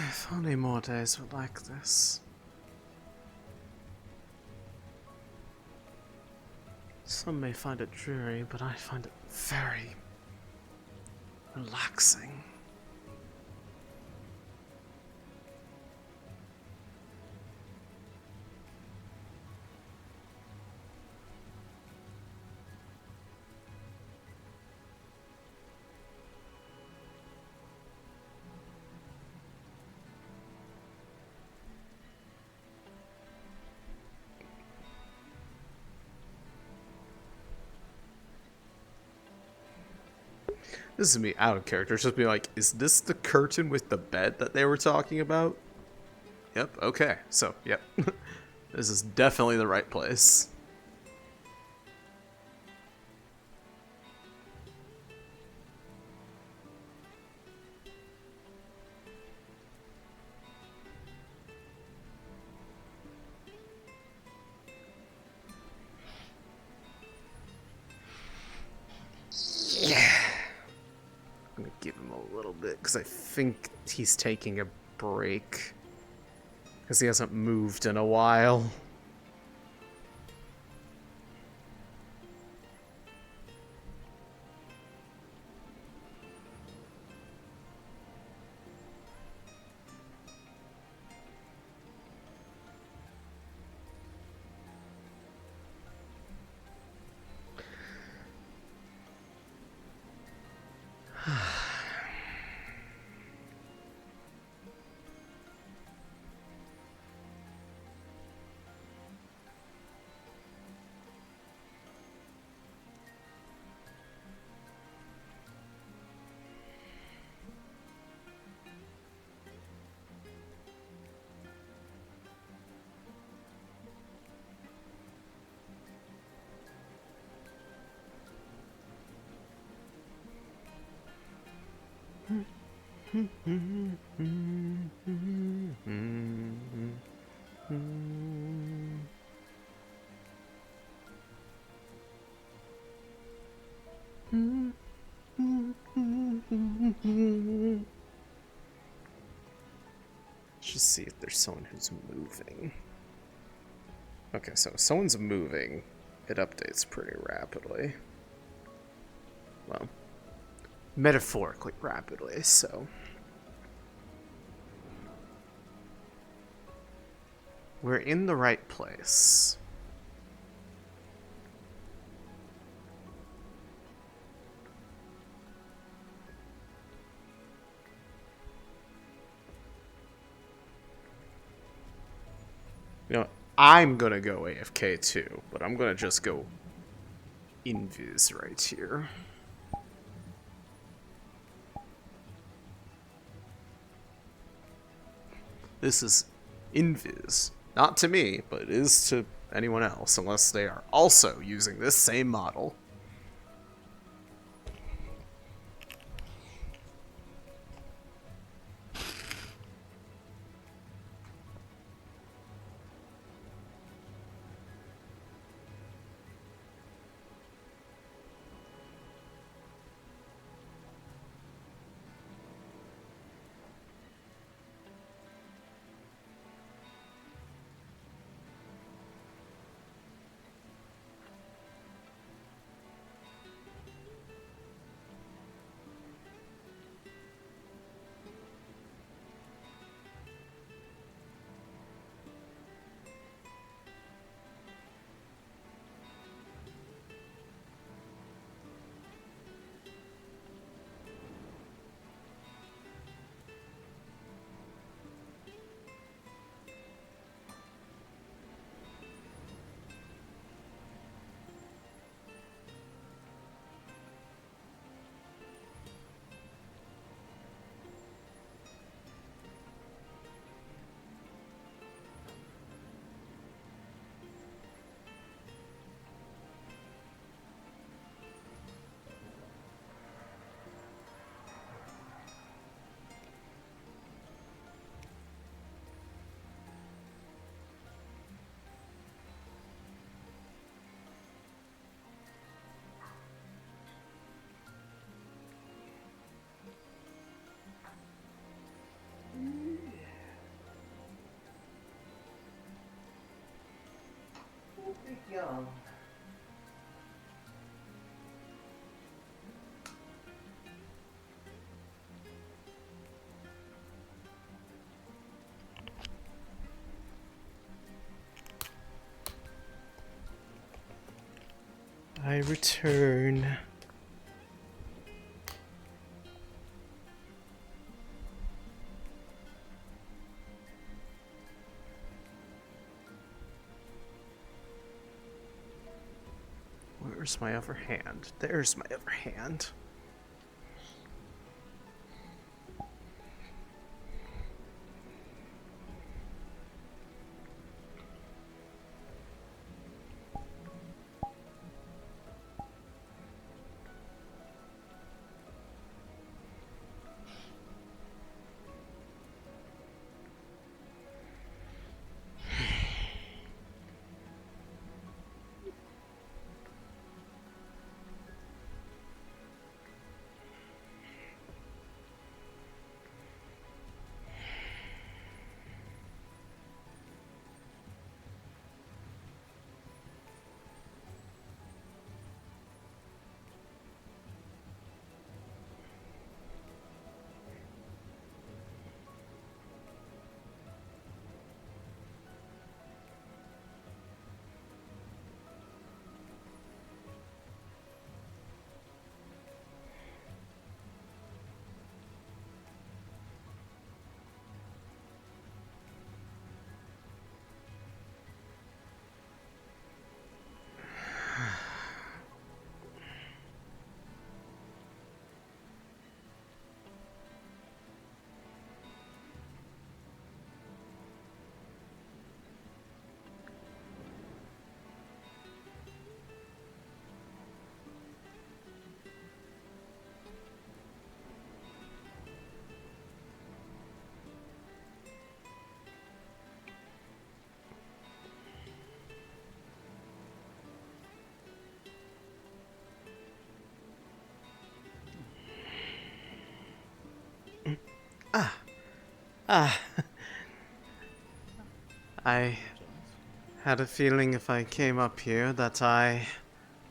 If only more days were like this. Some may find it dreary, but I find it very relaxing. This is me out of character. It's just be like, is this the curtain with the bed that they were talking about? Yep, okay. So, yep. This is definitely the right place. because I think he's taking a break. Because he hasn't moved in a while. Let's just see if there's someone who's moving. Okay, so if someone's moving, it updates pretty rapidly. Well, metaphorically rapidly, so. We're in the right place. You know, I'm gonna go AFK too, but I'm gonna just go invis right here. This is invis. Not to me, but it is to anyone else, unless they are also using this same model. I return. Where's my other hand? There's my other hand. Ah. I had a feeling if I came up here that I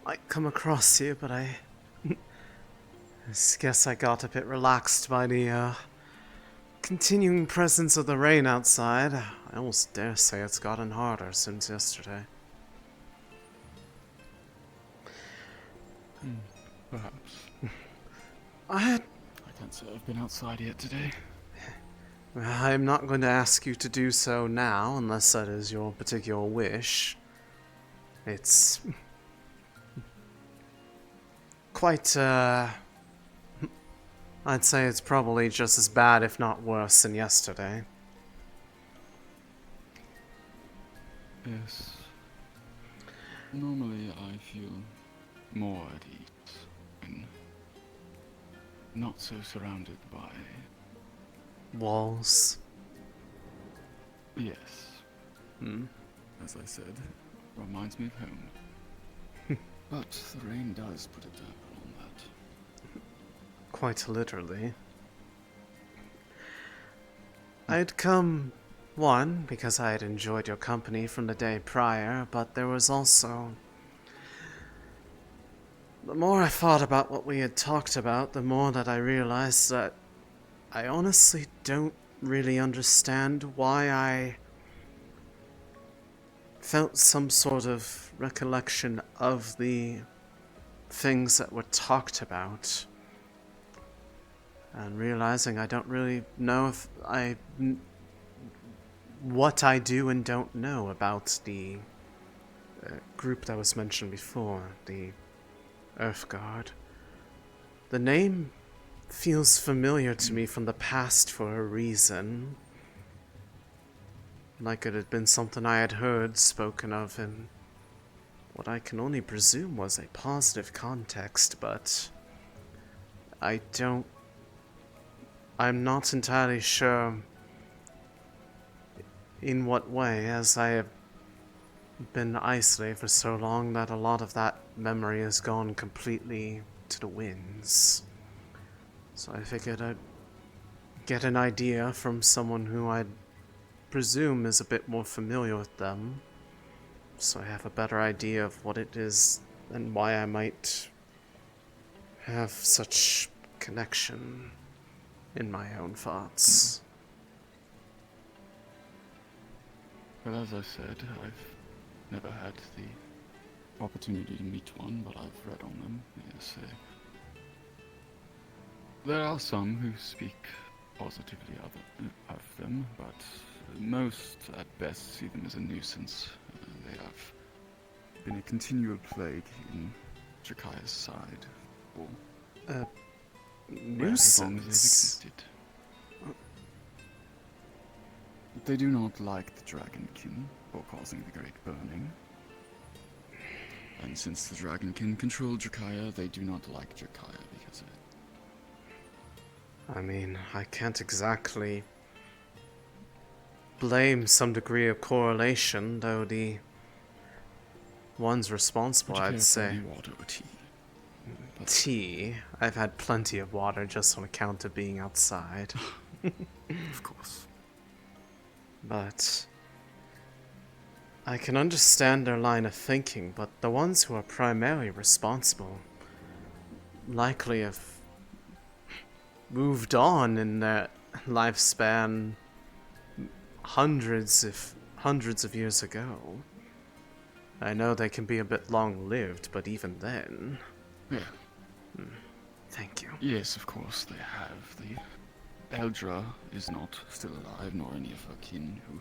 might come across you, but I guess I got a bit relaxed by the continuing presence of the rain outside. I almost dare say it's gotten harder since yesterday. Perhaps. I can't say I've been outside yet today. I'm not going to ask you to do so now, unless that is your particular wish. It's quite, I'd say it's probably just as bad, if not worse, than yesterday. Yes. Normally I feel more at ease when not so surrounded by walls. Yes. Hmm. As I said, reminds me of home. But the rain does put a damper on that. Quite literally. I'd come, one, because I had enjoyed your company from the day prior, but there was also... The more I thought about what we had talked about, the more that I realized that I honestly don't really understand why I felt some sort of recollection of the things that were talked about. And realizing I don't really know if what I do and don't know about the group that was mentioned before, the Earth Guard. The name feels familiar to me from the past for a reason. Like it had been something I had heard spoken of in what I can only presume was a positive context, but I'm not entirely sure in what way, as I have been isolated for so long that a lot of that memory has gone completely to the winds. So I figured I'd get an idea from someone who I'd presume is a bit more familiar with them, so I have a better idea of what it is and why I might have such connection in my own thoughts. Well, as I said, I've never had the opportunity to meet one, but I've read on them. Yes, there are some who speak positively of them, but most at best see them as a nuisance. They have been a continual plague in Jakaya's side for as long as they've existed. They do not like the Dragonkin for causing the Great Burning. And since the Dragonkin control Jakaya, they do not like Jakaya because of it. I mean, I can't exactly blame some degree of correlation, though the ones responsible, I'd say. Water or tea? Tea? I've had plenty of water just on account of being outside. Of course. But I can understand their line of thinking, but the ones who are primarily responsible likely have moved on in their lifespan hundreds of years ago. I know they can be a bit long-lived, but even then... Yeah. Thank you. Yes, of course they have. The Eldra is not still alive, nor any of her kin who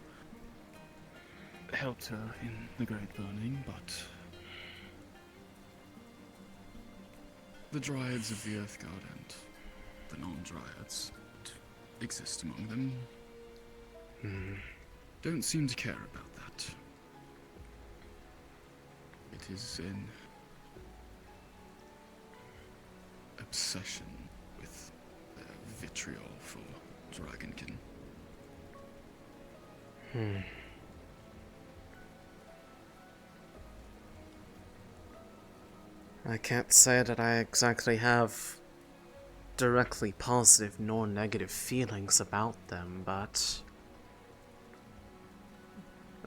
helped her in the Great Burning, but the Dryads of the Earth Guard and the non-Dryads that exist among them don't seem to care about that. It is an obsession with vitriol for Dragonkin. I can't say that I exactly have directly positive nor negative feelings about them, but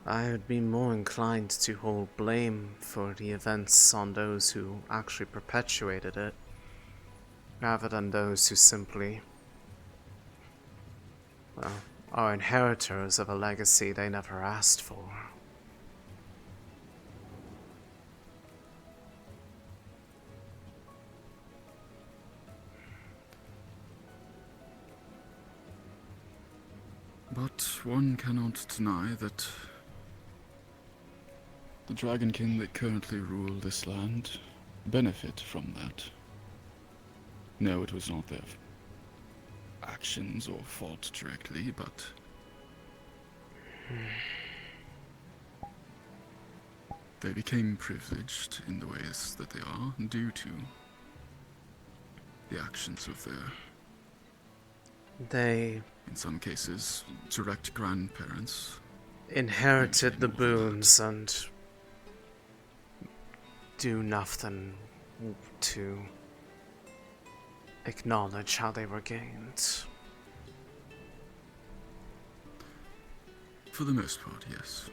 I would be more inclined to hold blame for the events on those who actually perpetuated it, rather than those who simply, well, are inheritors of a legacy they never asked for. But one cannot deny that the Dragon King that currently rule this land benefit from that. No, it was not their actions or fault directly, but they became privileged in the ways that they are due to the actions of their, in some cases, direct grandparents. Inherited the boons and do nothing to acknowledge how they were gained. For the most part, yes.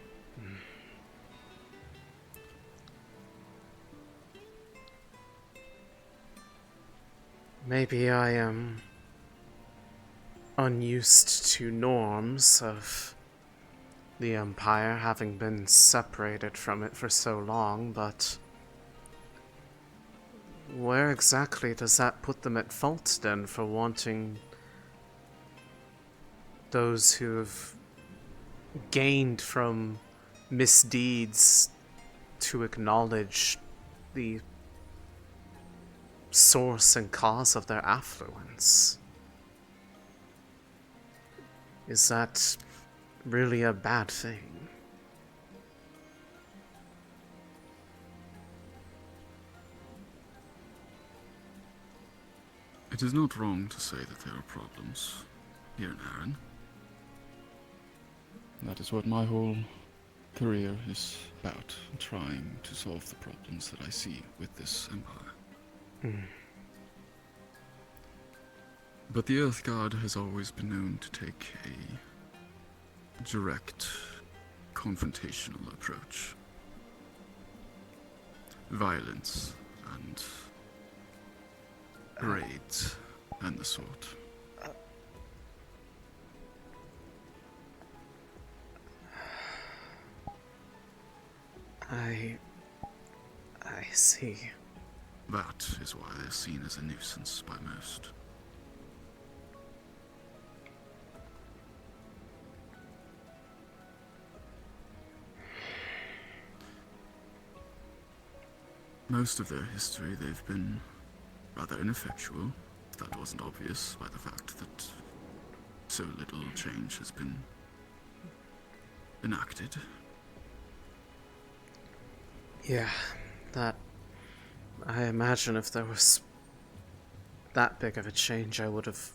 Maybe I am unused to norms of the Empire, having been separated from it for so long, but where exactly does that put them at fault then for wanting those who have gained from misdeeds to acknowledge the source and cause of their affluence? Is that really a bad thing? It is not wrong to say that there are problems here in Arran. That is what my whole career is about, trying to solve the problems that I see with this empire. But the Earth God has always been known to take a direct, confrontational approach. Violence and raids and the sort. I see. That is why they're seen as a nuisance by most. Most of their history, they've been rather ineffectual, if that wasn't obvious by the fact that so little change has been enacted. Yeah, that... I imagine if there was that big of a change, I would have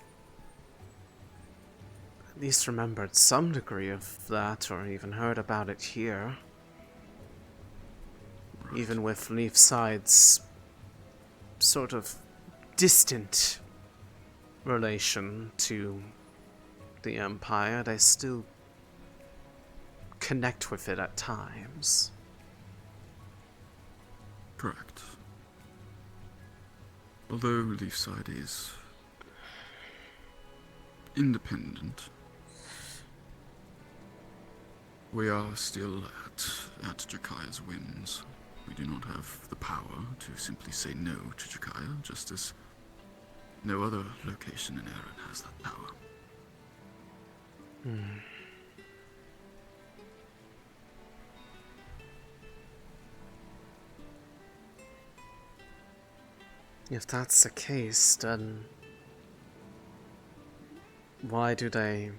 at least remembered some degree of that, or even heard about it here. Right. Even with Leefside's sort of distant relation to the Empire, they still connect with it at times. Correct. Although Leefside is independent, we are still at Jakaia's whims. We do not have the power to simply say no to Jakaya, just as no other location in Arran has that power. If that's the case, then why do they...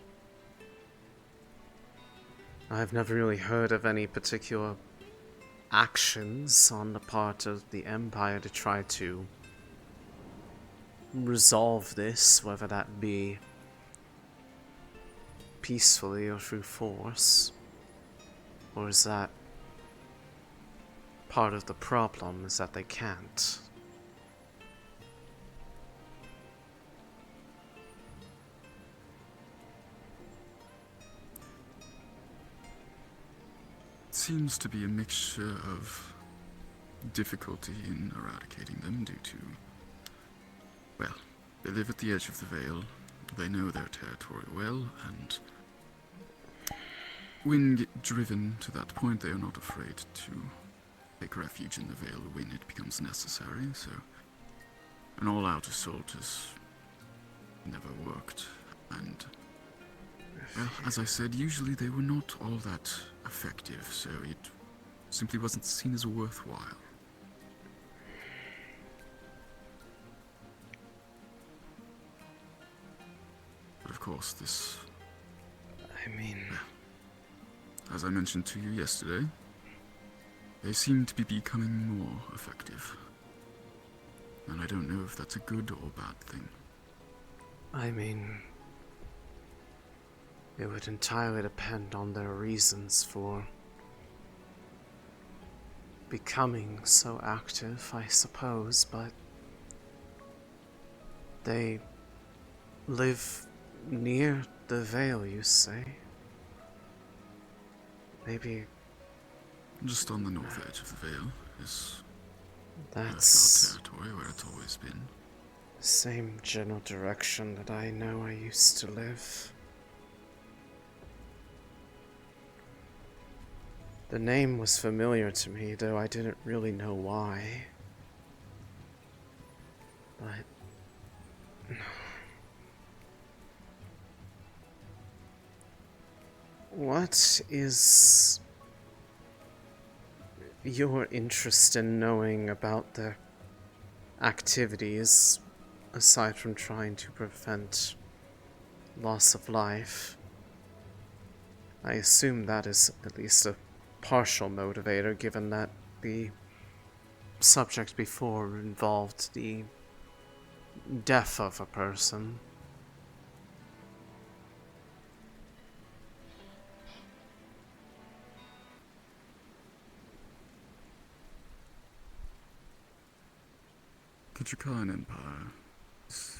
I've never really heard of any particular actions on the part of the Empire to try to resolve this, whether that be peacefully or through force. Or is that part of the problem, is that they can't? seems to be a mixture of difficulty in eradicating them due to, well, they live at the edge of the Vale, they know their territory well, and when driven to that point, they are not afraid to take refuge in the Vale when it becomes necessary, so an all-out assault has never worked, and, well, as I said, usually they were not all that effective, so it simply wasn't seen as worthwhile. But of course, this... I mean... As I mentioned to you yesterday, they seem to be becoming more effective. And I don't know if that's a good or bad thing. I mean... It would entirely depend on their reasons for becoming so active, I suppose, but they live near the Vale, you say? Maybe... Just on the north edge of the Vale is that's Earthguard territory, where it's always been. the same general direction that I know I used to live. The name was familiar to me, though I didn't really know why. But... What is your interest in knowing about the activities, aside from trying to prevent loss of life? I assume that is at least a partial motivator, given that the subject before involved the death of a person. The Dracan Empire is,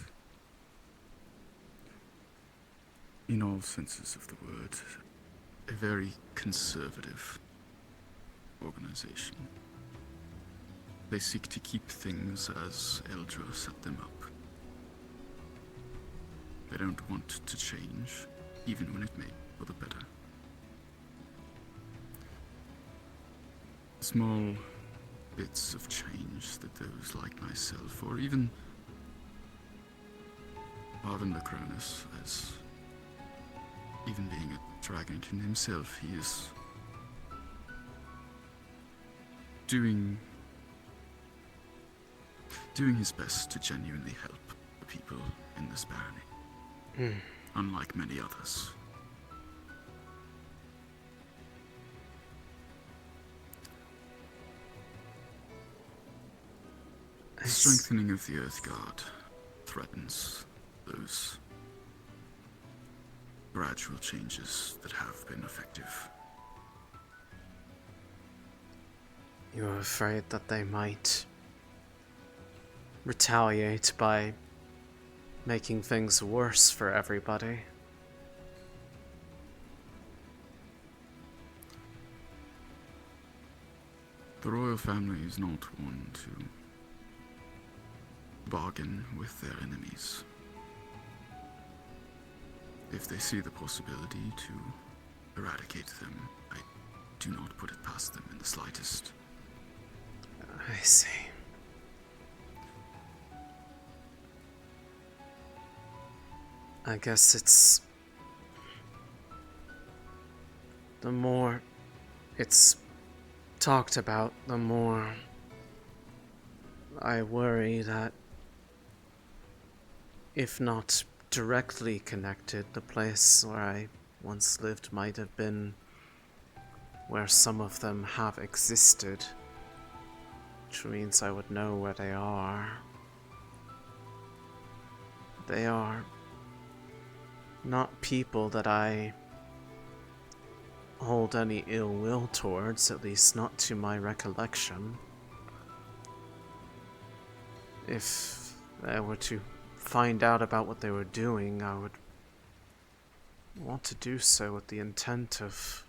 in all senses of the word, a very conservative organization. They seek to keep things as Eldra set them up. They don't want to change, even when it may be for the better. Small bits of change that those like myself, or even Arvin Lacronus, as even being a Dragonkin himself, he is doing his best to genuinely help the people in this barony, unlike many others. The strengthening of the Earthguard threatens those gradual changes that have been effective. You're afraid that they might retaliate by making things worse for everybody? The royal family is not one to bargain with their enemies. If they see the possibility to eradicate them, I do not put it past them in the slightest. I see. I guess it's... the more it's talked about, the more I worry that if not directly connected, the place where I once lived might have been where some of them have existed, which means I would know where they are. They are not people that I hold any ill will towards, at least not to my recollection. If I were to find out about what they were doing, I would want to do so with the intent of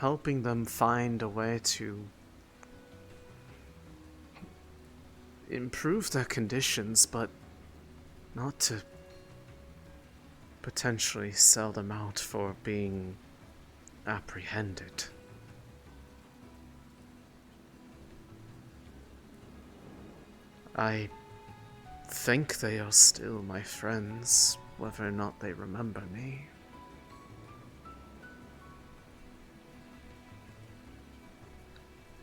helping them find a way to improve their conditions, but not to potentially sell them out for being apprehended. I think they are still my friends, whether or not they remember me.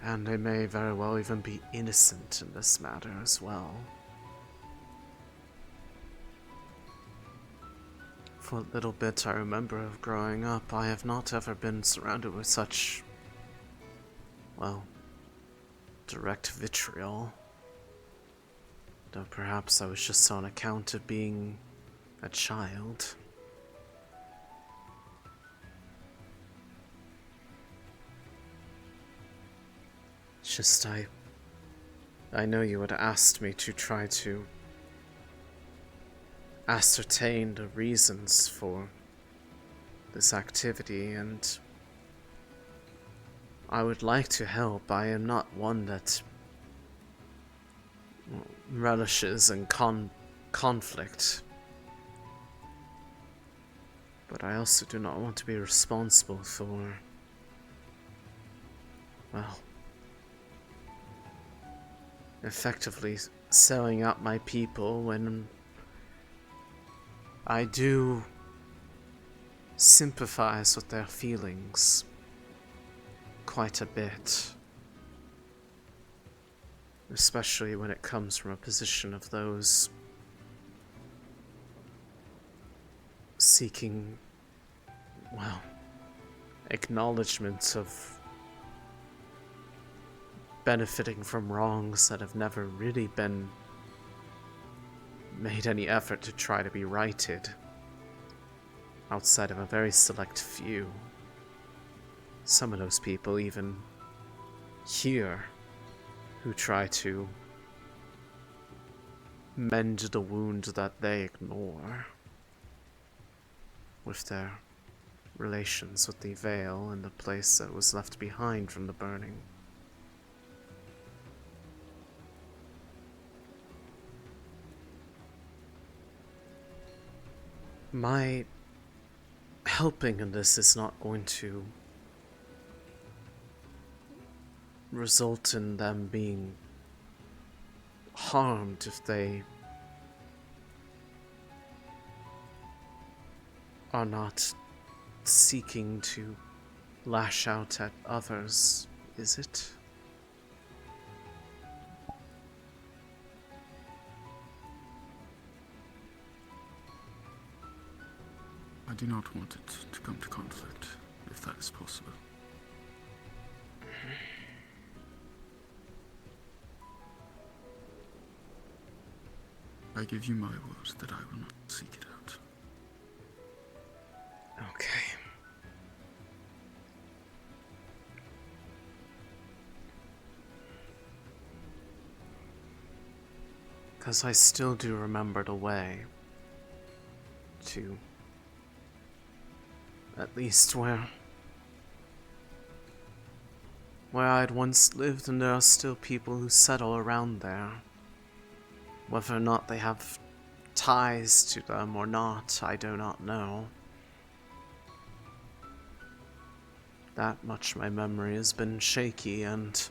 And they may very well even be innocent in this matter as well. For a little bit I remember of growing up, I have not ever been surrounded with such, well, direct vitriol. Though perhaps I was just on account of being a child. It's just I know you had asked me to try to ascertain the reasons for this activity, and I would like to help. I am not one that relishes in conflict, but I also do not want to be responsible for, well, effectively selling out my people when I do sympathize with their feelings quite a bit. Especially when it comes from a position of those seeking, well, acknowledgement of benefiting from wrongs that have never really been made any effort to try to be righted, outside of a very select few. Some of those people even here who try to mend the wound that they ignore with their relations with the Vale and the place that was left behind from the burning. My helping in this is not going to result in them being harmed if they are not seeking to lash out at others, is it? I do not want it to come to conflict, if that is possible. I give you my word that I will not seek it out. Okay. Because I still do remember the way to at least where I'd once lived, and there are still people who settle around there. Whether or not they have ties to them or not, I do not know. That much my memory has been shaky, and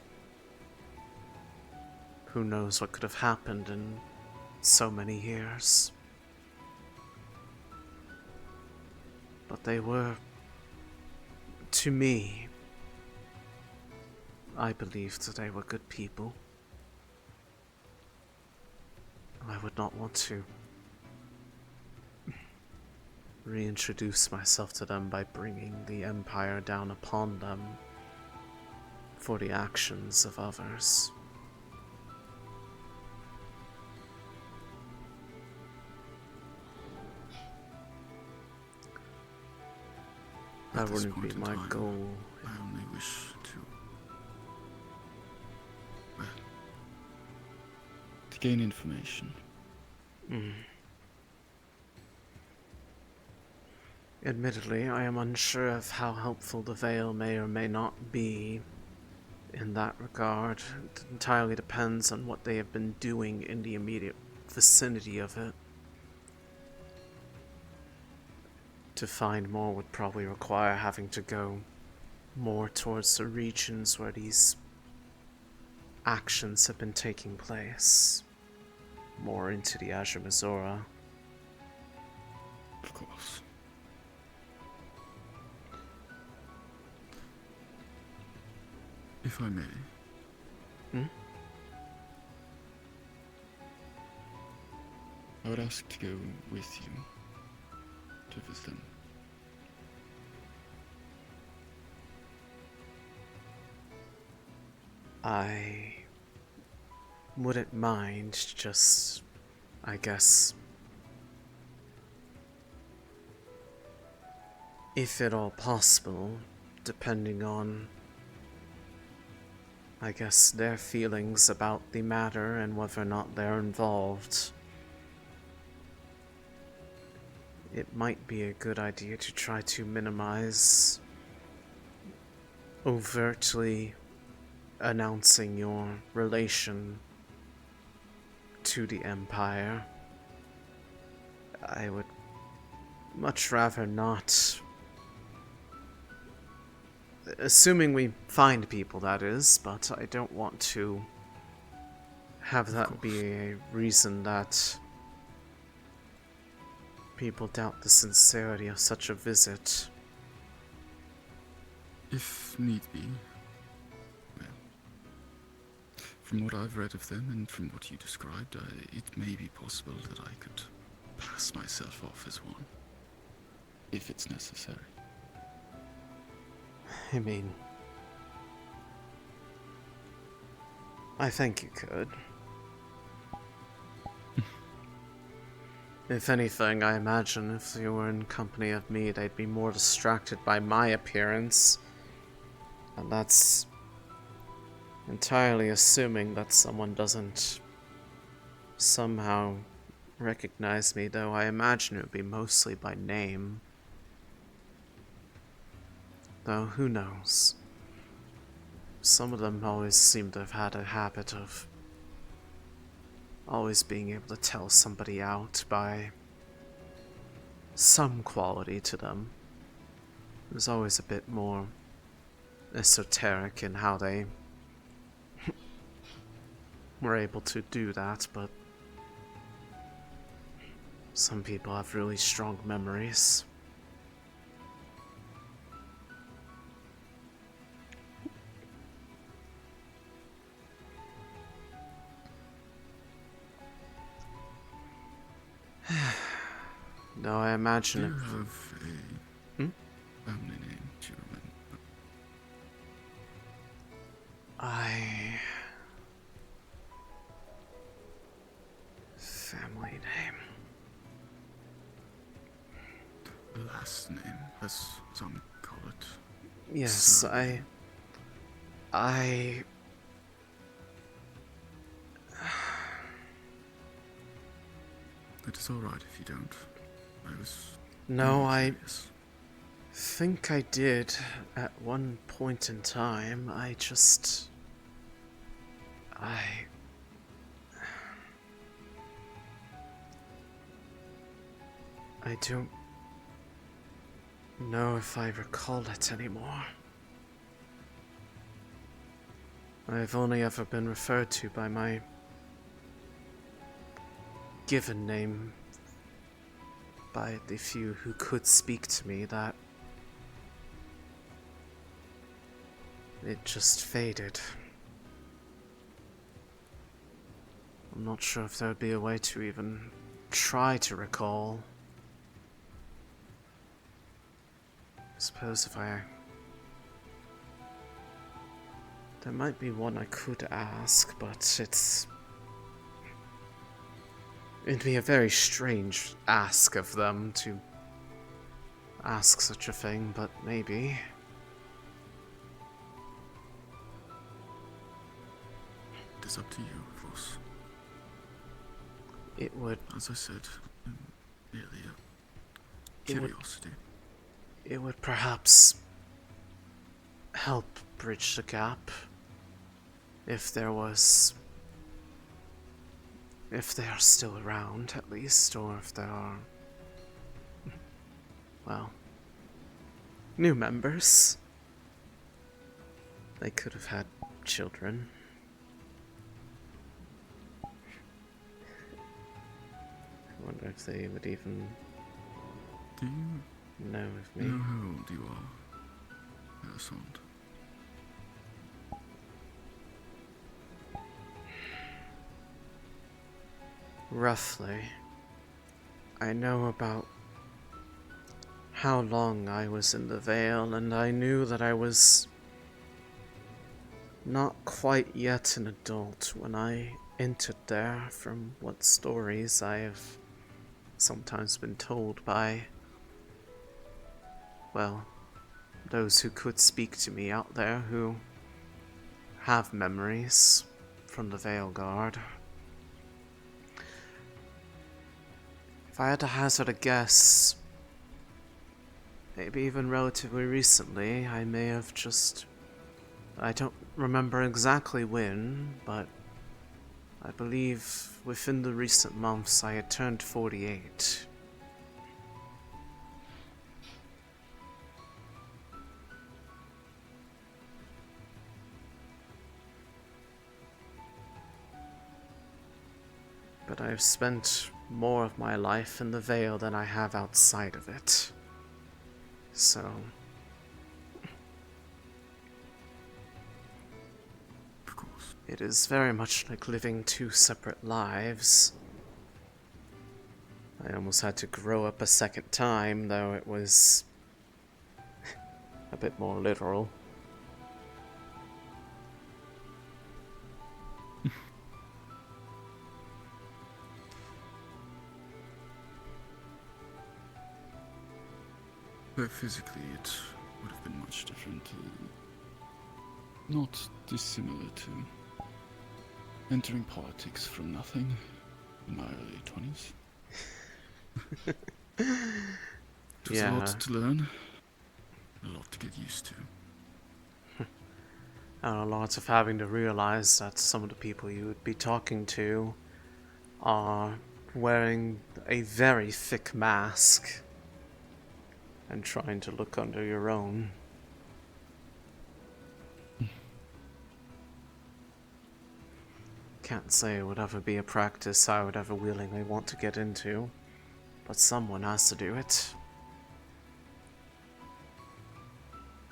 who knows what could have happened in so many years. But they were, to me, I believed that they were good people. I would not want to reintroduce myself to them by bringing the Empire down upon them for the actions of others. That wouldn't be my goal. I only wish to, well, to gain information. Admittedly, I am unsure of how helpful the Vale may or may not be in that regard. It entirely depends on what they have been doing in the immediate vicinity of it. To find more would probably require having to go more towards the regions where these actions have been taking place. More into the Azure Mizora. Of course. If I may. Hmm? I would ask to go with you to visit them. I wouldn't mind, just, I guess, if at all possible, depending on, I guess, their feelings about the matter and whether or not they're involved. It might be a good idea to try to minimize overtly announcing your relation to the Empire. I would much rather not. Assuming we find people, that is, but I don't want to have that be a reason that people doubt the sincerity of such a visit. If need be. Well, from what I've read of them and from what you described, it may be possible that I could pass myself off as one. If it's necessary. I mean, I think you could. If anything, I imagine if you were in company of me, they'd be more distracted by my appearance. And that's entirely assuming that someone doesn't somehow recognize me, though I imagine it would be mostly by name. Though, who knows? Some of them always seem to have had a habit of always being able to tell somebody out by some quality to them. There's always a bit more esoteric in how they were able to do that, but some people have really strong memories. No, I imagine Do it. you have a family name, do you remember? Family name. Last name, as some call it. Yes, So, It is alright if you don't. I was... No, I curious. think I did at one point in time. I don't know if I recall it anymore. I've only ever been referred to by my given name by the few who could speak to me. That it just faded. I'm not sure if there would be a way to even try to recall. I suppose if there might be one I could ask, but it'd be a very strange ask of them to ask such a thing, but maybe. It is up to you, of course. It would. As I said, merely a It would- curiosity. it would perhaps help bridge the gap if there was, if they are still around at least, or if there are, well, new members. They could have had children. I wonder if they would even Do you know of me. know how old you are, Elisande? Roughly. I know about how long I was in the Vale, and I knew that I was not quite yet an adult when I entered there, from what stories I have sometimes been told by, well, those who could speak to me out there who have memories from the Vale Guard. If I had to hazard a guess, maybe even relatively recently, I may have just... I don't remember exactly when, but I believe within the recent months I had turned 48. But I've spent more of my life in the Vale than I have outside of it. So... Of course. It is very much like living two separate lives. I almost had to grow up a second time, though it was a bit more literal. But physically, it would have been much different. Not dissimilar to entering politics from nothing in my early 20s. It was a lot to learn, a lot to get used to. And a lot of having to realize that some of the people you would be talking to are wearing a very thick mask and trying to look under your own. Can't say it would ever be a practice I would ever willingly want to get into, but someone has to do it.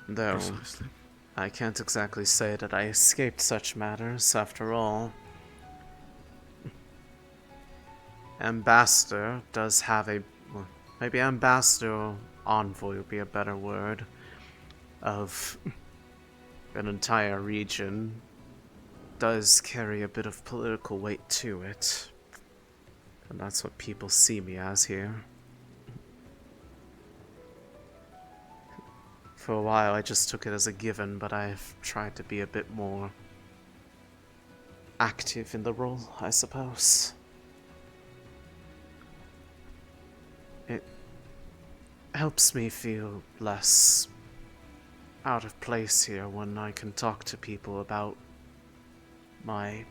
Though, Precisely. I can't exactly say that I escaped such matters, after all. Ambassador does have a... well, maybe ambassador or envoy would be a better word, of an entire region, does carry a bit of political weight to it. And that's what people see me as here. For a while I just took it as a given, but I've tried to be a bit more active in the role, I suppose. It helps me feel less out of place here when I can talk to people about my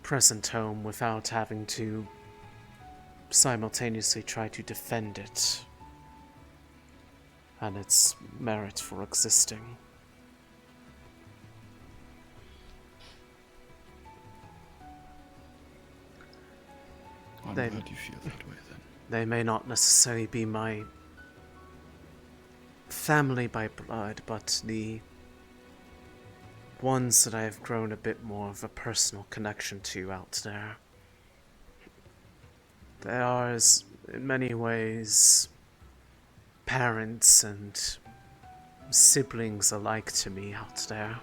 present home without having to simultaneously try to defend it and its merit for existing. I'm glad you feel that way then. They may not necessarily be my family by blood, but the ones that I have grown a bit more of a personal connection to out there. They are, as in many ways, parents and siblings alike to me out there.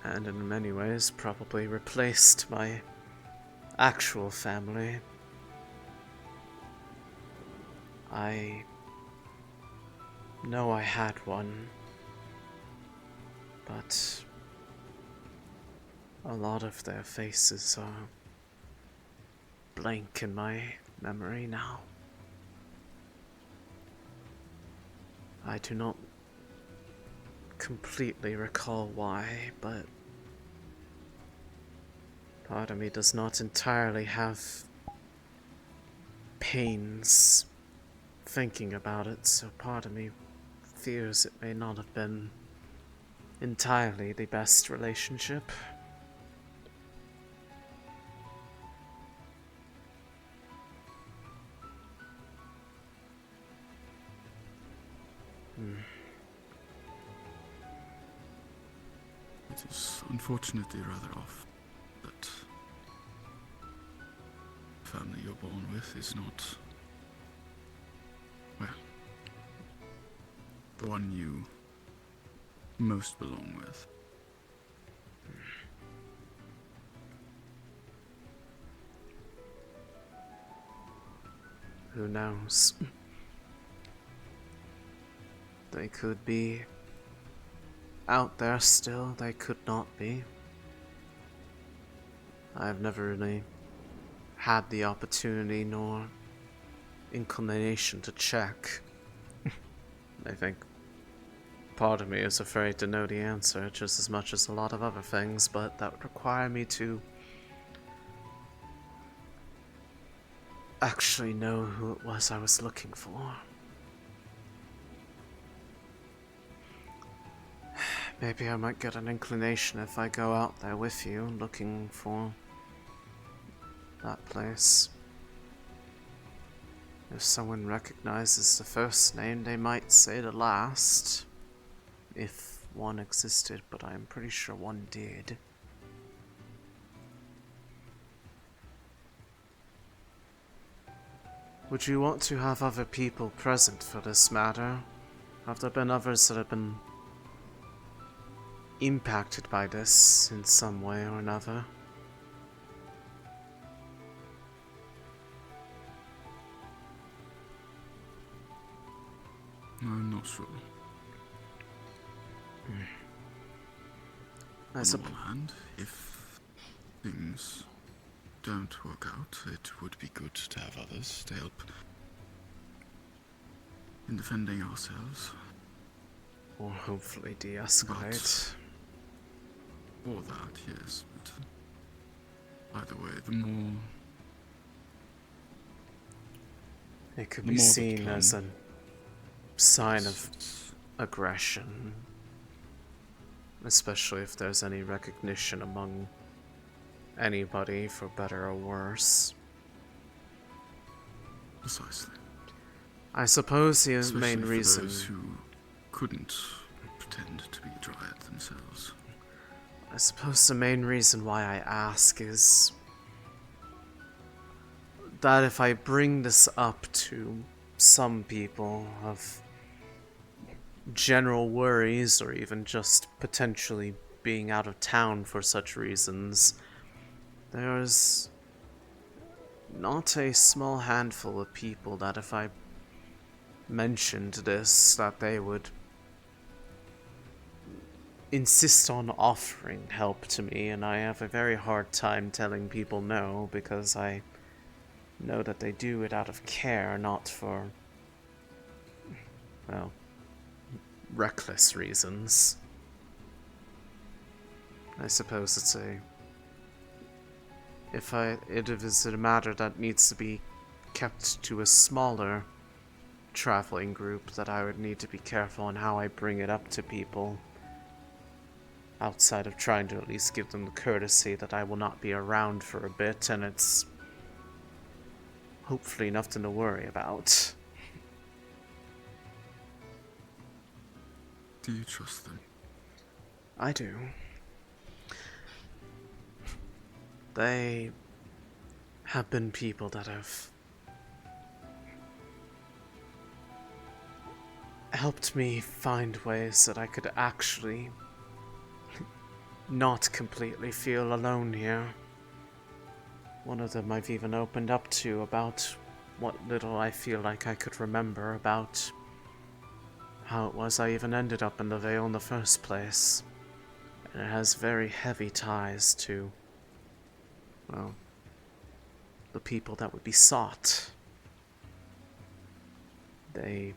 And in many ways probably replaced my actual family. I know I had one, but a lot of their faces are blank in my memory now. I do not completely recall why, but part of me does not entirely have pains thinking about it, so part of me fears it may not have been entirely the best relationship. It is unfortunately rather off that the family you're born with is not, well, the one you most belong with. Who knows? They could be out there still, they could not be. I've never really had the opportunity nor inclination to check. I think part of me is afraid to know the answer just as much as a lot of other things, but that would require me to actually know who it was I was looking for. Maybe I might get an inclination if I go out there with you looking for that place. If someone recognizes the first name, they might say the last. If one existed, but I'm pretty sure one did. Would you want to have other people present for this matter? Have there been others that have been impacted by this in some way or another? I'm not sure. On the one hand, if things don't work out, it would be good to have others to help in defending ourselves. Or hopefully de-escalate. Or that, yes, but either way, the more... It could be seen as a sign of aggression. Especially if there's any recognition among anybody, for better or worse. Precisely. I suppose the Especially main for reason... those who couldn't pretend to be a dryad themselves. I suppose the main reason why I ask is that if I bring this up to some people of general worries, or even just potentially being out of town for such reasons, there's not a small handful of people that if I mentioned this, that they would insist on offering help to me, and I have a very hard time telling people no, because I know that they do it out of care, not for, well, reckless reasons. I suppose it's it is a matter that needs to be kept to a smaller traveling group, that I would need to be careful on how I bring it up to people, outside of trying to at least give them the courtesy that I will not be around for a bit, and it's hopefully nothing to worry about. Do you trust them? I do. They have been people that have helped me find ways that I could actually not completely feel alone here. One of them I've even opened up to about what little I feel like I could remember about how it was I even ended up in the Vale in the first place. And it has very heavy ties to, well, the people that would be sought. They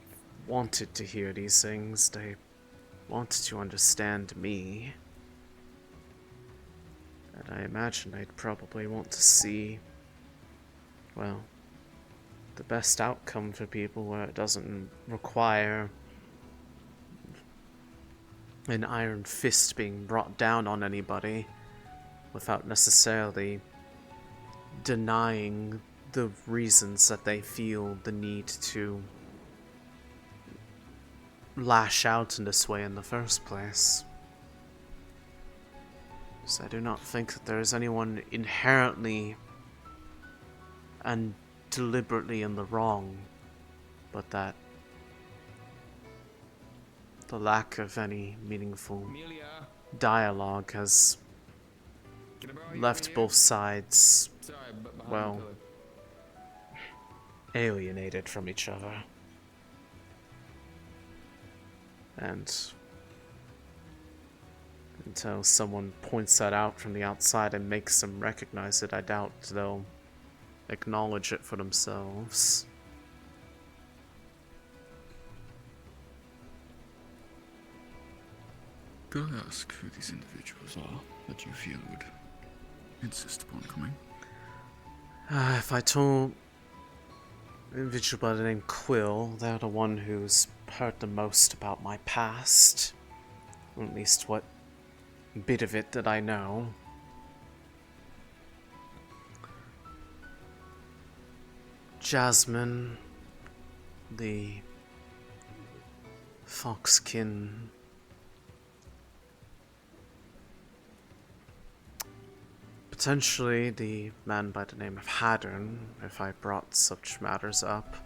wanted to hear these things. They wanted to understand me. And I imagine they'd probably want to see, well, the best outcome for people where it doesn't require an iron fist being brought down on anybody without necessarily denying the reasons that they feel the need to lash out in this way in the first place. So I do not think that there is anyone inherently and deliberately in the wrong, but that the lack of any meaningful dialogue has left both sides, well, alienated from each other. And until someone points that out from the outside and makes them recognize it, I doubt they'll acknowledge it for themselves. Could I ask who these individuals are that you feel would insist upon coming? If I told an individual by the name Quill, they're the one who's heard the most about my past. Or at least what bit of it that I know. Jasmine, the foxkin, potentially the man by the name of Haddern, if I brought such matters up.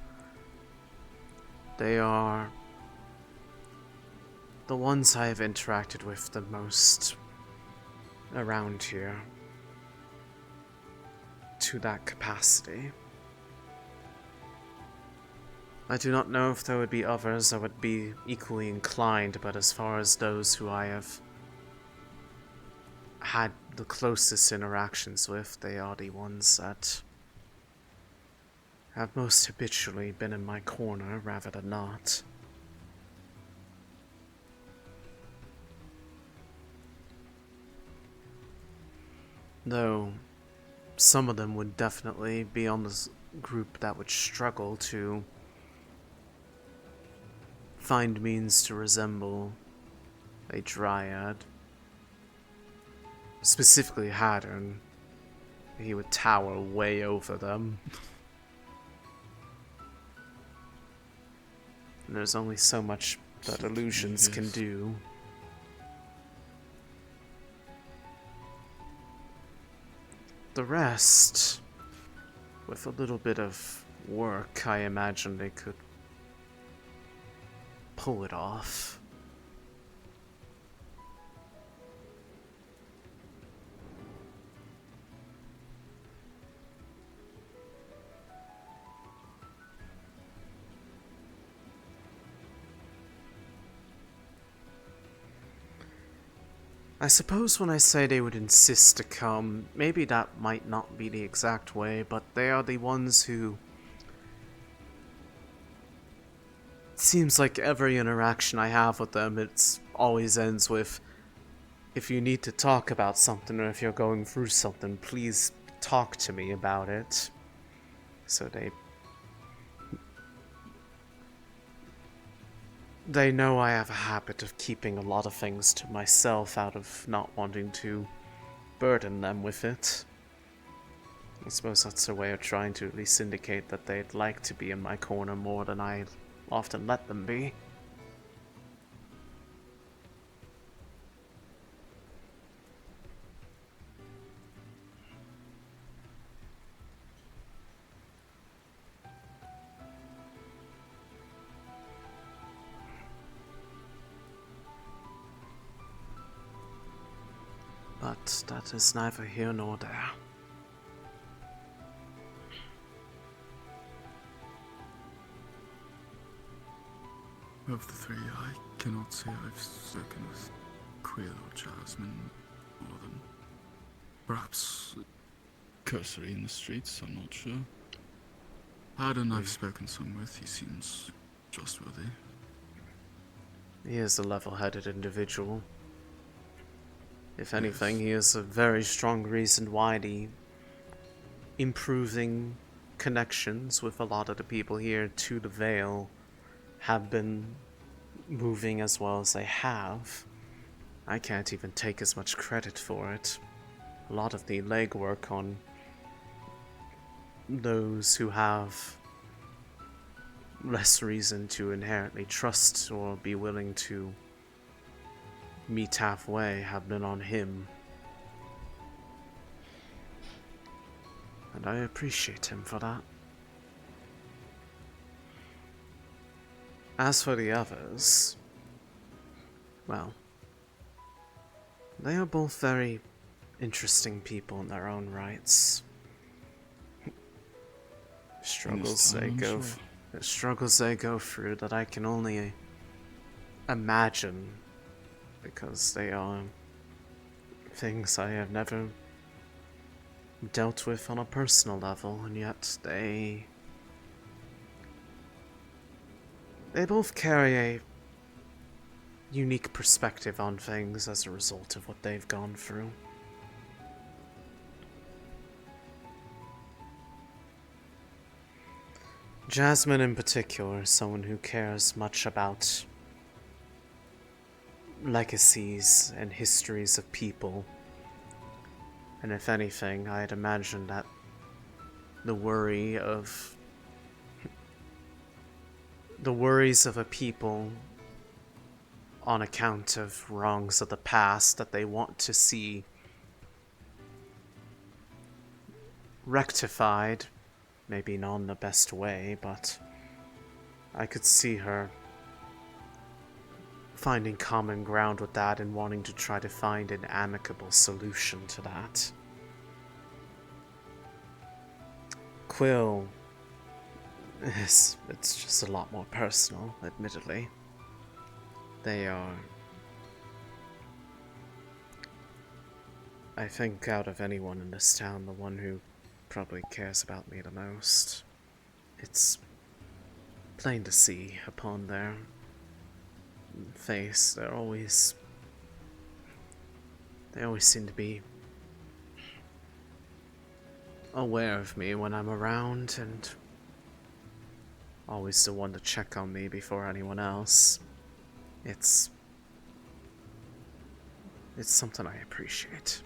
They are the ones I have interacted with the most around here, to that capacity. I do not know if there would be others that would be equally inclined, but as far as those who I have had the closest interactions with, they are the ones that have most habitually been in my corner rather than not. Though some of them would definitely be on this group that would struggle to find means to resemble a dryad. Specifically Haddern. He would tower way over them. And there's only so much that illusions can do. The rest, with a little bit of work, I imagine they could pull it off. I suppose when I say they would insist to come, maybe that might not be the exact way, but they are the ones who... It seems like every interaction I have with them, it always ends with, if you need to talk about something or if you're going through something, please talk to me about it. So they know I have a habit of keeping a lot of things to myself out of not wanting to burden them with it. I suppose that's their way of trying to at least indicate that they'd like to be in my corner more than I often let them be. But that is neither here nor there. Of the three, I cannot say I've spoken with Quill or Jasmine more than perhaps cursory in the streets, I'm not sure. Haddon I've spoken some with, he seems trustworthy. He is a level-headed individual. If anything, he is a very strong reason why the improving connections with a lot of the people here to the Vale have been moving as well as they have. I can't even take as much credit for it. A lot of the legwork on those who have less reason to inherently trust or be willing to meet halfway have been on him. And I appreciate him for that. As for the others, well, they are both very interesting people in their own rights. Struggles they go through that I can only imagine, because they are things I have never dealt with on a personal level, and yet they both carry a unique perspective on things as a result of what they've gone through. Jasmine in particular is someone who cares much about legacies and histories of people. And if anything, I'd imagine that the worries of a people on account of wrongs of the past that they want to see rectified, maybe not in the best way, but I could see her finding common ground with that and wanting to try to find an amicable solution to that. Quill, it's just a lot more personal, admittedly. They are, I think, out of anyone in this town, the one who probably cares about me the most. It's plain to see upon their face. They always seem to be aware of me when I'm around, and always the one to check on me before anyone else. It's something I appreciate.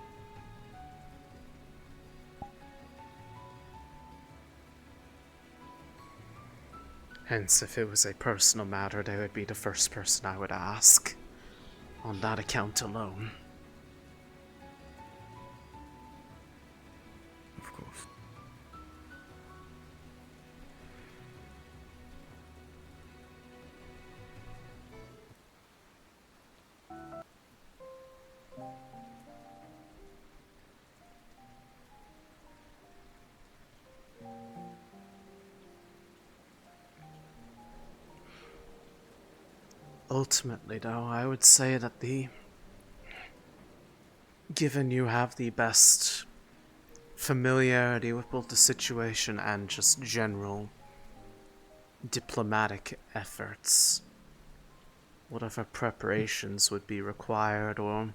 Hence, if it was a personal matter, they would be the first person I would ask, on that account alone. Of course. Ultimately, though, I would say that given you have the best familiarity with both the situation and just general diplomatic efforts, whatever preparations would be required, or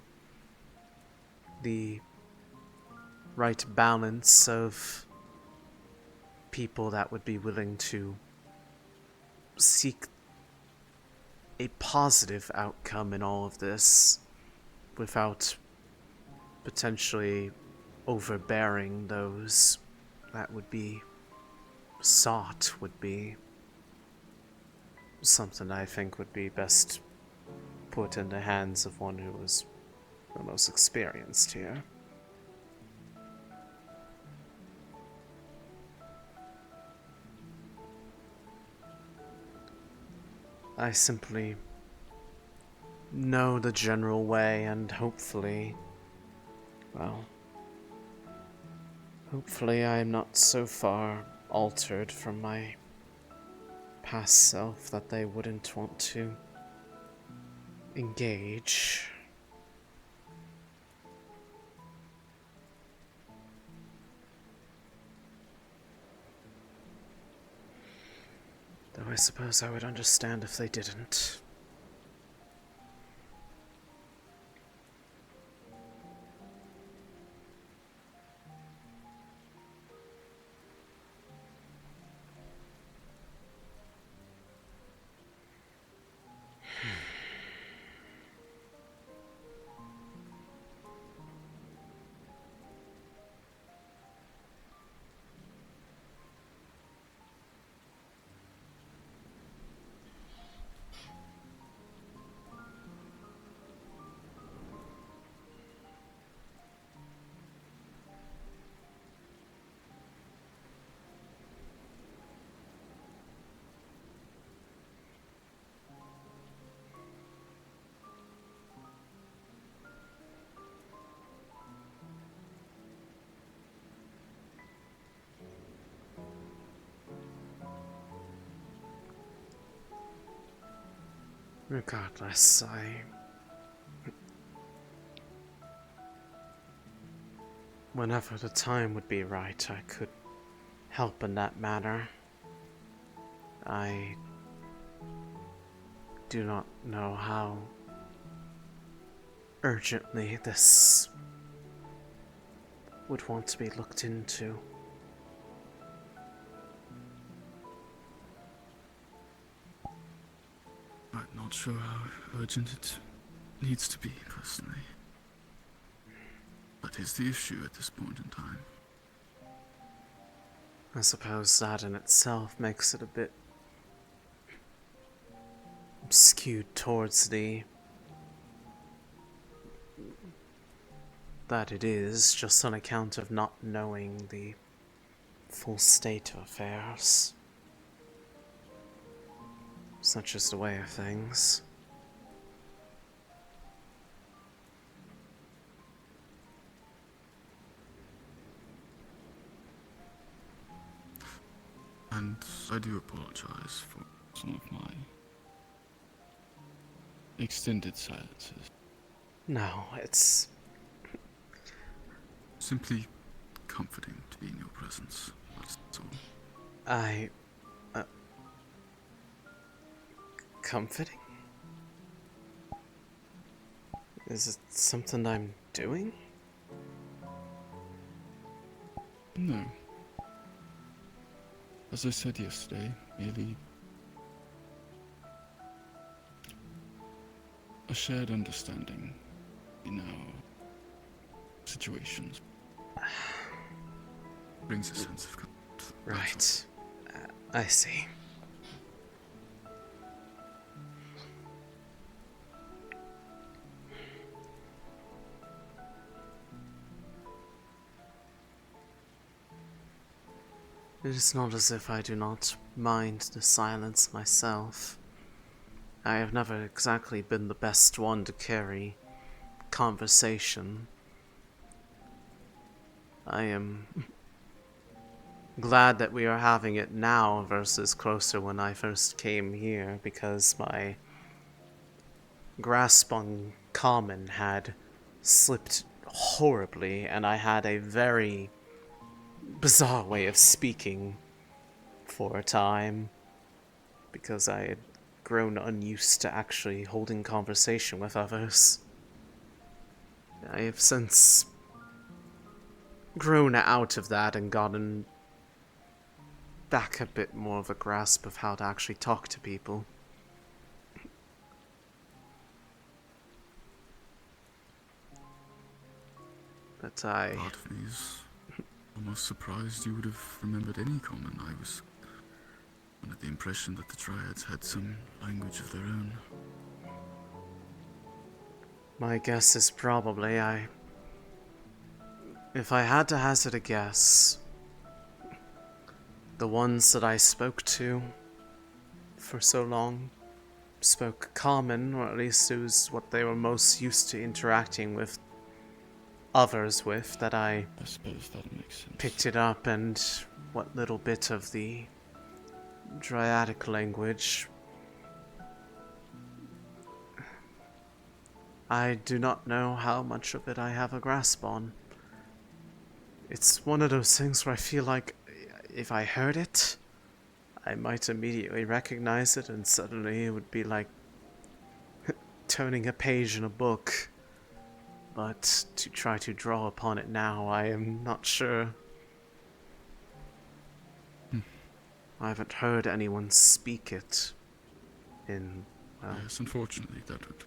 the right balance of people that would be willing to seek a positive outcome in all of this without potentially overbearing those that would be sought, would be something I think would be best put in the hands of one who was the most experienced here. I simply know the general way, and hopefully, well, hopefully I am not so far altered from my past self that they wouldn't want to engage. Though I suppose I would understand if they didn't. Regardless, whenever the time would be right, I could help in that manner. I do not know how urgently this would want to be looked into. I'm not sure how urgent it needs to be, personally. That is the issue at this point in time. I suppose that in itself makes it a bit skewed towards that it is just on account of not knowing the full state of affairs. Such is the way of things. And I do apologize for some of my extended silences. No, it's simply comforting to be in your presence. That's all. Comforting? Is it something I'm doing? No. As I said yesterday, merely a shared understanding in our situations brings a sense of comfort. Right. I see. It is not as if I do not mind the silence myself. I have never exactly been the best one to carry conversation. I am glad that we are having it now versus closer when I first came here, because my grasp on common had slipped horribly, and I had a very bizarre way of speaking for a time, because I had grown unused to actually holding conversation with others. I have since grown out of that and gotten back a bit more of a grasp of how to actually talk to people. But Part of me is almost surprised you would have remembered any common. I was under the impression that the dryads had some language of their own. My guess is probably if I had to hazard a guess, the ones that I spoke to for so long spoke common, or at least it was what they were most used to interacting with others with, that I suppose that makes sense. Picked it up, and what little bit of the dryadic language I do not know how much of it I have a grasp on. It's one of those things where I feel like if I heard it, I might immediately recognize it, and suddenly it would be like turning a page in a book. But to try to draw upon it now, I am not sure. I haven't heard anyone speak it in, well... Yes, unfortunately, that would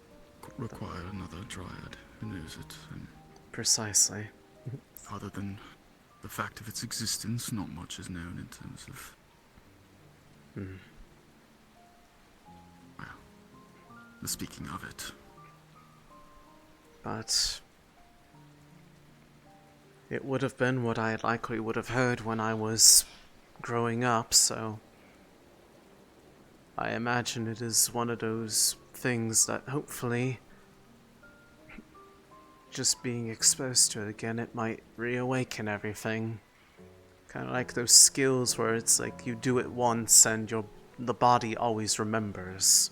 require another dryad who knows it. Precisely. Other than the fact of its existence, not much is known in terms of... Well, the speaking of it. But it would have been what I likely would have heard when I was growing up, so I imagine it is one of those things that hopefully, just being exposed to it again, it might reawaken everything. Kind of like those skills where it's like you do it once and the body always remembers.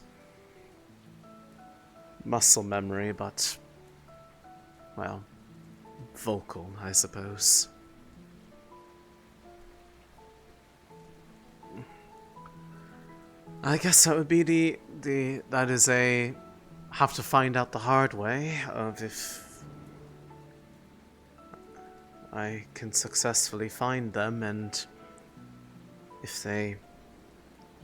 Muscle memory, but, well, vocal, I suppose. I guess that would be that is a have to find out the hard way of if I can successfully find them, and if they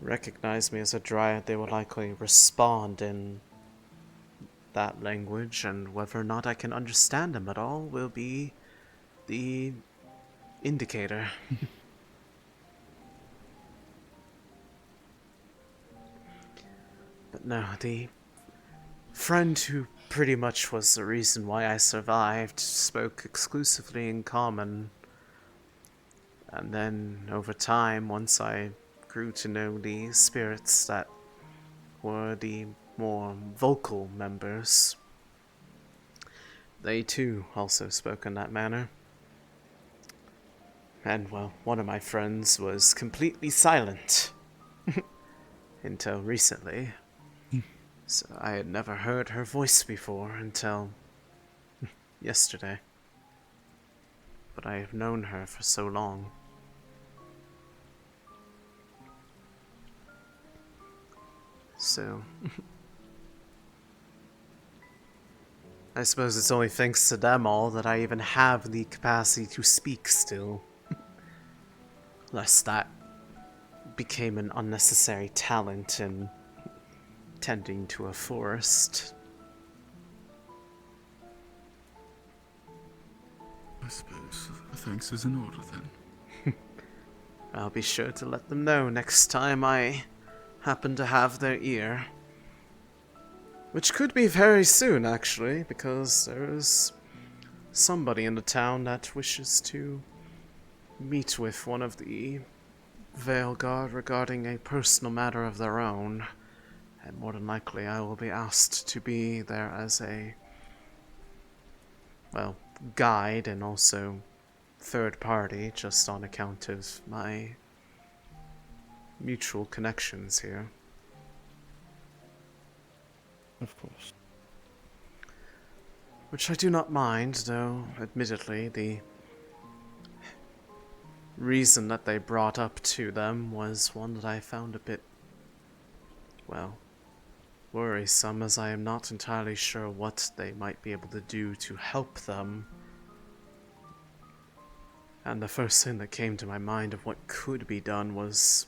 recognize me as a dryad, they will likely respond in that language, and whether or not I can understand them at all will be the indicator. But no, the friend who pretty much was the reason why I survived spoke exclusively in common. And then, over time, once I grew to know the spirits that were the more vocal members, they too also spoke in that manner. And, well, one of my friends was completely silent. Until recently. So I had never heard her voice before until yesterday. But I have known her for so long. So I suppose it's only thanks to them all that I even have the capacity to speak still. Lest that became an unnecessary talent in tending to a forest. I suppose thanks is in order then. I'll be sure to let them know next time I happen to have their ear. Which could be very soon, actually, because there is somebody in the town that wishes to meet with one of the Vale Guard regarding a personal matter of their own. And more than likely I will be asked to be there as a, well, guide and also third party, just on account of my mutual connections here. Of course. Which I do not mind, though, admittedly, the reason that they brought up to them was one that I found a bit, well, worrisome, as I am not entirely sure what they might be able to do to help them. And the first thing that came to my mind of what could be done was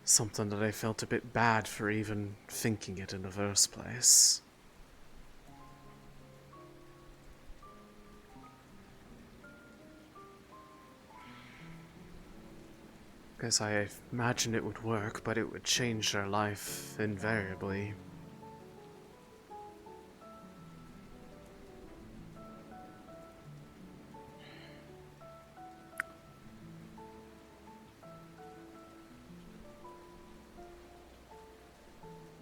something that I felt a bit bad for even thinking it in the first place. Because I imagine it would work, but it would change their life invariably.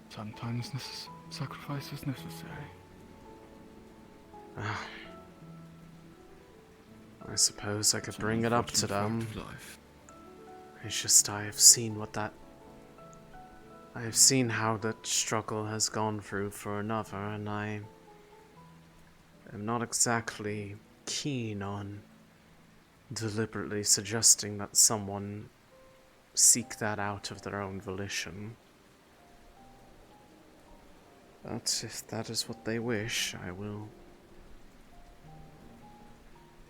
Sometimes this sacrifice is necessary. I suppose I could bring it up to them. It's just I have seen how that struggle has gone through for another, and I am not exactly keen on deliberately suggesting that someone seek that out of their own volition. But if that is what they wish, I will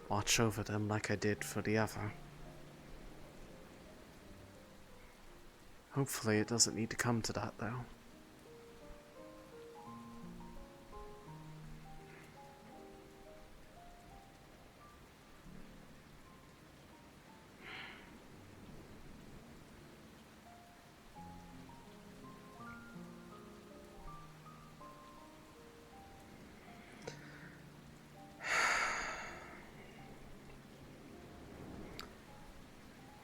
watch over them like I did for the other. Hopefully it doesn't need to come to that, though.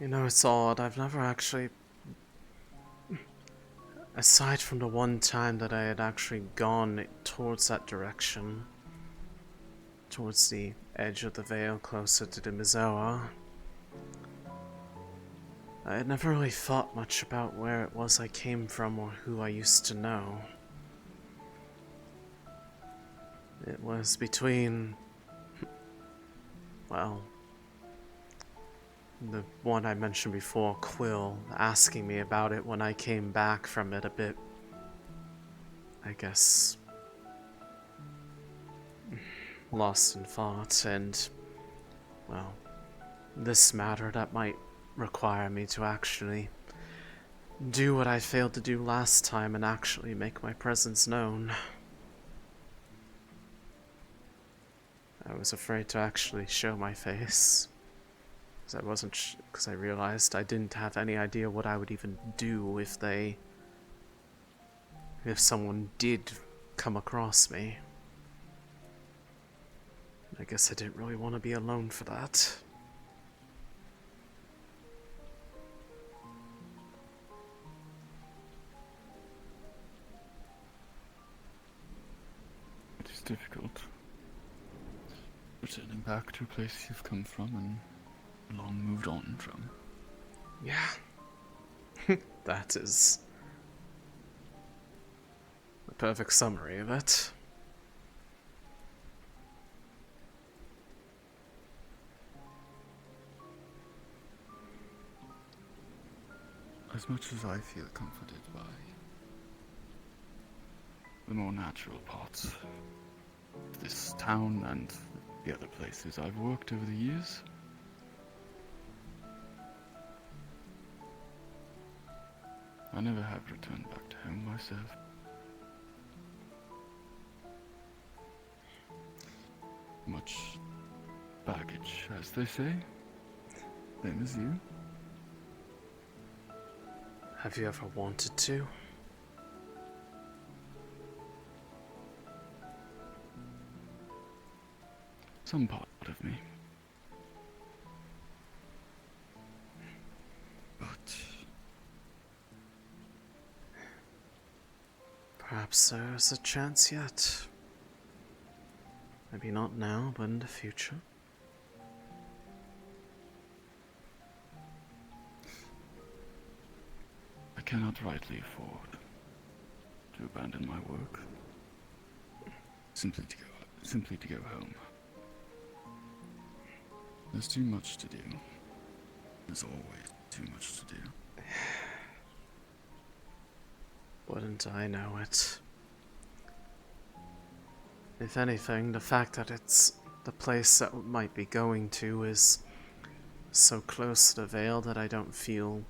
You know, it's odd, I've never actually... Aside from the one time that I had actually gone towards that direction, towards the edge of the Vale, closer to the Mizoa, I had never really thought much about where it was I came from or who I used to know. It was between... well... the one I mentioned before, Quill, asking me about it when I came back from it a bit, I guess, lost in thought, and, well, this matter that might require me to actually do what I failed to do last time and actually make my presence known. I was afraid to actually show my face. Because I realized I didn't have any idea what I would even do if someone did come across me. I guess I didn't really want to be alone for that. It is difficult. Returning back to a place you've come from and long moved on from. Yeah. That is a perfect summary of it. As much as I feel comforted by the more natural parts of this town and the other places I've worked over the years, I never have returned back to home myself. Much baggage, as they say. Same as you. Have you ever wanted to? Some part of me. But perhaps there's a chance yet. Maybe not now, but in the future. I cannot rightly afford to abandon my work. Simply to go home. There's too much to do. There's always too much to do. Wouldn't I know it? If anything, the fact that it's the place that we might be going to is so close to the Vale that I don't feel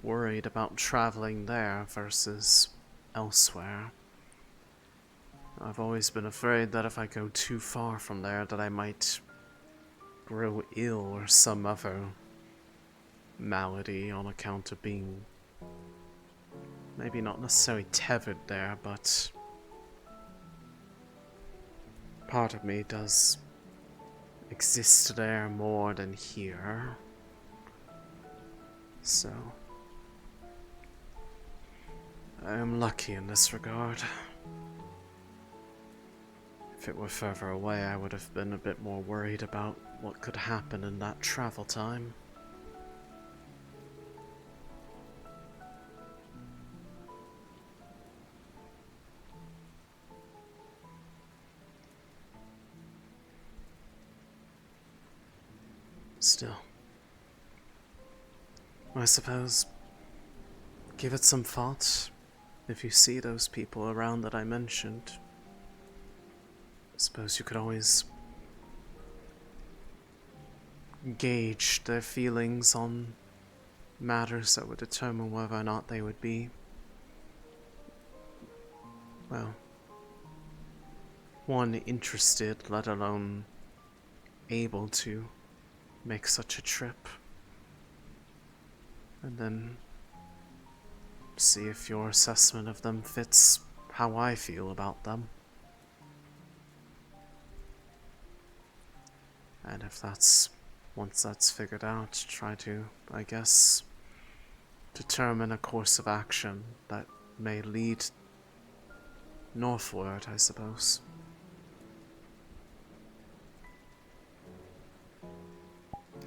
worried about traveling there versus elsewhere. I've always been afraid that if I go too far from there that I might grow ill or some other malady on account of being maybe not necessarily tethered there, but part of me does exist there more than here. So I am lucky in this regard. If it were further away, I would have been a bit more worried about what could happen in that travel time. Still, I suppose give it some thought. If you see those people around that I mentioned, I suppose you could always gauge their feelings on matters that would determine whether or not they would be, well, one, interested, let alone able to make such a trip. And then see if your assessment of them fits how I feel about them. And if that's, once that's figured out, try to, I guess, determine a course of action that may lead northward, I suppose.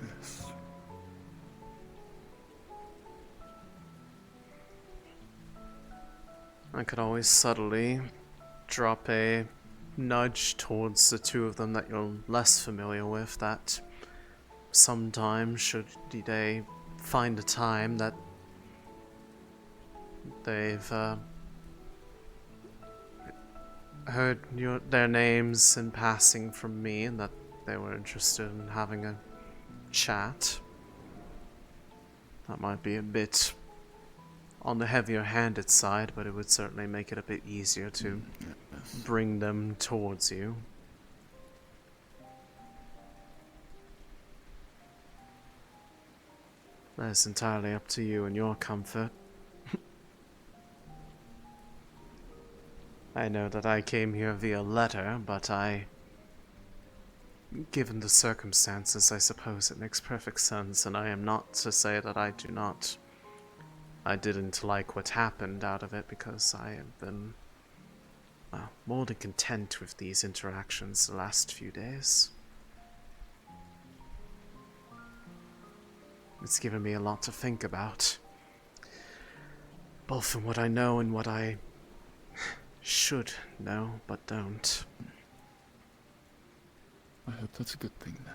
Yes. I could always subtly drop a nudge towards the two of them that you're less familiar with, that sometime should they find a time that they've heard their names in passing from me and that they were interested in having a chat. That might be a bit on the heavier handed side, but it would certainly make it a bit easier to bring them towards you. That's entirely up to you and your comfort. I know that I came here via letter, but given the circumstances, I suppose it makes perfect sense, and I am not to say that I didn't like what happened out of it, because I have been, well, more than content with these interactions the last few days. It's given me a lot to think about, both in what I know and what I should know, but don't. I hope that's a good thing then.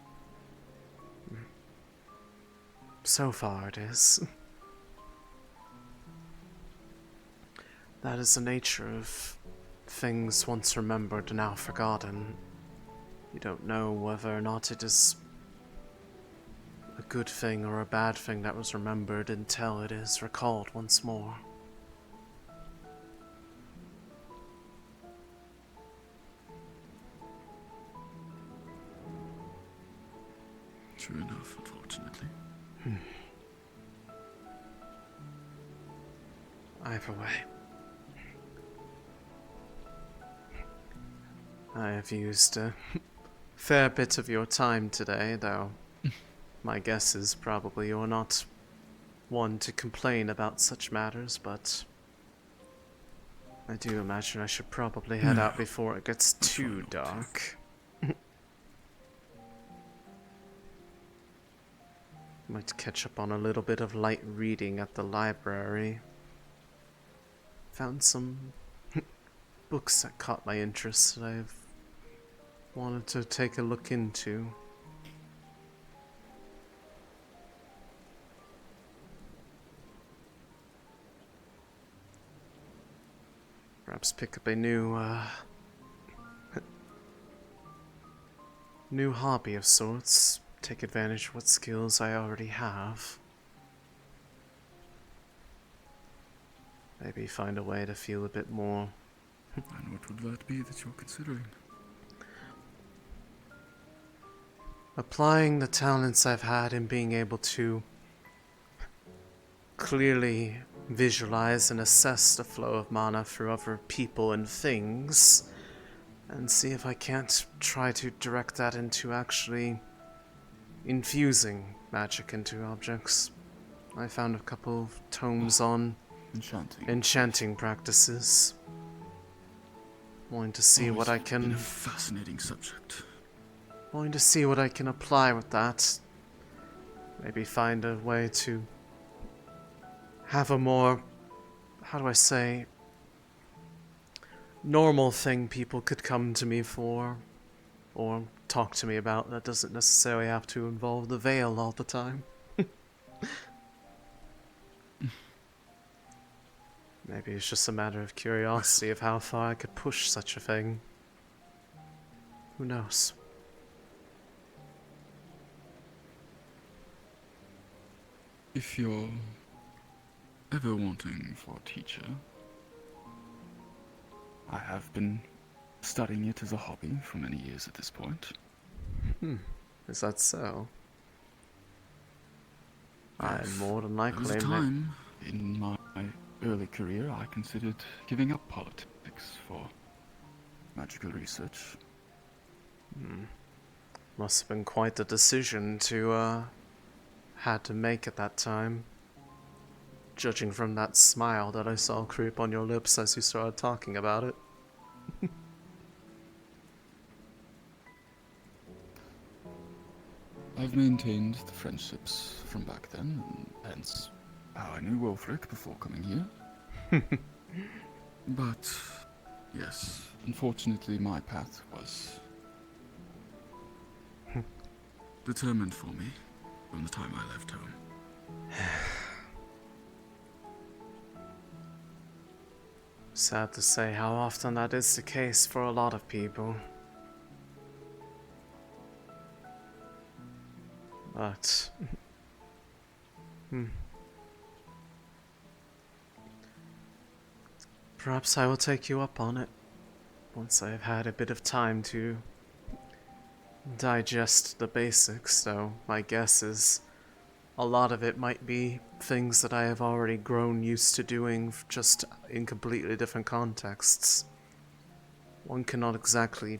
So far it is. That is the nature of things once remembered now forgotten. You don't know whether or not it is a good thing or a bad thing that was remembered until it is recalled once more. True enough, unfortunately. Either way. I have used a fair bit of your time today, though my guess is probably you're not one to complain about such matters, but I do imagine I should probably head out before it gets too dark. Might catch up on a little bit of light reading at the library. Found some books that caught my interest that I've wanted to take a look into. Perhaps pick up a new hobby of sorts. Take advantage of what skills I already have. Maybe find a way to feel a bit more. And what would that be that you're considering? Applying the talents I've had in being able to clearly visualize and assess the flow of mana through other people and things, and see if I can't try to direct that into actually infusing magic into objects. I found a couple of tomes on enchanting practices. Wanting to see what I can. Been a fascinating subject. Wanting to see what I can apply with that. Maybe find a way to have a more, how do I say, normal thing people could come to me for, or talk to me about that doesn't necessarily have to involve the Vale all the time. Maybe it's just a matter of curiosity of how far I could push such a thing. Who knows? If you're ever wanting for a teacher, I have been studying it as a hobby for many years at this point. Is that so? Yes. I'm more than There was likely a time in my early career I considered giving up politics for magical research. Must have been quite the decision to, had to make at that time. Judging from that smile that I saw creep on your lips as you started talking about it. I've maintained the friendships from back then, and hence how I knew Wolfric before coming here. But, yes, unfortunately my path was determined for me from the time I left home. Sad to say how often that is the case for a lot of people. But... Perhaps I will take you up on it, once I have had a bit of time to digest the basics, though my guess is a lot of it might be things that I have already grown used to doing, just in completely different contexts. One cannot exactly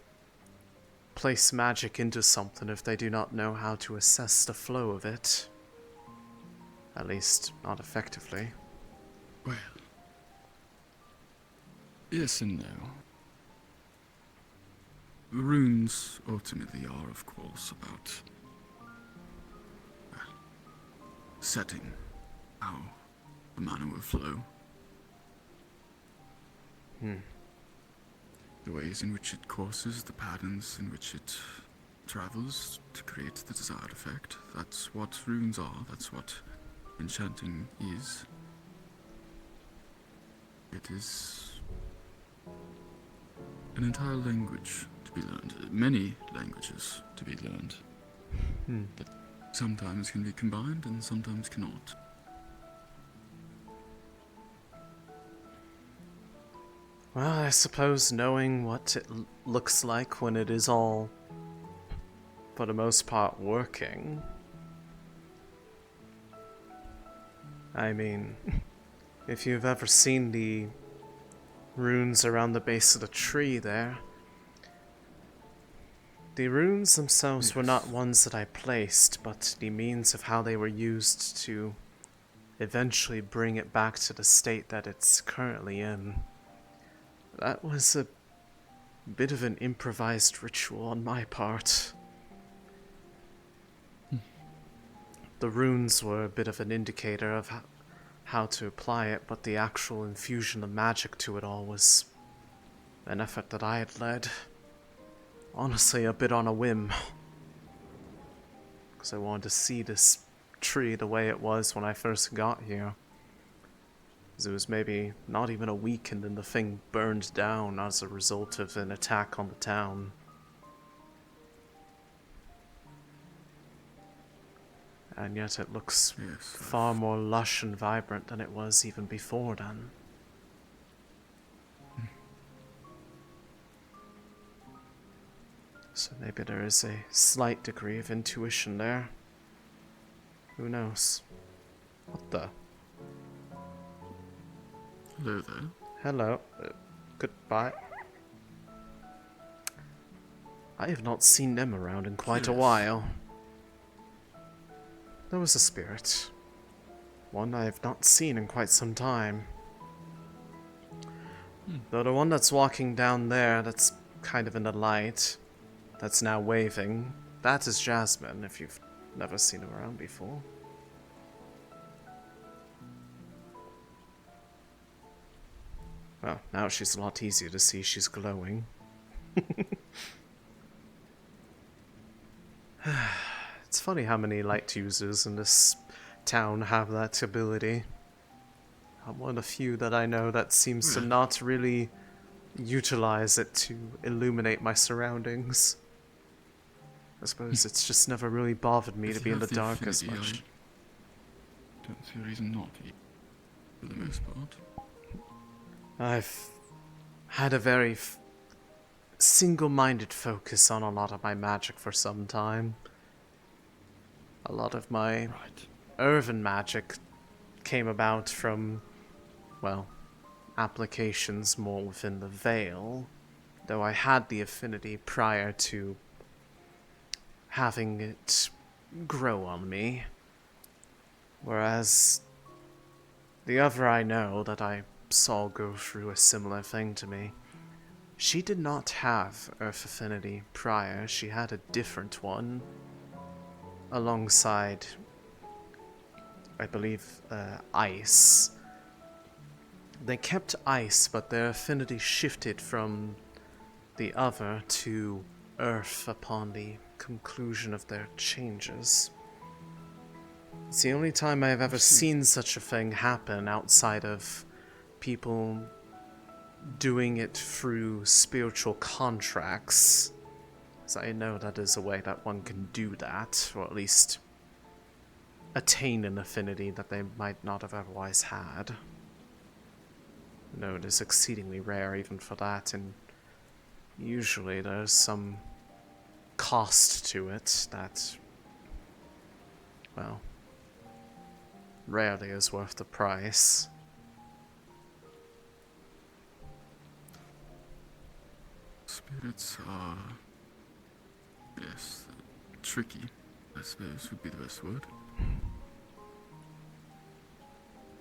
place magic into something if they do not know how to assess the flow of it. At least, not effectively. Well, yes and no. The runes ultimately are, of course, about setting how the mana will flow. The ways in which it courses, the patterns in which it travels to create the desired effect. That's what runes are, that's what enchanting is. It is an entire language to be learned, many languages to be learned. That sometimes can be combined and sometimes cannot. Well, I suppose knowing what it looks like when it is all, for the most part, working. I mean, if you've ever seen the runes around the base of the tree there, the runes themselves were not ones that I placed, but the means of how they were used to eventually bring it back to the state that it's currently in. That was a bit of an improvised ritual on my part. The runes were a bit of an indicator of how to apply it, but the actual infusion of magic to it all was an effort that I had led. Honestly, a bit on a whim. Because I wanted to see this tree the way it was when I first got here. Because it was maybe not even a week and then the thing burned down as a result of an attack on the town. And yet it looks far more lush and vibrant than it was even before then. So maybe there is a slight degree of intuition there. Who knows? What the? Hello there. Hello. Goodbye. I have not seen them around in quite a while. There was a spirit. One I have not seen in quite some time. Though the one that's walking down there, that's kind of in the light, that's now waving, that is Jasmine, if you've never seen her around before. Well, now she's a lot easier to see, she's glowing. It's funny how many light users in this town have that ability. I'm one of the few that I know that seems to not really utilize it to illuminate my surroundings. I suppose it's just never really bothered me to be in the dark as much. I don't see a reason not to, for the most part. I've had a very single-minded focus on a lot of my magic for some time. A lot of my Earthen magic came about from, well, applications more within the Vale, though I had the affinity prior to having it grow on me. Whereas the other I know that I saw go through a similar thing to me, she did not have Earth affinity prior. She had a different one alongside, I believe, ice. They kept ice, but their affinity shifted from the other to Earth upon the conclusion of their changes. It's the only time I've ever seen such a thing happen outside of people doing it through spiritual contracts. So I know that is a way that one can do that, or at least attain an affinity that they might not have otherwise had. No, it is exceedingly rare even for that, and usually there's some cost to it that, well, rarely is worth the price. Spirits are, yes, tricky, I suppose would be the best word.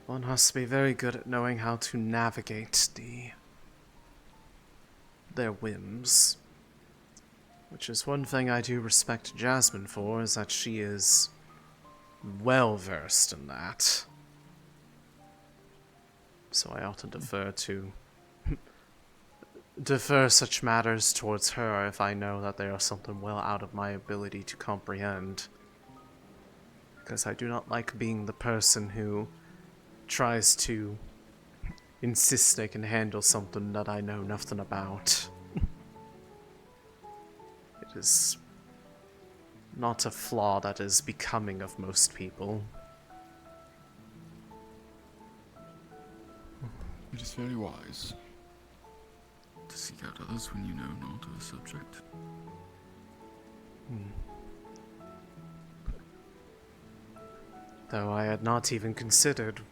One has to be very good at knowing how to navigate their whims. Which is one thing I do respect Jasmine for, is that she is well versed in that. So I often defer such matters towards her if I know that they are something well out of my ability to comprehend. Because I do not like being the person who tries to insist they can handle something that I know nothing about. It is not a flaw that is becoming of most people. It is very wise to seek out others when you know not of a subject. Though I had not even considered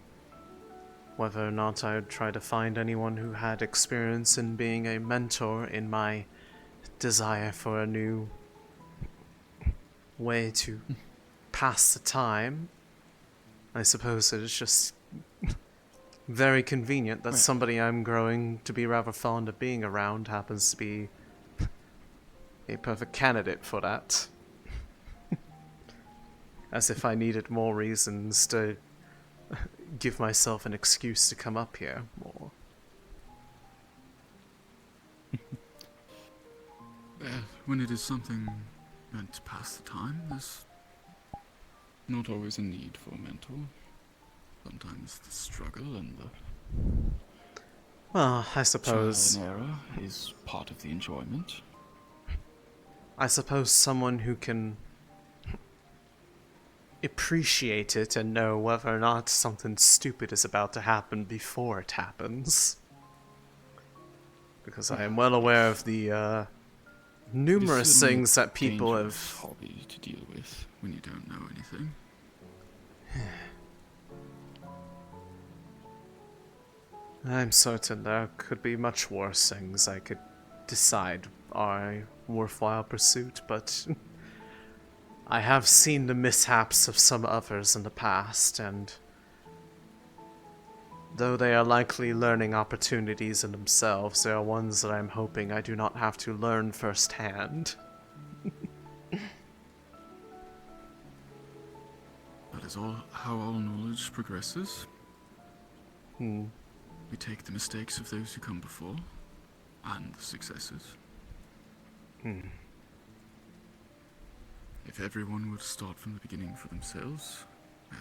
whether or not I would try to find anyone who had experience in being a mentor in my desire for a new way to pass the time. I suppose it is just very convenient that somebody I'm growing to be rather fond of being around happens to be a perfect candidate for that. As if I needed more reasons to give myself an excuse to come up here more. When it is something meant to pass the time, there's not always a need for a mentor. Sometimes the struggle and the Well, I suppose trial and error is part of the enjoyment. I suppose someone who can appreciate it and know whether or not something stupid is about to happen before it happens. Because I am well aware of the numerous things that people have hobby to deal with when you don't know anything. I'm certain there could be much worse things I could decide are a worthwhile pursuit, but I have seen the mishaps of some others in the past, and though they are likely learning opportunities in themselves, they are ones that I'm hoping I do not have to learn firsthand. That is all how all knowledge progresses. We take the mistakes of those who come before, and the successes. If everyone were to start from the beginning for themselves, well,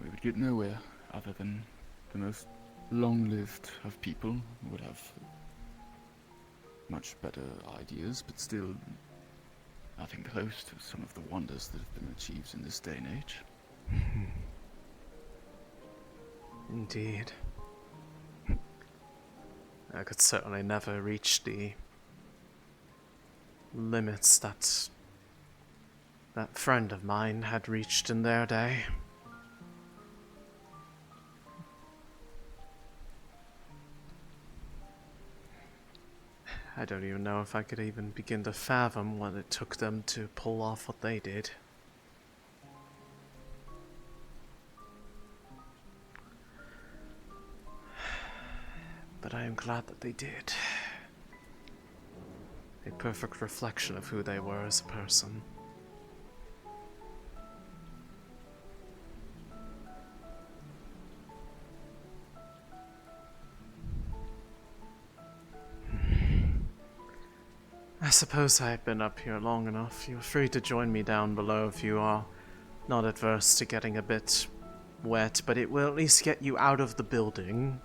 we would get nowhere. other than the most long-lived of people would have much better ideas, but still nothing close to some of the wonders that have been achieved in this day and age. Indeed. I could certainly never reach the limits that friend of mine had reached in their day. I don't even know if I could even begin to fathom what it took them to pull off what they did. But I am glad that they did. A perfect reflection of who they were as a person. I suppose I've been up here long enough. You're free to join me down below if you are not adverse to getting a bit wet, but it will at least get you out of the building.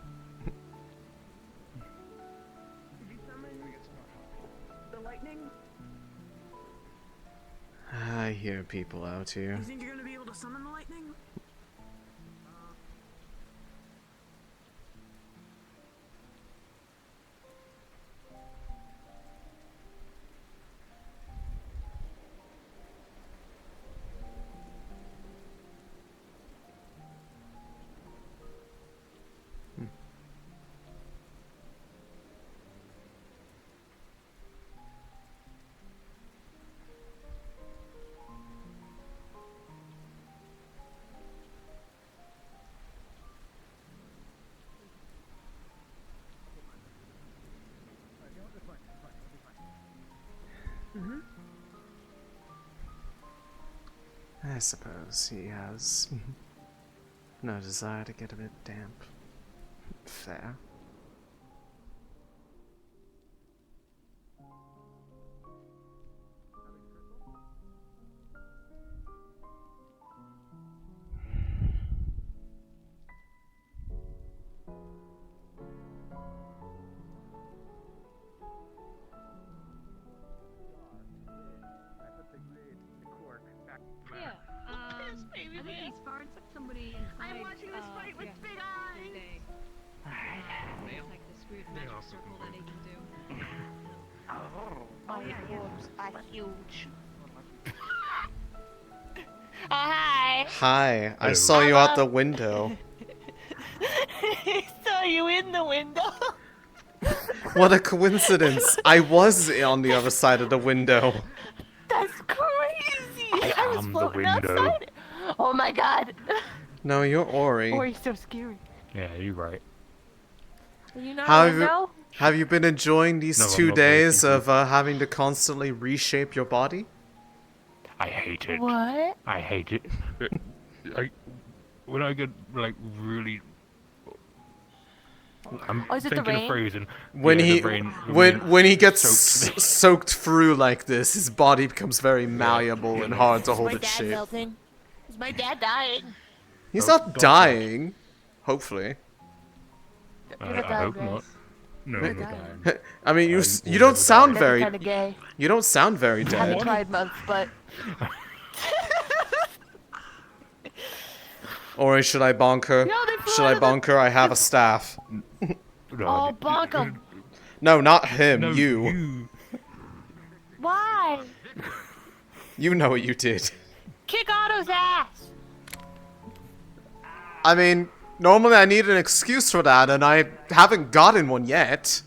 I hear people out here. You think you're gonna be able to summon the lightning? I suppose he has no desire to get a bit damp. Fair. I'm watching this fight with big eyes. It's like this weird magic circle that he can do. Oh, my boobs are huge. Oh, hi. Hi, I saw you out the window. I saw you in the window. What a coincidence! I was on the other side of the window. That's crazy. I was floating outside. Oh my god. No, you're Ori. Ori's so scary. Yeah, you're right. Are you not Have you been enjoying these 2 days of having to constantly reshape your body? I hate it. What? I hate it. When I get like really, I'm is it the thinking rain? of phrasing. When yeah, he the rain, when he gets soaked. soaked through like this, his body becomes very malleable and hard to hold its shape. Melting? Is my dad dying? He's not dying. Hopefully. I hope not. No, I'm not dying. I mean, you don't sound very. Kinda gay. You don't sound very I haven't dead. tried months, but. Or should I bonk her? No, Should I bonk her? I have a staff. Oh, bonk him. No, not him. No, you. Why? You know what you did. Kick Otto's ass. I mean, normally I need an excuse for that, and I haven't gotten one yet.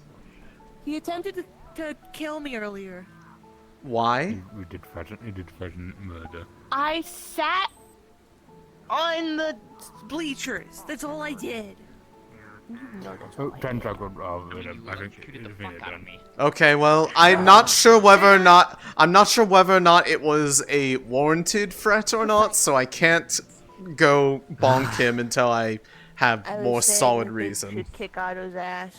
He attempted to kill me earlier. Why? We did threaten murder. I sat on the bleachers. That's all I did. Oh, 10 seconds. I think it's done. Okay, well, I'm not sure whether or not it was a warranted threat or not, so I can't go bonk him until I have more solid reason. Should kick Otto's ass.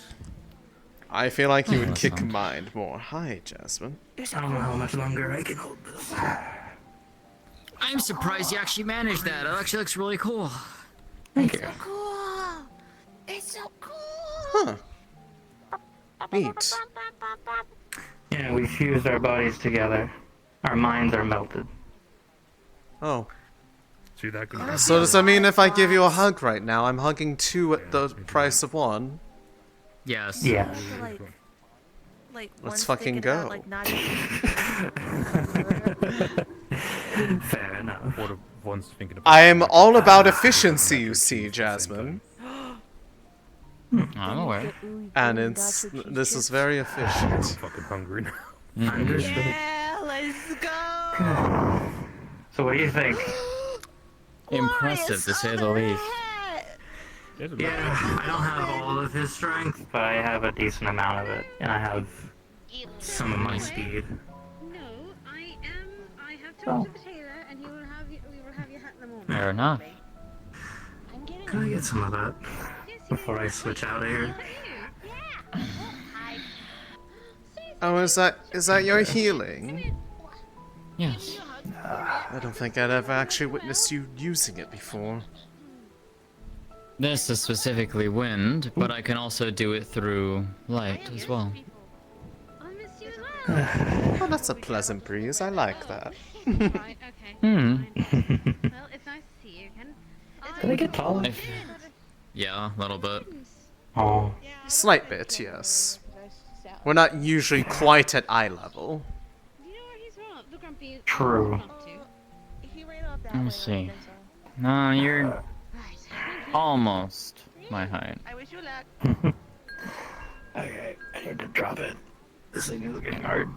I feel like you would kick mine more. Hi, Jasmine. I don't know how much longer I can hold this. I'm surprised you actually managed that. It actually looks really cool. Thank you. Cool. It's so cool. Huh. Neat. Yeah, we fused our bodies together. Our minds are melted. Oh. See that? So does that mean if I give you a hug right now, I'm hugging two at the price of one? Yes. Yes. Like Let's one's fucking thinking about, go. like, not even... Fair enough. What if one's thinking about I am all about efficiency, you see, Jasmine. I'm aware. And this is very efficient. I'm fucking hungry now. Yeah, let's go. So what do you think? Impressive, to say the least. Yeah, I don't have all of his strength, but I have a decent amount of it, and I have some of my speed. No, I have talked to the tailor, and we will have your hat in the morning. Fair enough. Can I get some of that before I switch out of here? Oh, is that your healing? Yes. I don't think I'd ever actually witnessed you using it before. This is specifically wind, but I can also do it through light as well. Oh, that's a pleasant breeze. I like that. Right, okay. Hmm. Well, it's nice to see you again. Can I get taller? Yeah, a little bit. Oh. Slight bit, yes. We're not usually quite at eye level. True. Let me see. No, you're almost my height. I wish you luck. Okay, I need to drop it. This thing is getting hard.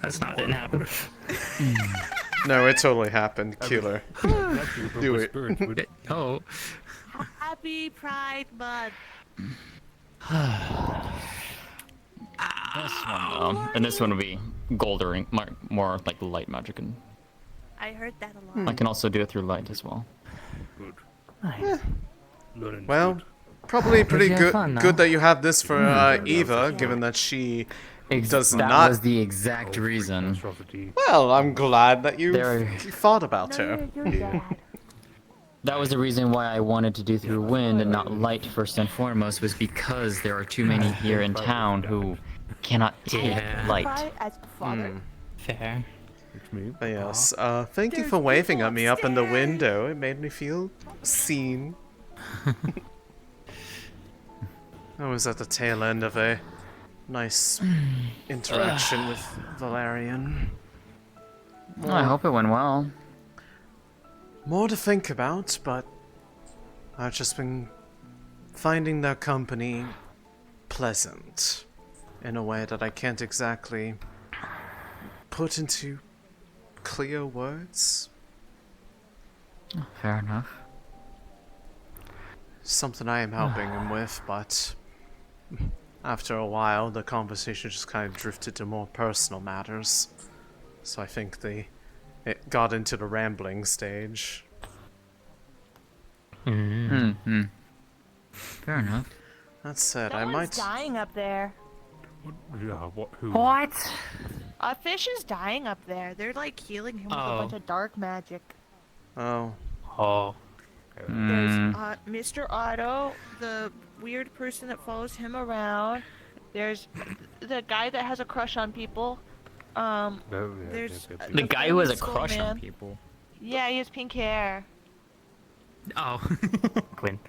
That's not, didn't happen. No, it totally happened. Killer. Do it. Oh. Happy Pride Month. This one, though. And this one will be golder, more like light magic. And I heard that a lot. I can also do it through light as well. Well, probably pretty have good. fun, though. Good that you have this for Eva, given that she does that not. was the exact reason. Well, I'm glad that you There- thought about her. That was the reason why I wanted to do through wind and not light first and foremost, was because there are too many here in town who cannot take light. Fair. Yes. Thank you for waving at me up in the window. It made me feel seen. I was at the tail end of a nice interaction with Valerian. I hope it went well. More to think about, but I've just been finding their company pleasant in a way that I can't exactly put into clear words. Fair enough. Something I am helping him with, but after a while the conversation just kind of drifted to more personal matters. So I think it got into the rambling stage. Mm-hmm. Fair enough. That said, I Someone's might... dying up there. Yeah, what? Who? What? A fish is dying up there. They're like healing him with a Oh. bunch of dark magic. Oh. Oh. There's Mr. Otto, the weird person that follows him around. There's the guy that has a crush on people. There's The guy who has a school crush on man. people. Yeah, he has pink hair. Oh. Quinn.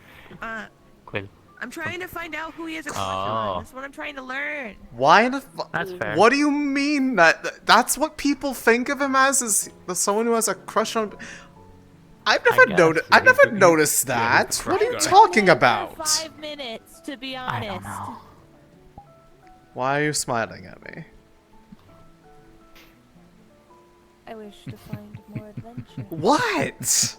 Quinn. I'm trying to find out who he has a crush Oh. on. That's what I'm trying to learn. Why the That's fair. What do you mean that's what people think of him as? Is someone who has a crush on... I've never noticed that. What are you talking about? 5 minutes, to be honest. Why are you smiling at me? I wish to find more adventure. What?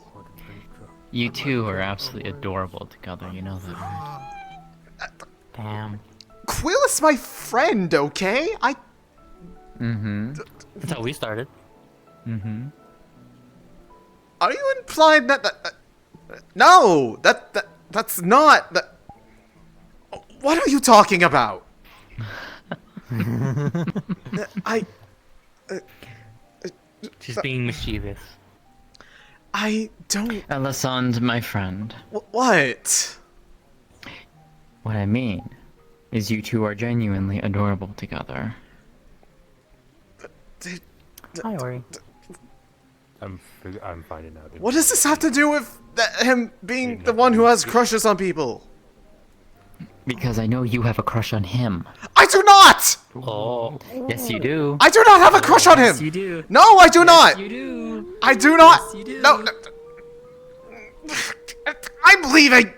You two are absolutely adorable together, you know that, right? Damn. Quill is my friend, okay? Mm-hmm. That's how we started. Mm-hmm. Are you implying that no, that's not that. What are you talking about? She's being mischievous. I don't... Elisande, my friend. What? What I mean is you two are genuinely adorable together. Hi, Ori. I'm finding out. What does this have to do with him being the one who has crushes on people? Because I know you have a crush on him. I do not! Oh. Yes, you do. I do not have a crush on him! Yes, you do. No, I do not! You do. I do not! Yes, you do. No, I'm leaving!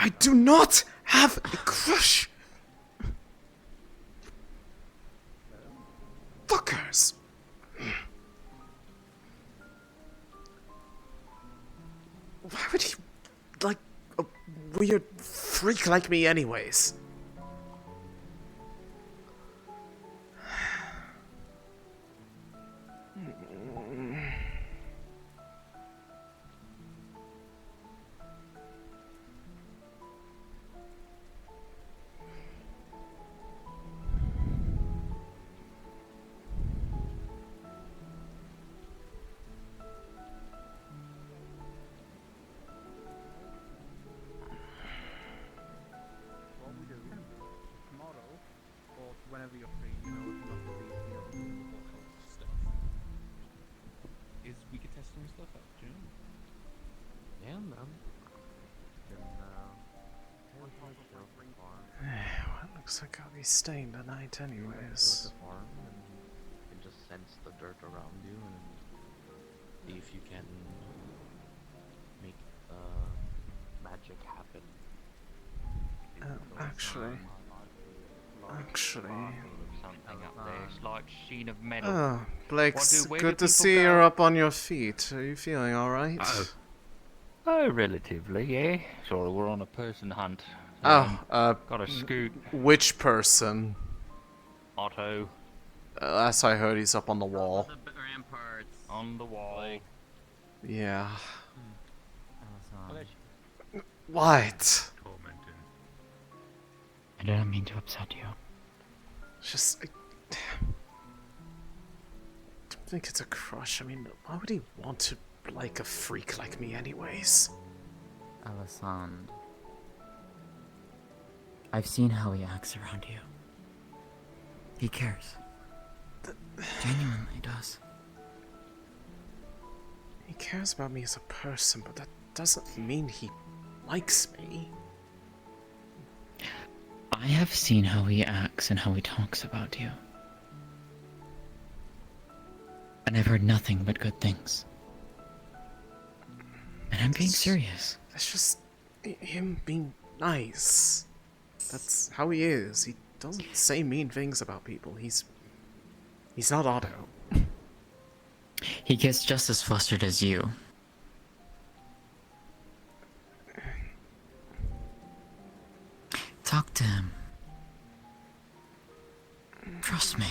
I do not have a crush. Fuckers. Why would he like a weird freak like me anyways? Whenever you're free, you know, if you want to leave, you know, all kinds of stuff. Is we could test some stuff out, do you know? Yeah, man. Well, it looks like I'll be staying tonight anyways. You can just sense the dirt around you and see if you can make magic happen. Actually, Something up there, it's like sheen of metal. oh, Blake's Where good do to people see go? you're up on your feet. Are you feeling alright? Oh, relatively, yeah. Sorry, we're on a person hunt. Got a scoot. Which person? Otto. Last I heard, he's up on the wall. On the wall. Yeah. What? I didn't mean to upset you. Just, I don't think it's a crush. I mean, why would he want to like a freak like me anyways? Elisande. I've seen how he acts around you. He cares. Genuinely does. He cares about me as a person, but that doesn't mean he likes me. I have seen how he acts and how he talks about you. And I've heard nothing but good things. And I'm being serious. That's just him being nice. That's how he is. He doesn't say mean things about people. He's not Otto. He gets just as flustered as you. Talk to him. Trust me.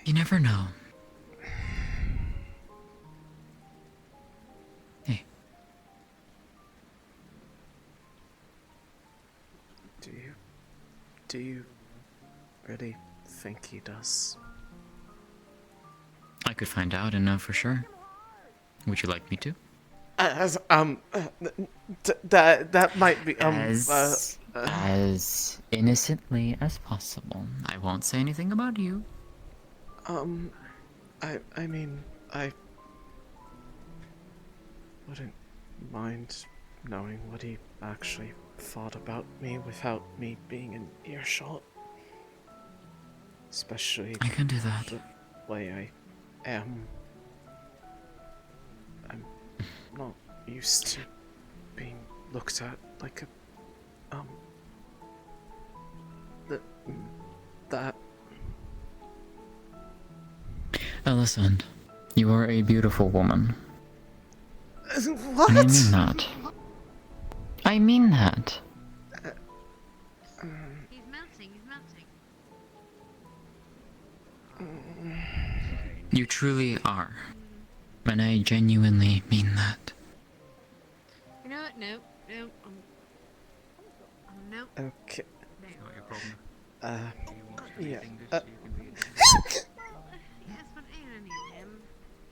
You never know. Hey. Do you really think he does? I could find out and know for sure. Would you like me to? That might be as innocently as possible. I won't say anything about you. I mean, I wouldn't mind knowing what he actually thought about me without me being in earshot. Especially I can do that. The way I am. I'm not used to being looked at like a that. Elisande, you are a beautiful woman. What? And I mean that. I mean that. He's melting, he's melting. You truly are. And I genuinely mean that. You know what? No. No. Okay. problem. Yeah. Yes, but I need him.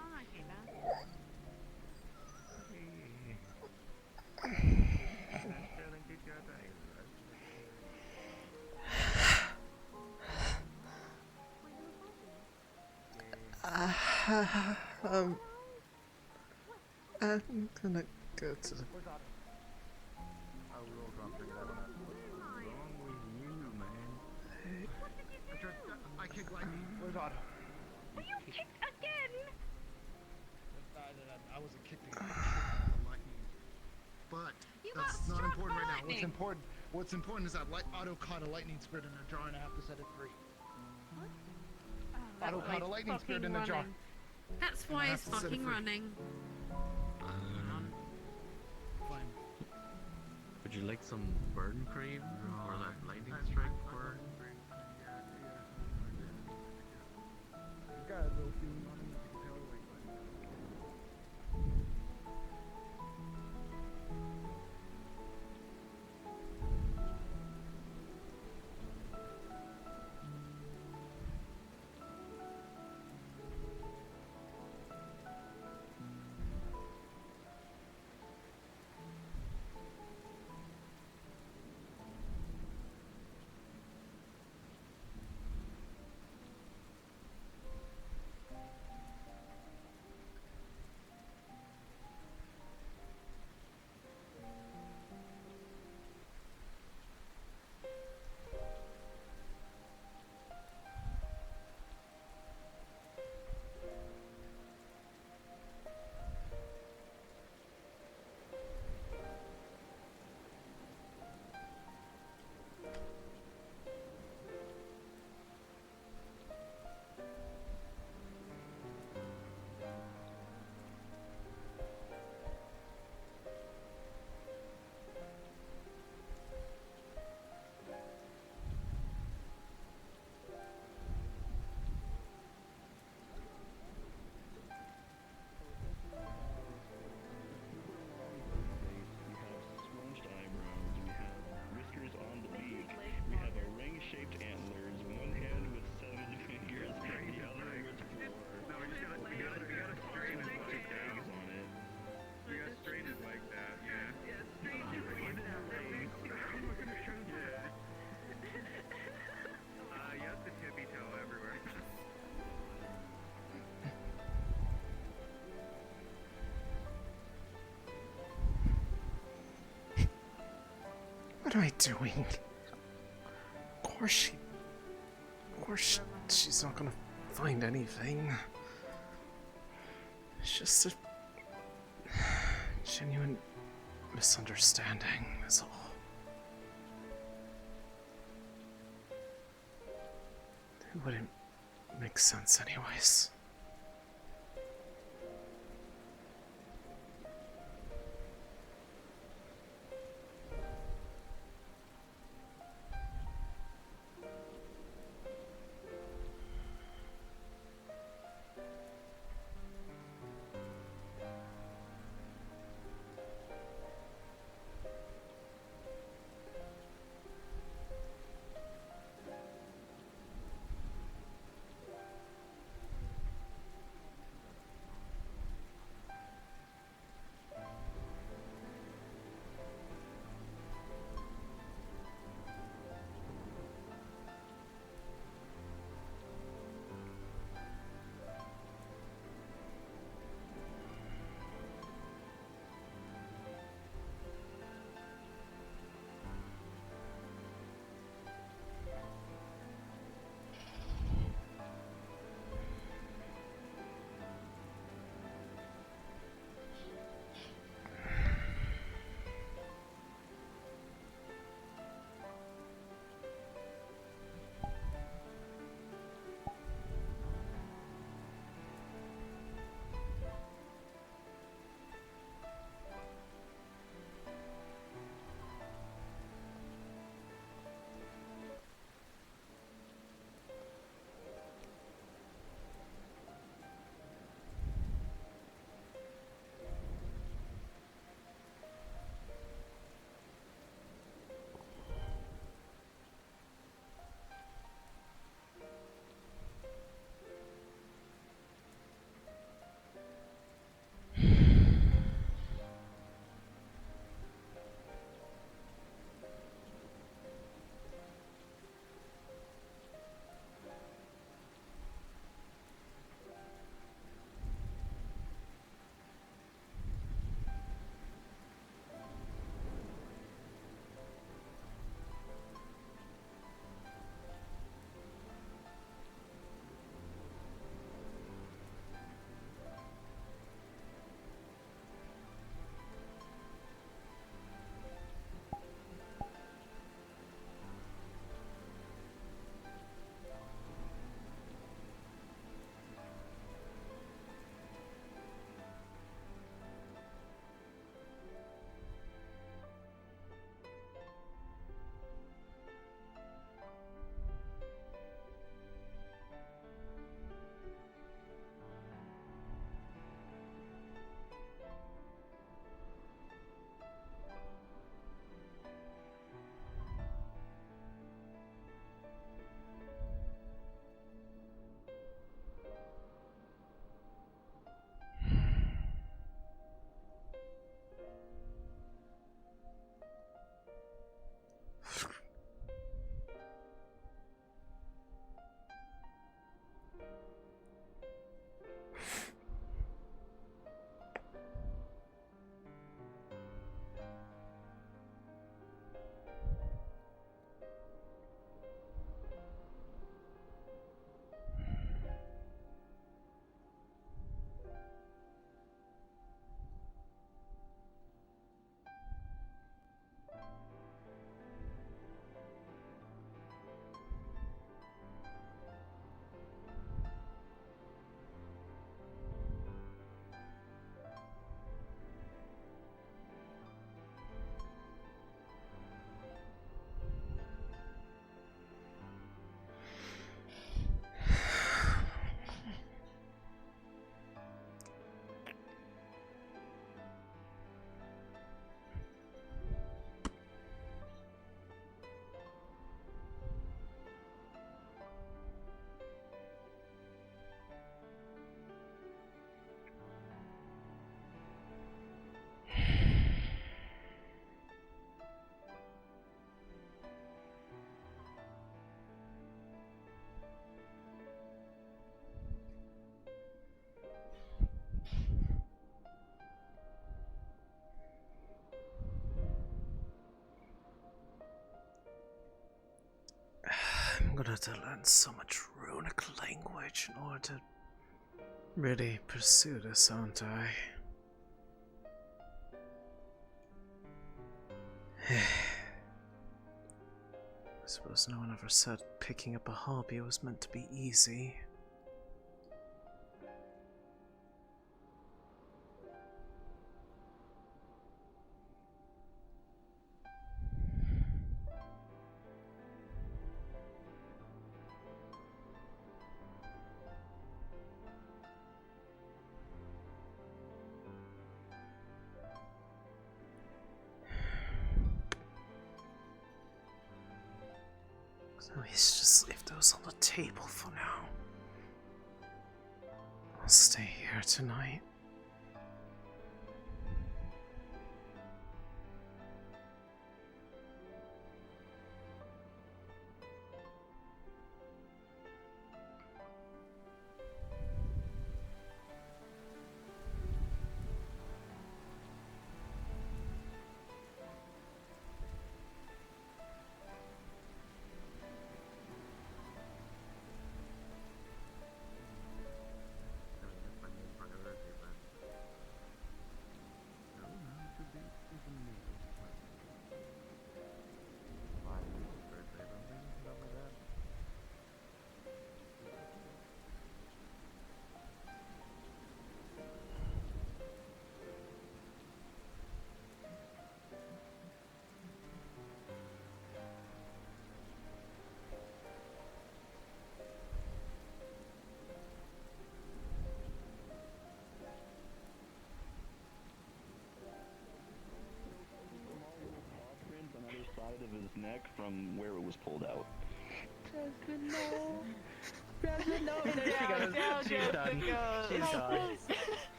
Oh, okay, um, I'm gonna go to the... I kicked lightning. Where's Otto? You kicked again! I wasn't kicked again. I kicked the lightning. But that's not important right now. What's important is that Otto caught a lightning spirit in a jar and I have to set it free. Otto caught a lightning spirit in a jar. That's why he's fucking running. Fine. Would you like some burn cream or that lightning strike burn? He's got a little feeling on him, as you can tell. What am I doing? Of course she's not gonna find anything. It's just a genuine misunderstanding, is all. It wouldn't make sense anyways. gonna have to learn so much runic language in order to really pursue this, aren't I? I suppose no one ever said picking up a hobby was meant to be easy. So he's just leave those on the table for now. I'll stay here tonight. Side of his neck from where it was pulled out. Jasmine, no. Jasmine, no. There she goes. She's done. She's done.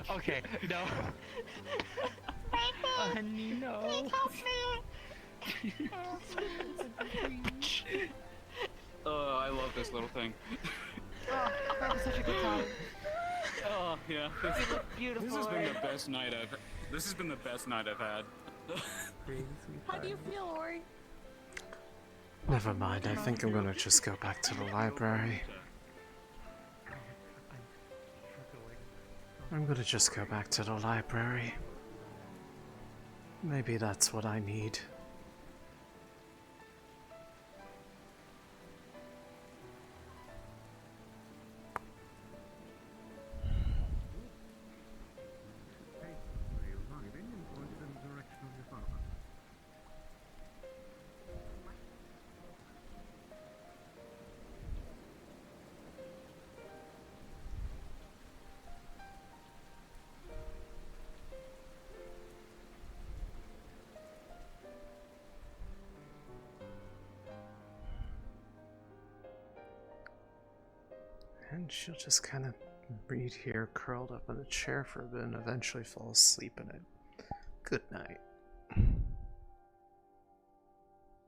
Okay, no. Honey, no. I love this little thing. Oh, that was such a good time. Oh yeah. You look beautiful. This has been the Ori. best night I've. This has been the best night I've had. How do you feel, Ori? Never mind, I think I'm gonna just go back to the library. I'm gonna just go back to the library. Maybe that's what I need. And she'll just kind of read here, curled up in a chair for a bit, and eventually fall asleep in it. Good night.